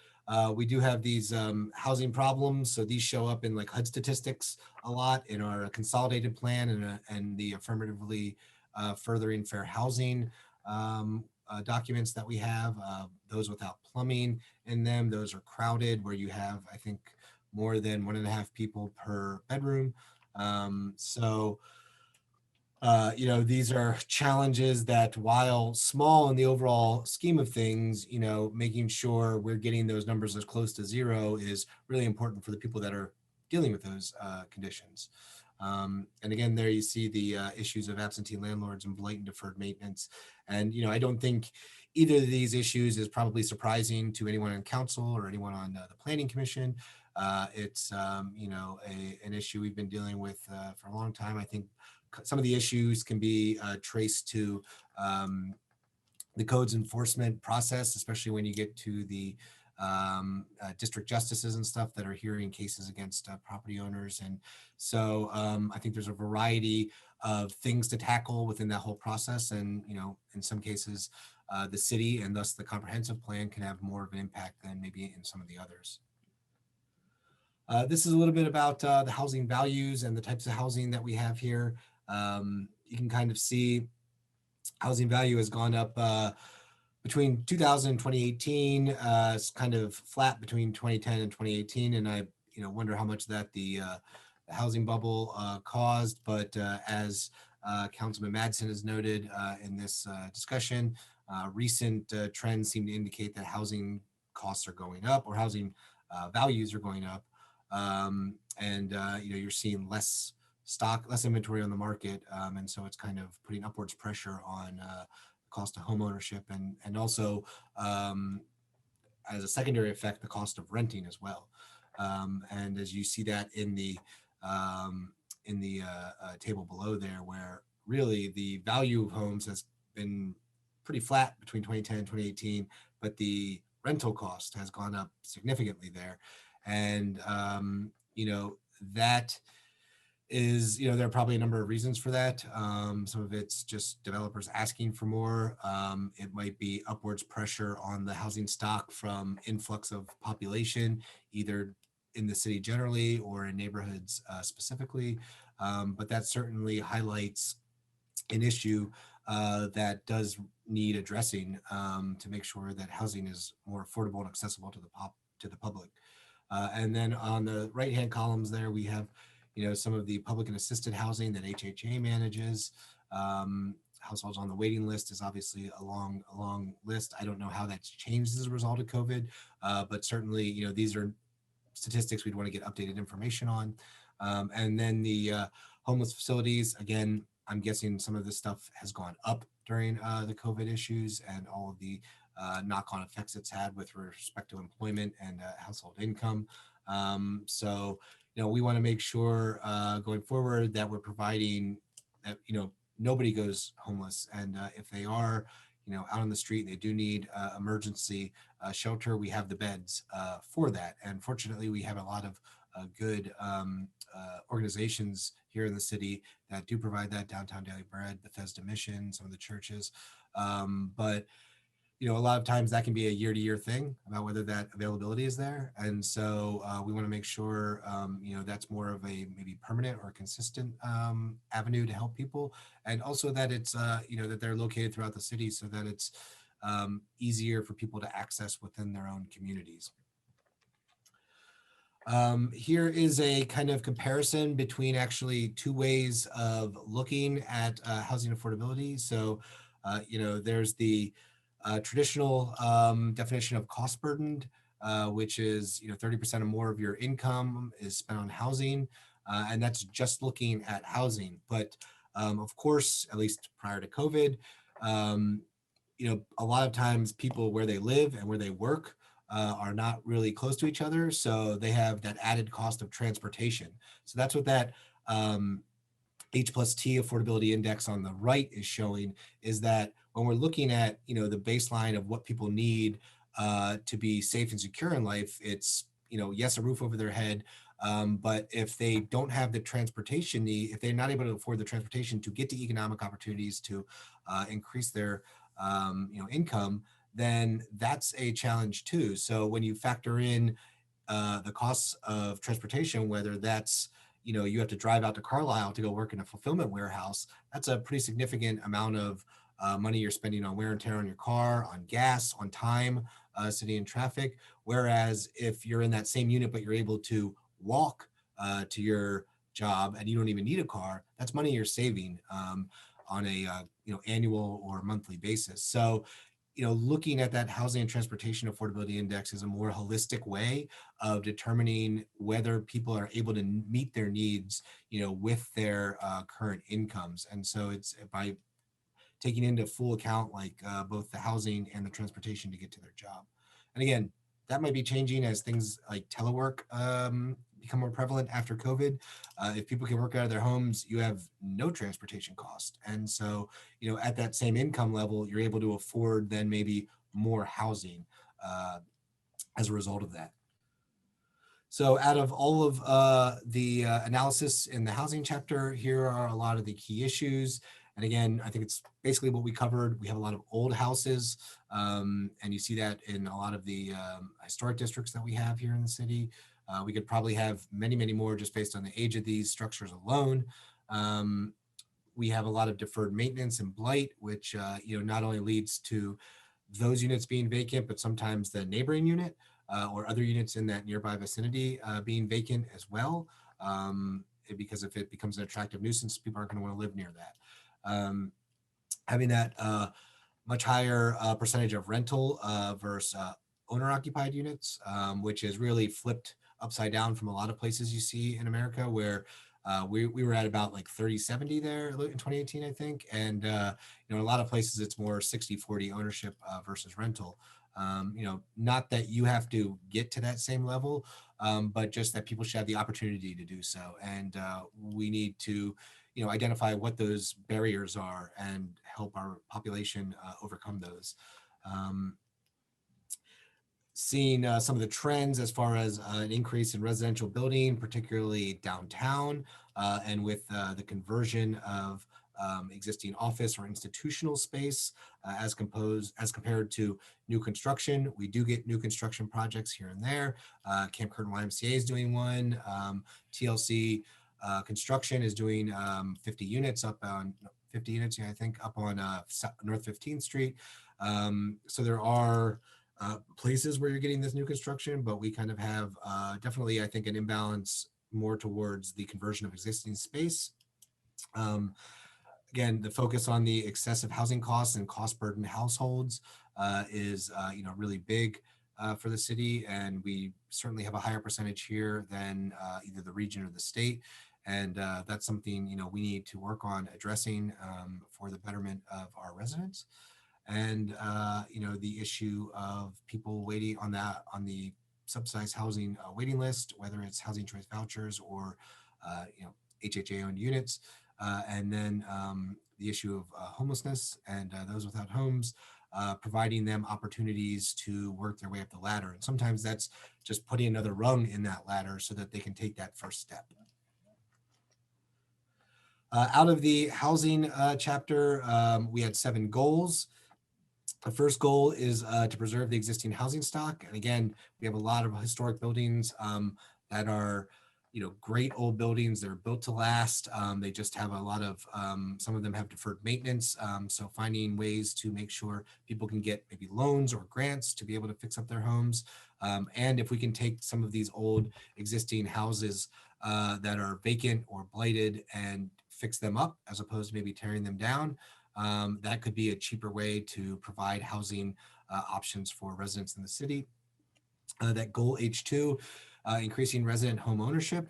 N: We do have these housing problems. So these show up in like HUD statistics a lot in our consolidated plan and the affirmatively furthering fair housing documents that we have. Those without plumbing in them, those are crowded, where you have, I think, more than 1.5 people per bedroom. These are challenges that, while small in the overall scheme of things, making sure we're getting those numbers as close to zero is really important for the people that are dealing with those conditions. And again, there you see the issues of absentee landlords and blatant deferred maintenance. And, I don't think either of these issues is probably surprising to anyone on council or anyone on the planning commission. It's, an issue we've been dealing with for a long time. I think some of the issues can be traced to the codes enforcement process, especially when you get to the district justices and stuff that are hearing cases against property owners. And so I think there's a variety of things to tackle within that whole process. And, in some cases, the city and thus the comprehensive plan can have more of an impact than maybe in some of the others. This is a little bit about the housing values and the types of housing that we have here. You can kind of see housing value has gone up between 2000 and 2018. It's kind of flat between 2010 and 2018. And I wonder how much that the housing bubble caused. But as Councilman Madsen has noted in this discussion, recent trends seem to indicate that housing costs are going up, or housing values are going up. You're seeing less inventory on the market. And so it's kind of putting upwards pressure on the cost of home ownership, and also as a secondary effect, the cost of renting as well. And as you see that in the table below there, where really the value of homes has been pretty flat between 2010 and 2018, but the rental cost has gone up significantly there. And, that is, there are probably a number of reasons for that. Some of it's just developers asking for more. It might be upwards pressure on the housing stock from influx of population, either in the city generally or in neighborhoods specifically. But that certainly highlights an issue that does need addressing to make sure that housing is more affordable and accessible to the public. And then on the right-hand columns there, we have, some of the public and assisted housing that HHA manages. Households on the waiting list is obviously a long list. I don't know how that's changed as a result of COVID, but certainly, these are statistics we'd want to get updated information on. And then the homeless facilities, again, I'm guessing some of this stuff has gone up during the COVID issues and all of the knock-on effects it's had with respect to employment and household income. So, we want to make sure going forward that we're providing that, nobody goes homeless. And if they are, out on the street, they do need emergency shelter, we have the beds for that. And fortunately, we have a lot of good organizations here in the city that do provide that. Downtown Daily Bread, Bethesda Mission, some of the churches. But a lot of times that can be a year-to-year thing about whether that availability is there. And so we want to make sure, that's more of a maybe permanent or consistent avenue to help people. And also that it's, that they're located throughout the city so that it's easier for people to access within their own communities. Here is a kind of comparison between actually two ways of looking at housing affordability. So, there's the traditional definition of cost burdened, which is 30% or more of your income is spent on housing, and that's just looking at housing. But of course, at least prior to COVID, a lot of times people where they live and where they work are not really close to each other, so they have that added cost of transportation. So that's what that H+T affordability index on the right is showing, is that when we're looking at the baseline of what people need to be safe and secure in life, it's yes, a roof over their head, but if they don't have the transportation need, if they're not able to afford the transportation to get to economic opportunities to increase their income, then that's a challenge too. So when you factor in the costs of transportation, whether that's you have to drive out to Carlisle to go work in a fulfillment warehouse, that's a pretty significant amount of money you're spending on wear and tear on your car, on gas, on time, sitting in traffic. Whereas if you're in that same unit, but you're able to walk to your job and you don't even need a car, that's money you're saving on a annual or monthly basis. So looking at that housing and transportation affordability index is a more holistic way of determining whether people are able to meet their needs, with their current incomes. And so it's by taking into full account, both the housing and the transportation to get to their job. And again, that might be changing as things like telework become more prevalent after COVID. If people can work out of their homes, you have no transportation cost. And so, at that same income level, you're able to afford then maybe more housing as a result of that. So out of all of the analysis in the housing chapter, here are a lot of the key issues. And again, I think it's basically what we covered. We have a lot of old houses, and you see that in a lot of the historic districts that we have here in the city. We could probably have many, many more just based on the age of these structures alone. We have a lot of deferred maintenance and blight, which not only leads to those units being vacant, but sometimes the neighboring unit or other units in that nearby vicinity being vacant as well. Because if it becomes an attractive nuisance, people aren't going to want to live near that. Having that much higher percentage of rental versus owner-occupied units, which is really flipped upside down from a lot of places you see in America, where we were at about like 30-70 there in 2018, I think. And in a lot of places it's more 60-40 ownership versus rental. Not that you have to get to that same level, but just that people should have the opportunity to do so. And we need to identify what those barriers are and help our population overcome those. Seeing some of the trends as far as an increase in residential building, particularly downtown, and with the conversion of existing office or institutional space as compared to new construction. We do get new construction projects here and there. Camp Curtin YMCA is doing one. TLC construction is doing 50 units up on 50 units, I think, up on North 15th Street. So there are places where you're getting this new construction, but we kind of have definitely, I think, an imbalance more towards the conversion of existing space. Again, the focus on the excessive housing costs and cost burden households is really big for the city, and we certainly have a higher percentage here than either the region or the state. And that's something we need to work on addressing for the betterment of our residents. And the issue of people waiting on the subsidized housing waiting list, whether it's housing choice vouchers or HHA owned units, and then the issue of homelessness and those without homes, providing them opportunities to work their way up the ladder. And sometimes that's just putting another rung in that ladder so that they can take that first step. Out of the housing chapter, we had 7 goals. The first goal is to preserve the existing housing stock. And again, we have a lot of historic buildings that are, great old buildings. They're built to last. They just have a lot of, some of them have deferred maintenance. So finding ways to make sure people can get maybe loans or grants to be able to fix up their homes. And if we can take some of these old existing houses that are vacant or blighted and fix them up as opposed to maybe tearing them down, that could be a cheaper way to provide housing options for residents in the city. That goal H2, increasing resident home ownership.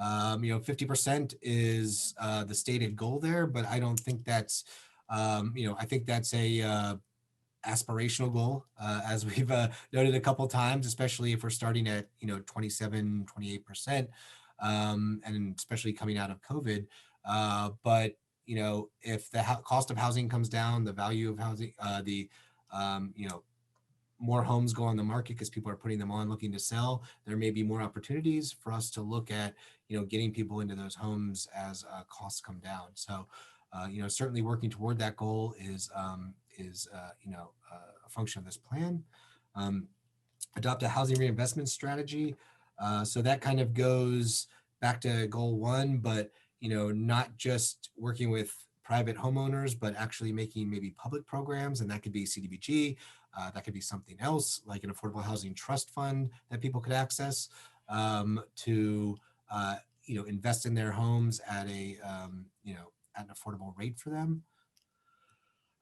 N: 50% is the stated goal there, but I don't think that's, I think that's a aspirational goal, as we've noted a couple times, especially if we're starting at 27, 28%, and especially coming out of COVID. But if the cost of housing comes down, the value of housing, more homes go on the market because people are putting them on looking to sell, there may be more opportunities for us to look at, getting people into those homes as costs come down. So, certainly working toward that goal is a function of this plan. Adopt a housing reinvestment strategy. So that kind of goes back to goal 1, but not just working with private homeowners, but actually making maybe public programs, and that could be CDBG, that could be something else like an affordable housing trust fund that people could access to invest in their homes at a at an affordable rate for them.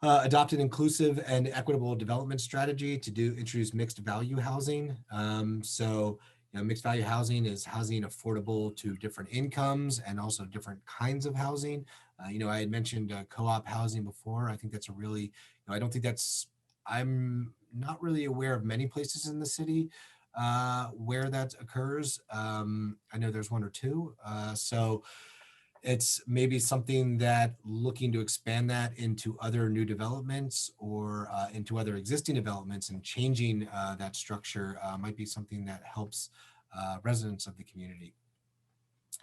N: Adopt an inclusive and equitable development strategy to introduce mixed value housing. So mixed value housing is housing affordable to different incomes and also different kinds of housing. I had mentioned co-op housing before. I think that's a really, I'm not really aware of many places in the city where that occurs. I know there's 1 or 2. So it's maybe something that looking to expand that into other new developments or into other existing developments and changing that structure might be something that helps residents of the community.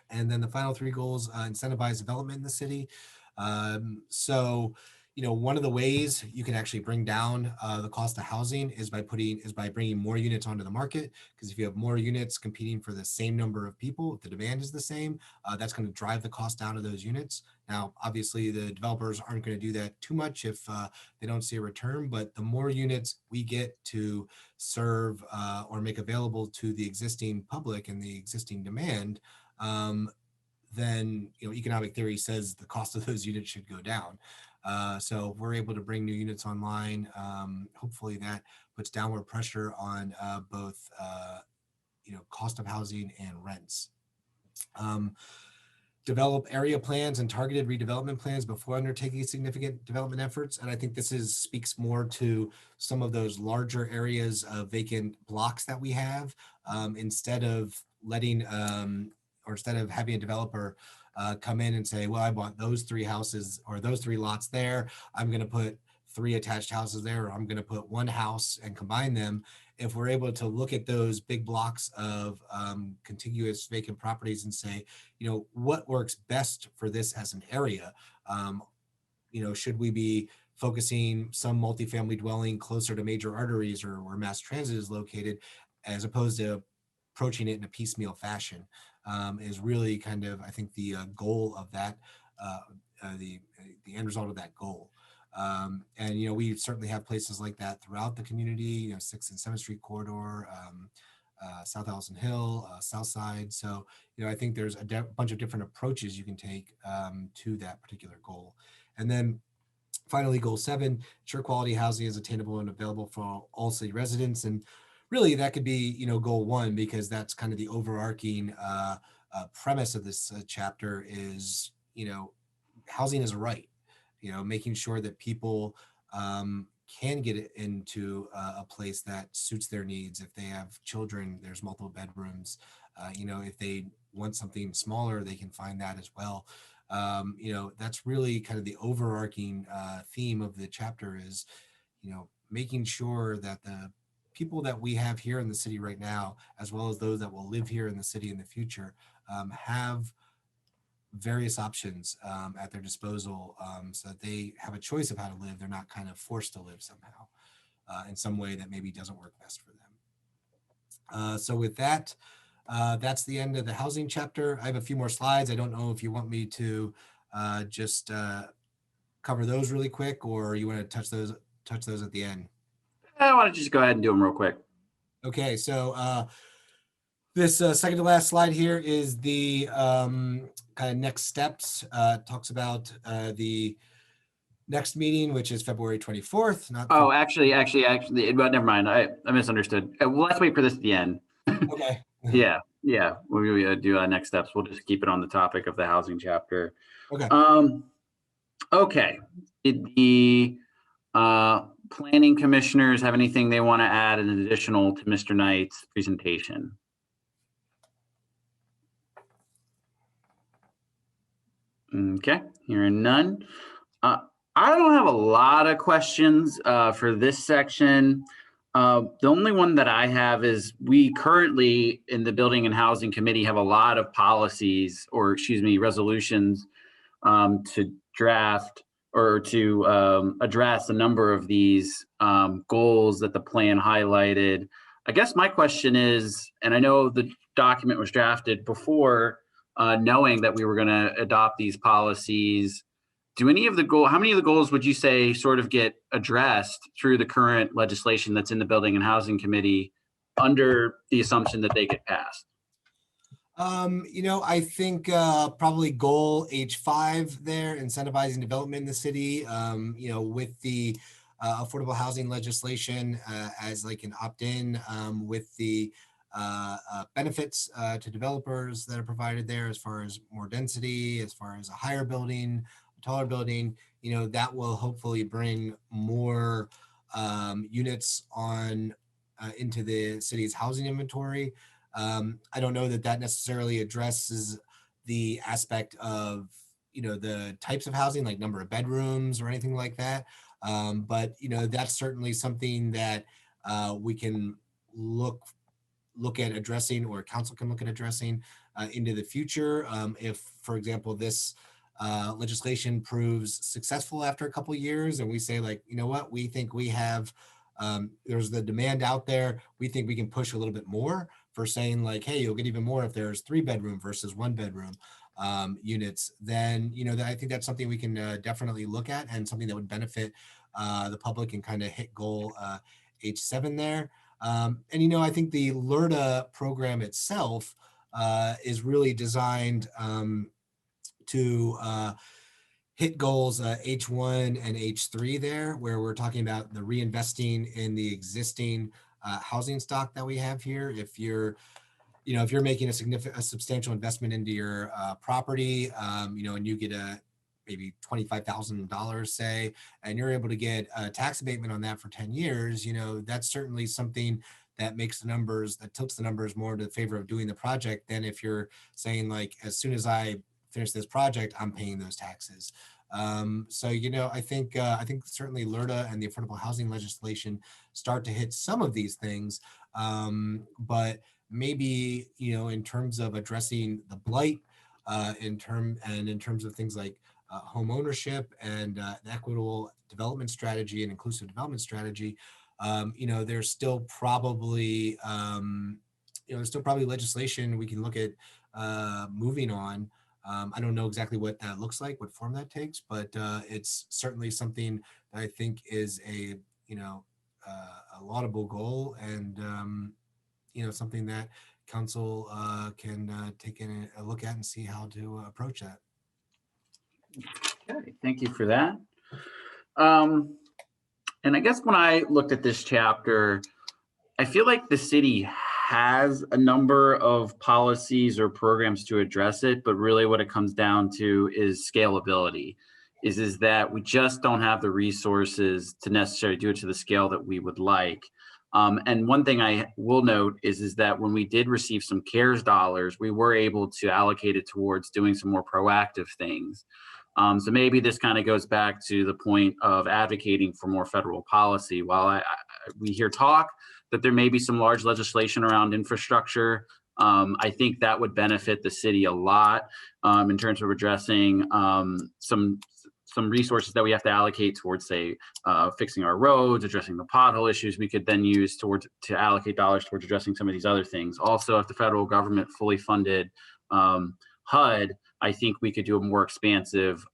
N: And then the final 3 goals, incentivize development in the city. So, one of the ways you can actually bring down the cost of housing is by bringing more units onto the market. Because if you have more units competing for the same number of people, if the demand is the same, that's going to drive the cost down of those units. Now, obviously, the developers aren't going to do that too much if they don't see a return. But the more units we get to serve or make available to the existing public and the existing demand, then economic theory says the cost of those units should go down. So if we're able to bring new units online, hopefully that puts downward pressure on both cost of housing and rents. Develop area plans and targeted redevelopment plans before undertaking significant development efforts. And I think this speaks more to some of those larger areas of vacant blocks that we have, instead of having a developer come in and say, well, I want those 3 houses or those 3 lots there. I'm going to put 3 attached houses there, or I'm going to put 1 house and combine them. If we're able to look at those big blocks of contiguous vacant properties and say, what works best for this as an area? Should we be focusing some multifamily dwelling closer to major arteries or where mass transit is located, as opposed to approaching it in a piecemeal fashion, is really kind of, I think, the goal of that, end result of that goal. And, we certainly have places like that throughout the community, 6th and 7th Street corridor, South Allison Hill, South Side. So, I think there's a bunch of different approaches you can take to that particular goal. And then finally, goal 7, ensure quality housing is attainable and available for all city residents. And really that could be, goal 1, because that's kind of the overarching premise of this chapter is, housing is a right, making sure that people can get into a place that suits their needs. If they have children, there's multiple bedrooms. If they want something smaller, they can find that as well. That's really kind of the overarching theme of the chapter is, making sure that the people that we have here in the city right now, as well as those that will live here in the city in the future, have various options at their disposal so that they have a choice of how to live. They're not kind of forced to live somehow in some way that maybe doesn't work best for them. So with that, that's the end of the housing chapter. I have a few more slides. I don't know if you want me to just cover those really quick, or you want to touch those at the end.
D: I want to just go ahead and do them real quick.
N: Okay, so this second to last slide here is the kind of next steps. Talks about the next meeting, which is February 24th.
D: Actually, but never mind. I misunderstood. Well, let's wait for this at the end.
N: Okay.
D: Yeah. We do next steps. We'll just keep it on the topic of the housing chapter.
N: Okay.
D: Okay. Did the planning commissioners have anything they want to add in additional to Mr. Knight's presentation? Okay, hearing none. I don't have a lot of questions for this section. The only one that I have is we currently in the Building and Housing Committee have a lot of policies, or excuse me, resolutions to draft or to address a number of these goals that the plan highlighted. I guess my question is, and I know the document was drafted before knowing that we were going to adopt these policies. How many of the goals would you say sort of get addressed through the current legislation that's in the Building and Housing Committee under the assumption that they get passed?
N: I think probably goal H5 there, incentivizing development in the city, with the affordable housing legislation as like an opt-in with the benefits to developers that are provided there as far as more density, as far as a higher building, taller building, that will hopefully bring more units on into the city's housing inventory. I don't know that necessarily addresses the aspect of, the types of housing, like number of bedrooms or anything like that. But, that's certainly something that we can look at addressing, or council can look at addressing into the future. If, for example, this legislation proves successful after a couple of years and we say like, we think we have, there's the demand out there. We think we can push a little bit more for saying like, hey, you'll get even more if there's 3-bedroom versus 1-bedroom units. Then, I think that's something we can definitely look at, and something that would benefit the public and kind of hit goal H7 there. And, I think the LRTA program itself is really designed to hit goals H1 and H3 there, where we're talking about the reinvesting in the existing housing stock that we have here. If you're making a substantial investment into your property, and you get maybe $25,000, say, and you're able to get a tax abatement on that for 10 years, that's certainly something that makes the numbers, that tilts the numbers more to the favor of doing the project than if you're saying like, as soon as I finish this project, I'm paying those taxes. So, I think certainly LRTA and the affordable housing legislation start to hit some of these things, but maybe, in terms of addressing the blight, in terms of things like home ownership and an equitable development strategy and inclusive development strategy, there's still probably legislation we can look at moving on I don't know exactly what that looks like, what form that takes, but it's certainly something that I think is a laudable goal, and something that council can take a look at and see how to approach that.
D: Okay, thank you for that. And I guess when I looked at this chapter, I feel like the city has a number of policies or programs to address it, but really what it comes down to is scalability, is that we just don't have the resources to necessarily do it to the scale that we would like. And one thing I will note is that when we did receive some CARES dollars, we were able to allocate it towards doing some more proactive things. So maybe this kind of goes back to the point of advocating for more federal policy. While we hear talk that there may be some large legislation around infrastructure, I think that would benefit the city a lot in terms of addressing some resources that we have to allocate towards, say, fixing our roads, addressing the pothole issues. We could then use to allocate dollars towards addressing some of these other things. Also, if the federal government fully funded HUD, I think we could do a more expansive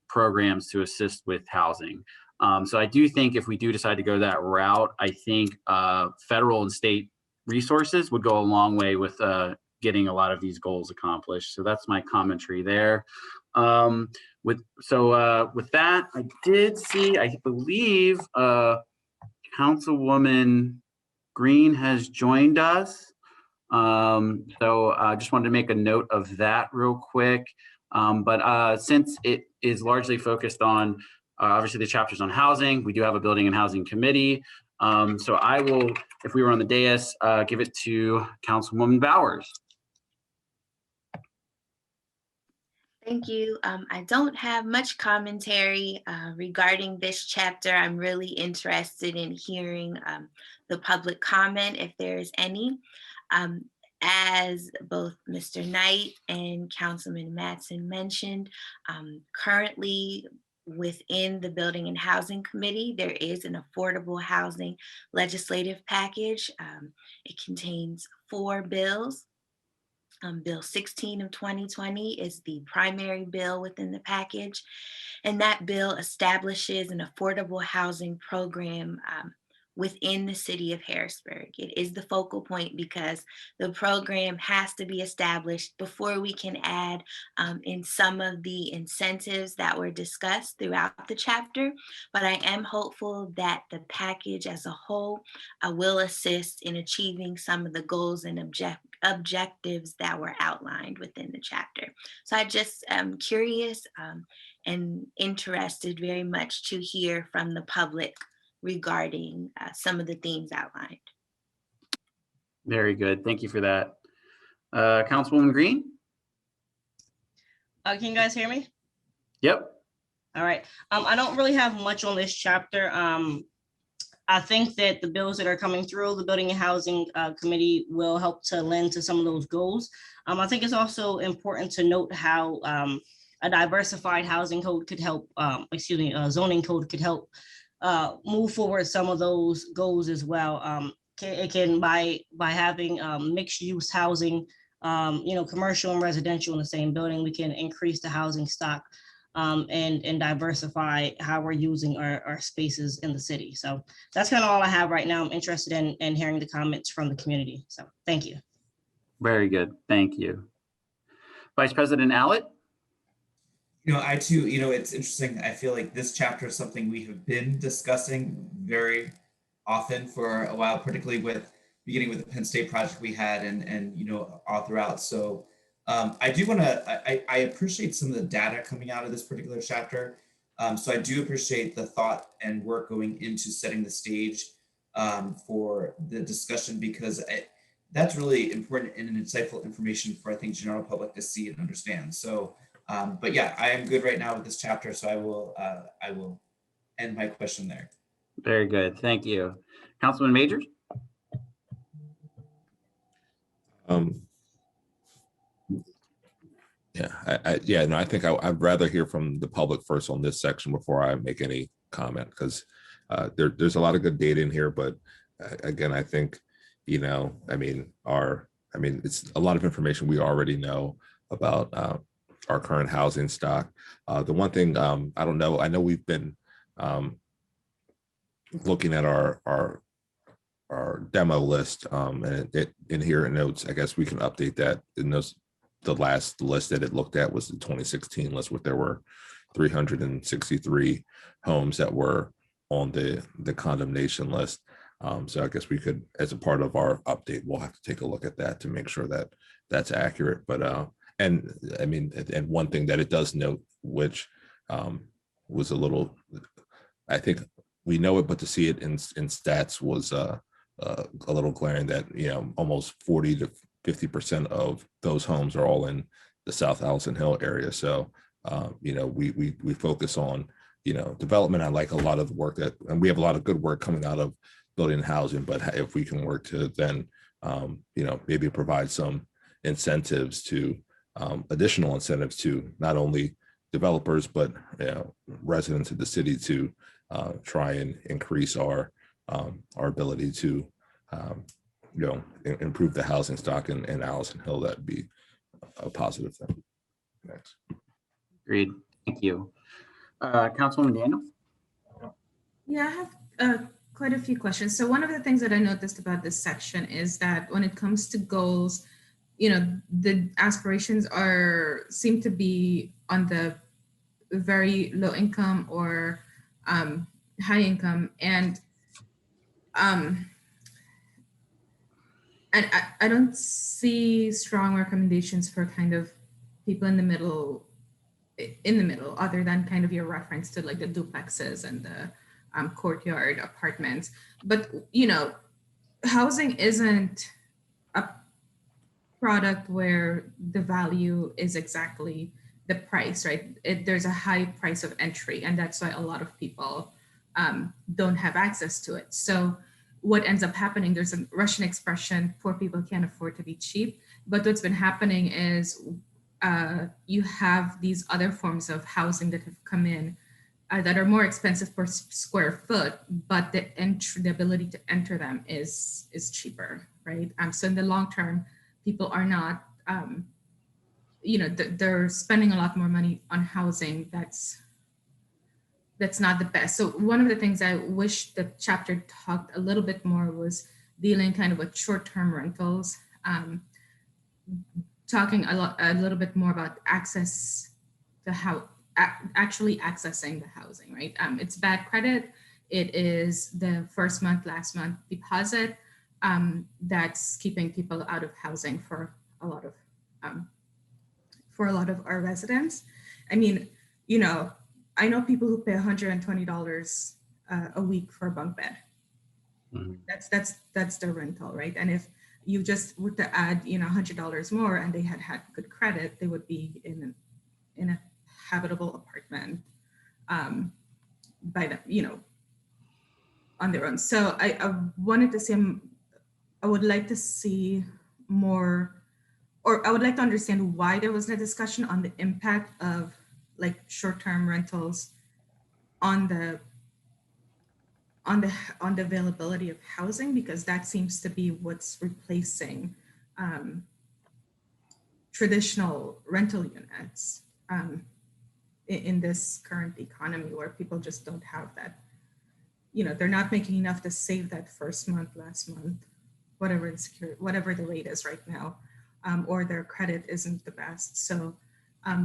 D: programs to assist with housing. So I do think if we do decide to go that route, I think federal and state resources would go a long way with getting a lot of these goals accomplished. So that's my commentary there. With that, I did see, I believe Councilwoman Green has joined us. So I just wanted to make a note of that real quick. But since it is largely focused on obviously the chapters on housing, we do have a building and housing committee. So I will, if we were on the dais, give it to Councilwoman Bowers.
C: Thank you. I don't have much commentary regarding this chapter. I'm really interested in hearing the public comment, if there is any. As both Mr. Knight and Councilman Mattson mentioned, currently within the Building and Housing Committee, there is an affordable housing legislative package. It contains 4 bills. Bill 16 of 2020 is the primary bill within the package, and that bill establishes an affordable housing program within the city of Harrisburg. It is the focal point because the program has to be established before we can add in some of the incentives that were discussed throughout the chapter. But I am hopeful that the package as a whole will assist in achieving some of the goals and objectives that were outlined within the chapter. So I just am curious and interested very much to hear from the public regarding some of the themes outlined.
D: Very good. Thank you for that. Councilwoman Green?
P: Can you guys hear me?
D: Yep.
P: All right. I don't really have much on this chapter. I think that the bills that are coming through the Building and Housing Committee will help to lend to some of those goals. I think it's also important to note how a diversified housing code could help, zoning code could help move forward some of those goals as well. It can by having mixed use housing, commercial and residential in the same building, we can increase the housing stock and diversify how we're using our spaces in the city. So that's kind of all I have right now. I'm interested in hearing the comments from the community. So thank you.
D: Very good. Thank you. Vice President Allett?
A: I too, it's interesting. I feel like this chapter is something we have been discussing very often for a while, particularly beginning with the Penn State project we had and all throughout. So I do want to, I appreciate some of the data coming out of this particular chapter. So I do appreciate the thought and work going into setting the stage for the discussion, because that's really important and insightful information for, I think, general public to see and understand. So, but yeah, I am good right now with this chapter, so I will end my question there.
D: Very good. Thank you. Councilman Majors?
G: I think I'd rather hear from the public first on this section before I make any comment, because there's a lot of good data in here, but again, I think, it's a lot of information we already know about our current housing stock. The one thing, I don't know, I know we've been looking at our demo list, and it in here in notes, I guess we can update that. In those, the last list that it looked at was the 2016 list, where there were 363 homes that were on the condemnation list. So I guess we could, as a part of our update, we'll have to take a look at that to make sure that that's accurate. But and I mean, and one thing that it does note, which was a little, I think we know it, but to see it in stats was a little glaring, that, you know, almost 40 to 50% of those homes are all in the South Allison Hill area. So, you know, we focus on, you know, development. I like a lot of the work that, and we have a lot of good work coming out of building housing, but if we can work to then, you know, maybe provide some incentives to, additional incentives to not only developers, but, you know, residents of the city to try and increase our ability to, you know, improve the housing stock in Allison Hill, that'd be a positive thing. Next.
D: Agreed. Thank you. Councilwoman Daniel?
H: Yeah, I have quite a few questions. So one of the things that I noticed about this section is that when it comes to goals, you know, the aspirations seem to be on the very low income or high income, and I don't see strong recommendations for kind of people in the middle, other than kind of your reference to like the duplexes and the courtyard apartments. But, you know, housing isn't a product where the value is exactly the price, right? There's a high price of entry, and that's why a lot of people don't have access to it. So what ends up happening, there's a Russian expression, poor people can't afford to be cheap. But what's been happening is you have these other forms of housing that have come in that are more expensive per square foot, but the ability to enter them is cheaper, right? So in the long term, people are not, you know, they're spending a lot more money on housing that's not the best. So one of the things I wish the chapter talked a little bit more was dealing kind of with short-term rentals, talking a little bit more about access to how actually accessing the housing, right? It's bad credit. It is the first month, last month deposit that's keeping people out of housing for a lot of our residents. I mean, you know, I know people who pay $120 a week for a bunk bed. Mm-hmm. That's their rental, right? And if you just were to add, you know, $100 more, and they had good credit, they would be in a habitable apartment by the, you know, on their own. So I wanted to see, I would like to see more, or I would like to understand why there wasn't a discussion on the impact of like short-term rentals on the availability of housing, because that seems to be what's replacing traditional rental units in this current economy, where people just don't have that, you know, they're not making enough to save that first month, last month, whatever the rate is right now, or their credit isn't the best. So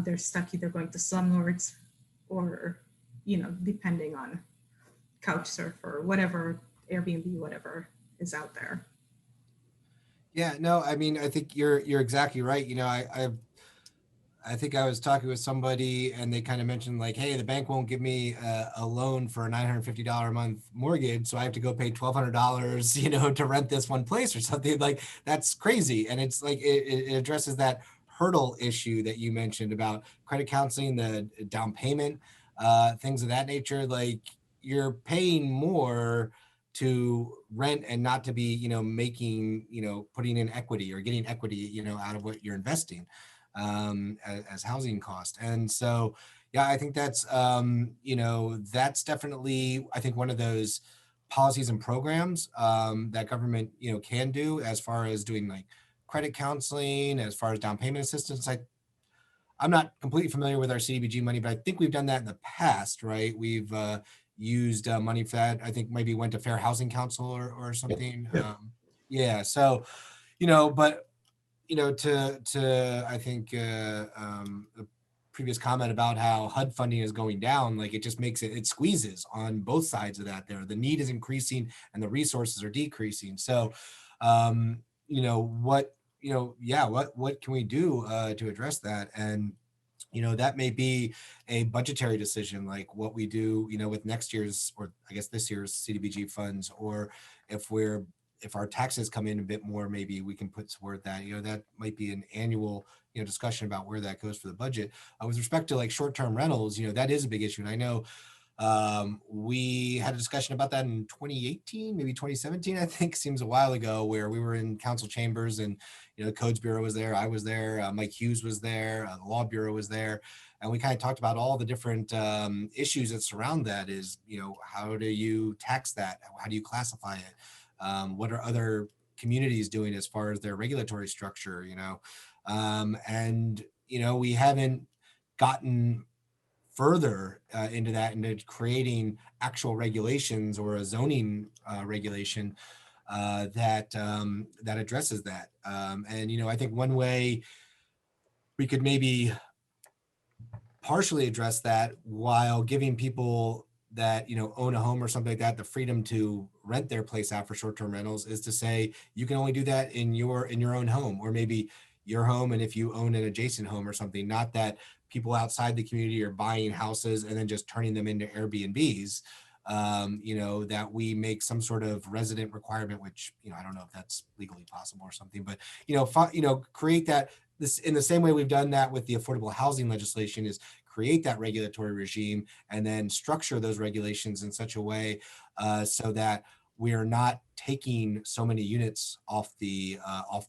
H: they're stuck either going to slumlords or, you know, depending on Couchsurfing or whatever, Airbnb, whatever is out there.
N: Yeah, no, I mean, I think you're exactly right. You know, I think I was talking with somebody and they kind of mentioned like, hey, the bank won't give me a loan for a $950 a month mortgage, so I have to go pay $1,200, you know, to rent this one place or something. Like, that's crazy. And it's like it addresses that hurdle issue that you mentioned about credit counseling, the down payment, things of that nature. Like, you're paying more to rent and not to be, you know, making, you know, putting in equity or getting equity, you know, out of what you're investing as housing cost. And so, yeah, I think that's, you know, that's definitely, I think, one of those policies and programs that government, you know, can do as far as doing like credit counseling, as far as down payment assistance. I'm not completely familiar with our CDBG money, but I think we've done that in the past, right? We've used money for that. I think maybe went to Fair Housing Council or something.
G: Yeah.
N: Yeah. So, but to I think the previous comment about how HUD funding is going down, like it just makes it squeezes on both sides of that. There, the need is increasing and the resources are decreasing. So, what can we do to address that? And that may be a budgetary decision, like what we do, with next year's, or I guess this year's CDBG funds, or if our taxes come in a bit more, maybe we can put toward that. That might be an annual, discussion about where that goes for the budget. With respect to like short-term rentals, that is a big issue. And I know we had a discussion about that in 2018, maybe 2017, I think, seems a while ago, where we were in council chambers and, the Codes Bureau was there, I was there, Mike Hughes was there, the Law Bureau was there. And we kind of talked about all the different issues that surround that. Is, how do you tax that? How do you classify it? What are other communities doing as far as their regulatory structure, and, we haven't gotten further into that, into creating actual regulations or a zoning regulation that addresses that. And, I think one way we could maybe partially address that while giving people that own a home or something like that the freedom to rent their place out for short-term rentals is to say you can only do that in your own home, or maybe your home, and if you own an adjacent home or something. Not that people outside the community are buying houses and then just turning them into Airbnbs. That we make some sort of resident requirement, which I don't know if that's legally possible or something, but create that. This, in the same way we've done that with the affordable housing legislation, is create that regulatory regime and then structure those regulations in such a way so that we are not taking so many units off the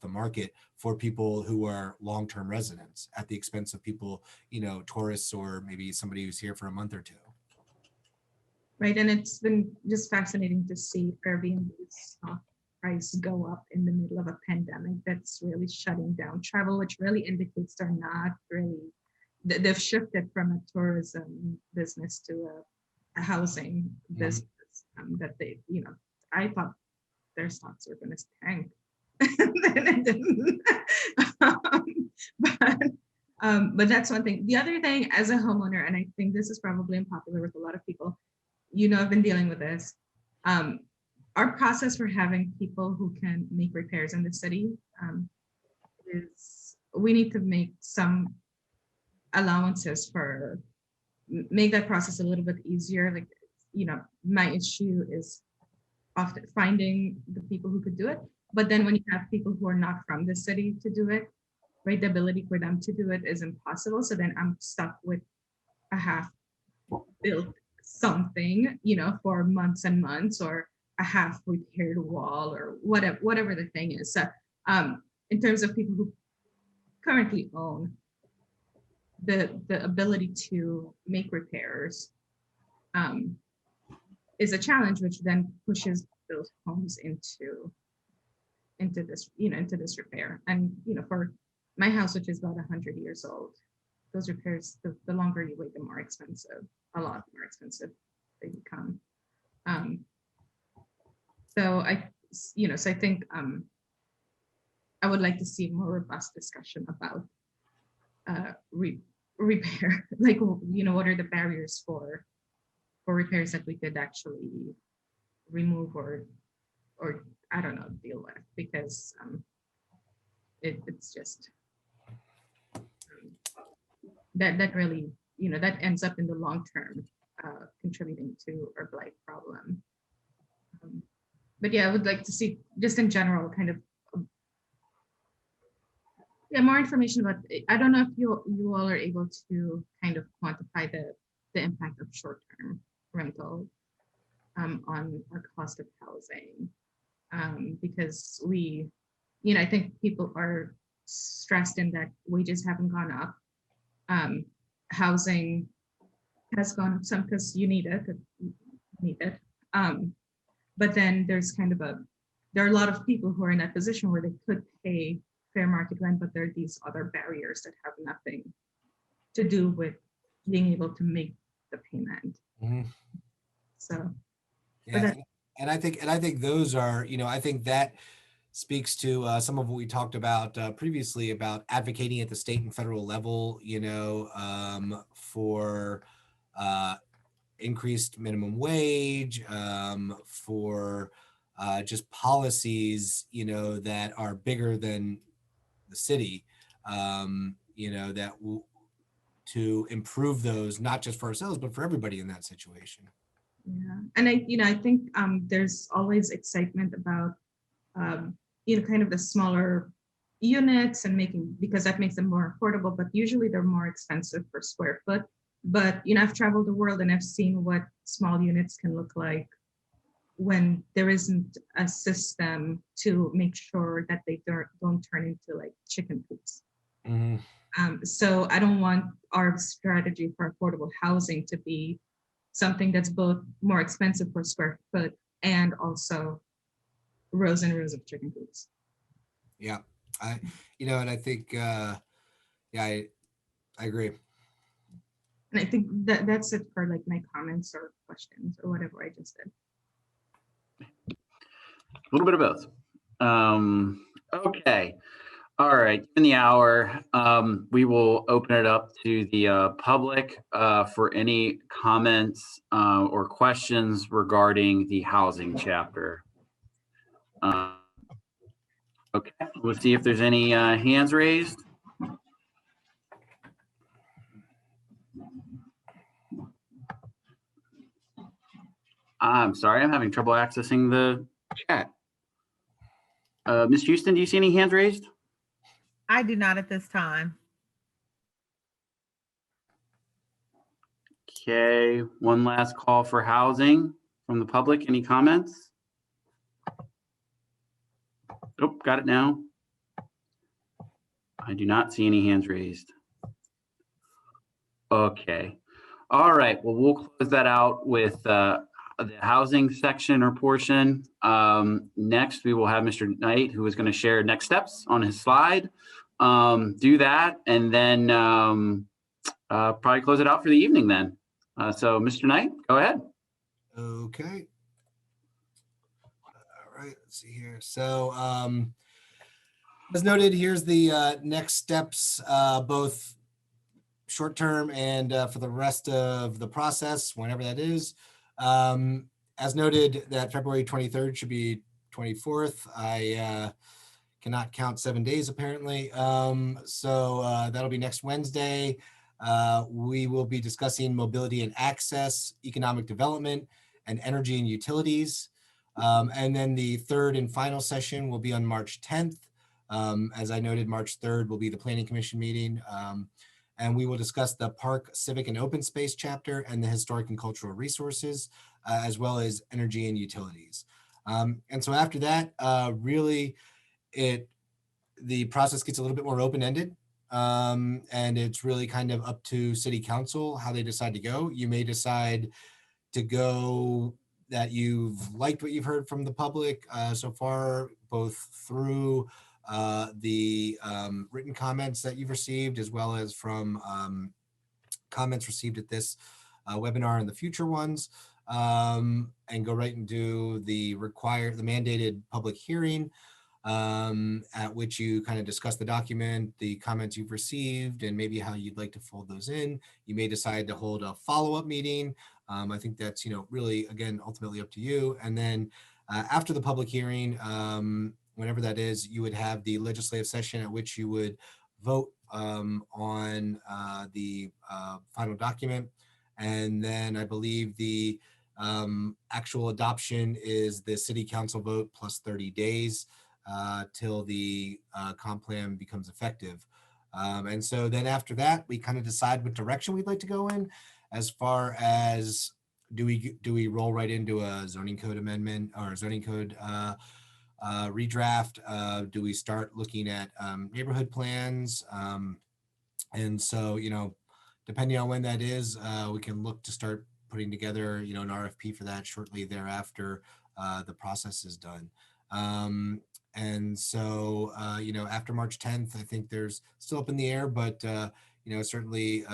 N: market for people who are long-term residents at the expense of people, tourists, or maybe somebody who's here for a month or two.
H: Right, and it's been just fascinating to see Airbnb's price go up in the middle of a pandemic that's really shutting down travel, which really indicates they're not really, they've shifted from a tourism business to a housing business that they, I thought their stocks were going to tank. Then it didn't. But that's one thing. The other thing, as a homeowner, and I think this is probably unpopular with a lot of people, I've been dealing with this. Our process for having people who can make repairs in the city is we need to make some allowances for make that process a little bit easier. Like, my issue is often finding the people who could do it. But then when you have people who are not from the city to do it, right, the ability for them to do it is impossible. So then I'm stuck with a half-built something, for months and months, or a half-repaired wall, or whatever the thing is. So in terms of people who currently own, the ability to make repairs is a challenge, which then pushes those homes into this, into this repair. And for my house, which is about 100 years old, those repairs, the longer you wait, the more expensive, a lot more expensive they become. So I think I would like to see more robust discussion about repair, like, what are the barriers for repairs that we could actually remove or I don't know, deal with, because it's just that really, that ends up in the long term contributing to our blight problem. But yeah, I would like to see, just in general, kind of more information about. I don't know if you all are able to kind of quantify the impact of short-term rental on our cost of housing, because I think people are stressed in that wages haven't gone up. Housing has gone up some because you need it. But then there's there are a lot of people who are in that position where they could pay fair market rent, but there are these other barriers that have nothing to do with being able to make the payment.
N: Mhm.
H: So,
N: Yeah,
H: that,
N: and I think those are, I think that speaks to some of what we talked about previously about advocating at the state and federal level, for increased minimum wage, for just policies, that are bigger than the city, that will to improve those, not just for ourselves, but for everybody in that situation.
H: yeah, and I think there's always excitement about kind of the smaller units and because that makes them more affordable, but usually they're more expensive per square foot. But I've traveled the world and I've seen what small units can look like when there isn't a system to make sure that they don't turn into like chicken coops. So I don't want our strategy for affordable housing to be something that's both more expensive per square foot and also rows and rows of chicken coops.
N: Yeah, and I think, I agree.
H: And I think that's it for like my comments or questions or whatever I just did.
D: A little bit of both. Okay. All right. In the hour, we will open it up to the public for any comments or questions regarding the housing chapter. Okay. We'll see if there's any hands raised. I'm sorry, I'm having trouble accessing the chat. Ms. Houston, do you see any hands raised?
B: I do not at this time.
D: Okay, one last call for housing from the public. Any comments? Oh, got it now. I do not see any hands raised. Okay. All right, well, we'll close that out with the housing section or portion. Next, we will have Mr. Knight, who is going to share next steps on his slide. Do that, and then probably close it out for the evening then. So, Mr. Knight, go ahead.
N: Okay. All right, let's see here. So, as noted, here's the next steps, both short-term and for the rest of the process, whenever that is. As noted, that February 23rd should be 24th. I cannot count 7 days apparently. So that'll be next Wednesday. We will be discussing mobility and access, economic development, and energy and utilities. And then the third and final session will be on March 10th. As I noted, March 3rd will be the Planning Commission meeting. And we will discuss the Park, Civic, and Open Space chapter and the Historic and Cultural Resources, as well as energy and utilities. And so after that, really, the process gets a little bit more open-ended. And it's really kind of up to City Council how they decide to go. You may decide to go that you've liked what you've heard from the public so far, both through the written comments that you've received, as well as from comments received at this webinar and the future ones, and go right and do the mandated public hearing, at which you kind of discuss the document, the comments you've received, and maybe how you'd like to fold those in. You may decide to hold a follow-up meeting. I think that's, really, again, ultimately up to you. And then after the public hearing, whenever that is, you would have the legislative session at which you would vote on the final document. And then I believe the actual adoption is the City Council vote plus 30 days till the comp plan becomes effective. And so then after that, we kind of decide what direction we'd like to go in, as far as do we roll right into a zoning code amendment or zoning code redraft? Do we start looking at neighborhood plans? And so, depending on when that is, we can look to start putting together, an RFP for that shortly thereafter the process is done. And so, after March 10th, I think there's still up in the air, but, certainly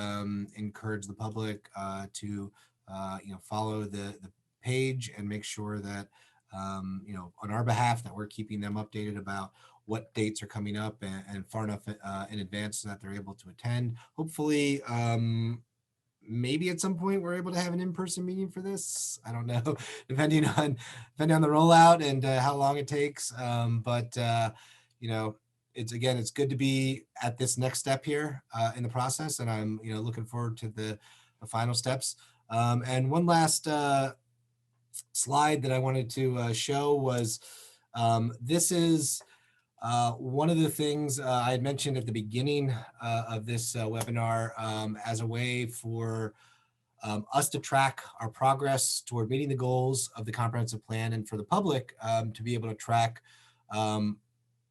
N: encourage the public to follow the page and make sure that on our behalf that we're keeping them updated about what dates are coming up and far enough in advance so that they're able to attend. Hopefully, maybe at some point we're able to have an in-person meeting for this. I don't know, depending on the rollout and how long it takes. It's good to be at this next step here in the process, and I'm looking forward to the final steps. And one last slide that I wanted to show was this is one of the things I had mentioned at the beginning of this webinar as a way for us to track our progress toward meeting the goals of the comprehensive plan, and for the public to be able to track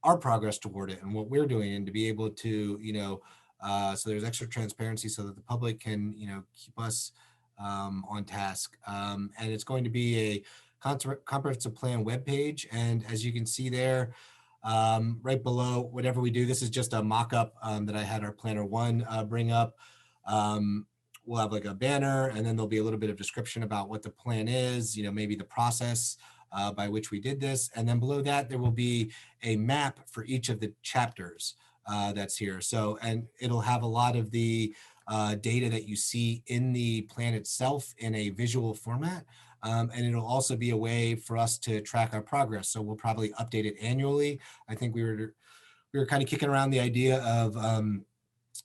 N: our progress toward it and what we're doing, and to be able to, so there's extra transparency so that the public can, keep us on task. And it's going to be a comprehensive plan webpage. And as you can see there, right below whatever we do, this is just a mock-up that I had our planner one bring up. We'll have like a banner, and then there'll be a little bit of description about what the plan is, maybe the process by which we did this. And then below that, there will be a map for each of the chapters that's here. So, and it'll have a lot of the data that you see in the plan itself in a visual format. And it'll also be a way for us to track our progress. So we'll probably update it annually. I think we were kind of kicking around the idea of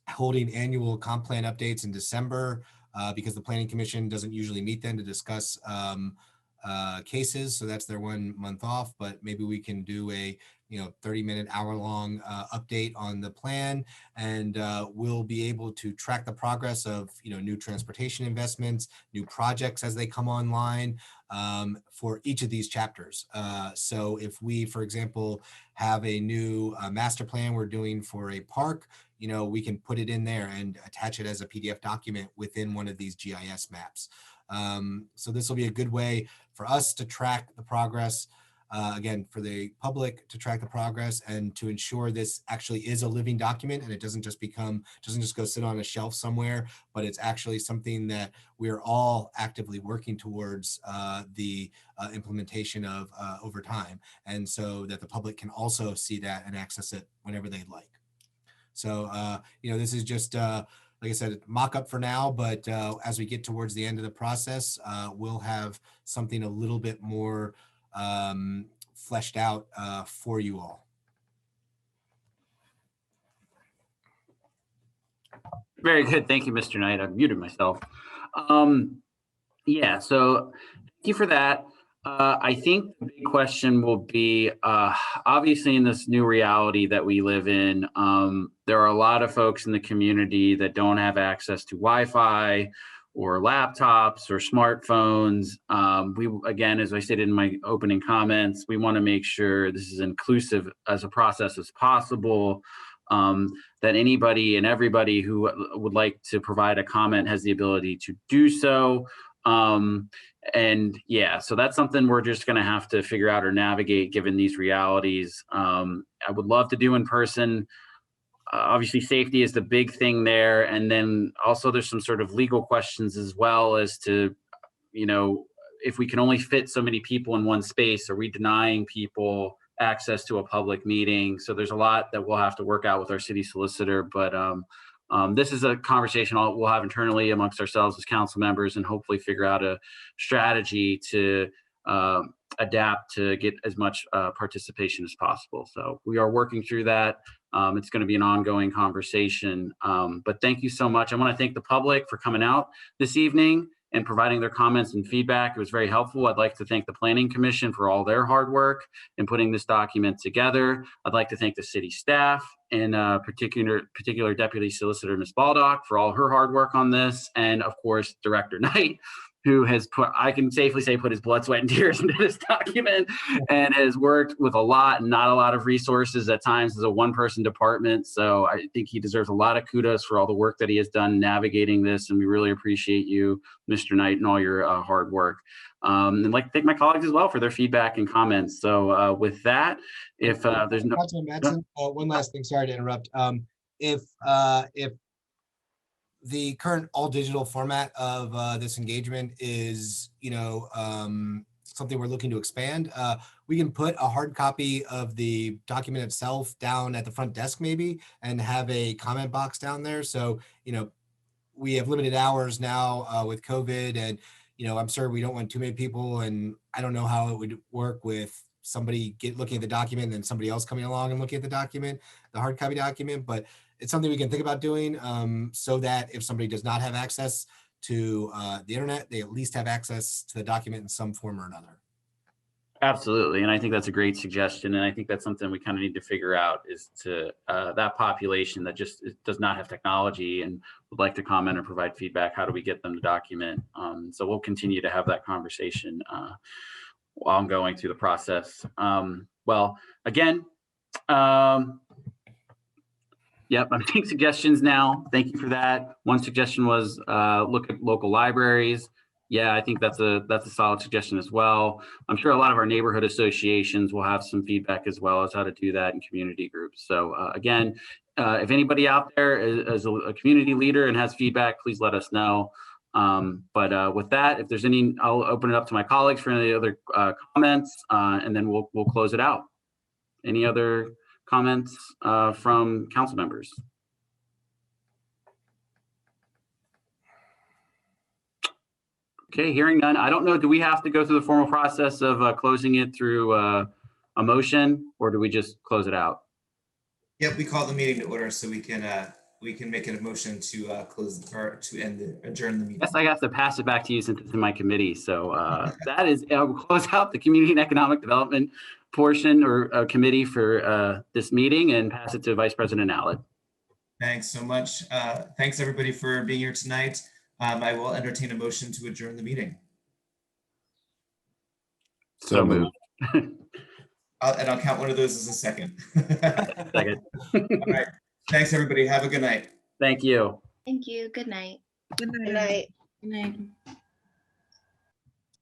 N: holding annual comp plan updates in December because the Planning Commission doesn't usually meet then to discuss cases. So that's their 1 month off, but maybe we can do a 30-minute, hour-long update on the plan, and we'll be able to track the progress of new transportation investments, new projects as they come online for each of these chapters. So if we, for example, have a new master plan we're doing for a park, we can put it in there and attach it as a PDF document within one of these GIS maps. So this will be a good way for us to track the progress. Again, for the public to track the progress and to ensure this actually is a living document and it doesn't just go sit on a shelf somewhere, but it's actually something that we're all actively working towards the implementation of over time. And so that the public can also see that and access it whenever they'd like. So, this is just, like I said, mock up for now, but as we get towards the end of the process, we'll have something a little bit more fleshed out for you all.
D: Very good. Thank you, Mr. Knight. I've muted myself. Yeah, so thank you for that. I think the big question will be, obviously in this new reality that we live in, there are a lot of folks in the community that don't have access to Wi-Fi or laptops or smartphones. We, again, as I stated in my opening comments, we want to make sure this is inclusive as a process as possible, that anybody and everybody who would like to provide a comment has the ability to do so. And yeah, so that's something we're just going to have to figure out or navigate given these realities. I would love to do in person. Obviously, safety is the big thing there. And then also there's some sort of legal questions as well as to, if we can only fit so many people in one space, are we denying people access to a public meeting? So there's a lot that we'll have to work out with our city solicitor. But this is a conversation we'll have internally amongst ourselves as council members and hopefully figure out a strategy to adapt to get as much participation as possible. So we are working through that. It's going to be an ongoing conversation, but thank you so much. I want to thank the public for coming out this evening and providing their comments and feedback. It was very helpful. I'd like to thank the Planning Commission for all their hard work in putting this document together. I'd like to thank the city staff and particular Deputy Solicitor Ms. Baldock for all her hard work on this. And of course, Director Knight, who has I can safely say, put his blood, sweat, and tears into this document and has worked with a lot and not a lot of resources at times as a one-person department. So I think he deserves a lot of kudos for all the work that he has done navigating this. And we really appreciate you, Mr. Knight, and all your hard work. And I'd like to thank my colleagues as well for their feedback and comments. So with that, if there's no...
E: Councilman Madsen, one last thing, sorry to interrupt. If
N: the current all digital format of this engagement is, something we're looking to expand. We can put a hard copy of the document itself down at the front desk maybe and have a comment box down there. So, we have limited hours now with COVID, and, I'm sure we don't want too many people, and I don't know how it would work with somebody looking at the document and then somebody else coming along and looking at the document, the hard copy document, but it's something we can think about doing so that if somebody does not have access to the internet, they at least have access to the document in some form or another.
D: Absolutely. And I think that's a great suggestion. And I think that's something we kind of need to figure out is to that population that just does not have technology and would like to comment or provide feedback. How do we get them to document? So we'll continue to have that conversation while I'm going through the process. Well, again, yep, I'm taking suggestions now. Thank you for that. One suggestion was look at local libraries. Yeah, I think that's a solid suggestion as well. I'm sure a lot of our neighborhood associations will have some feedback as well as how to do that in community groups. So again, if anybody out there is a community leader and has feedback, please let us know. But with that, if there's any, I'll open it up to my colleagues for any other comments, and then we'll close it out. Any other comments from council members? Okay, hearing none. I don't know, do we have to go through the formal process of closing it through a motion, or do we just close it out?
A: Yep, we call the meeting to order so we can make a motion to close or to adjourn the meeting.
D: Yes, I have to pass it back to you since it's in my committee. So that is, we'll close out the community and economic development portion or committee for this meeting and pass it to Vice President Allett.
A: Thanks so much. Thanks everybody for being here tonight. I will entertain a motion to adjourn the meeting.
D: So moved.
A: And I'll count one of those as a second.
D: Second.
A: All right. Thanks everybody. Have a good night.
D: Thank you.
C: Thank you. Good night.
B: Good night.
K: Good night.
H: Good night.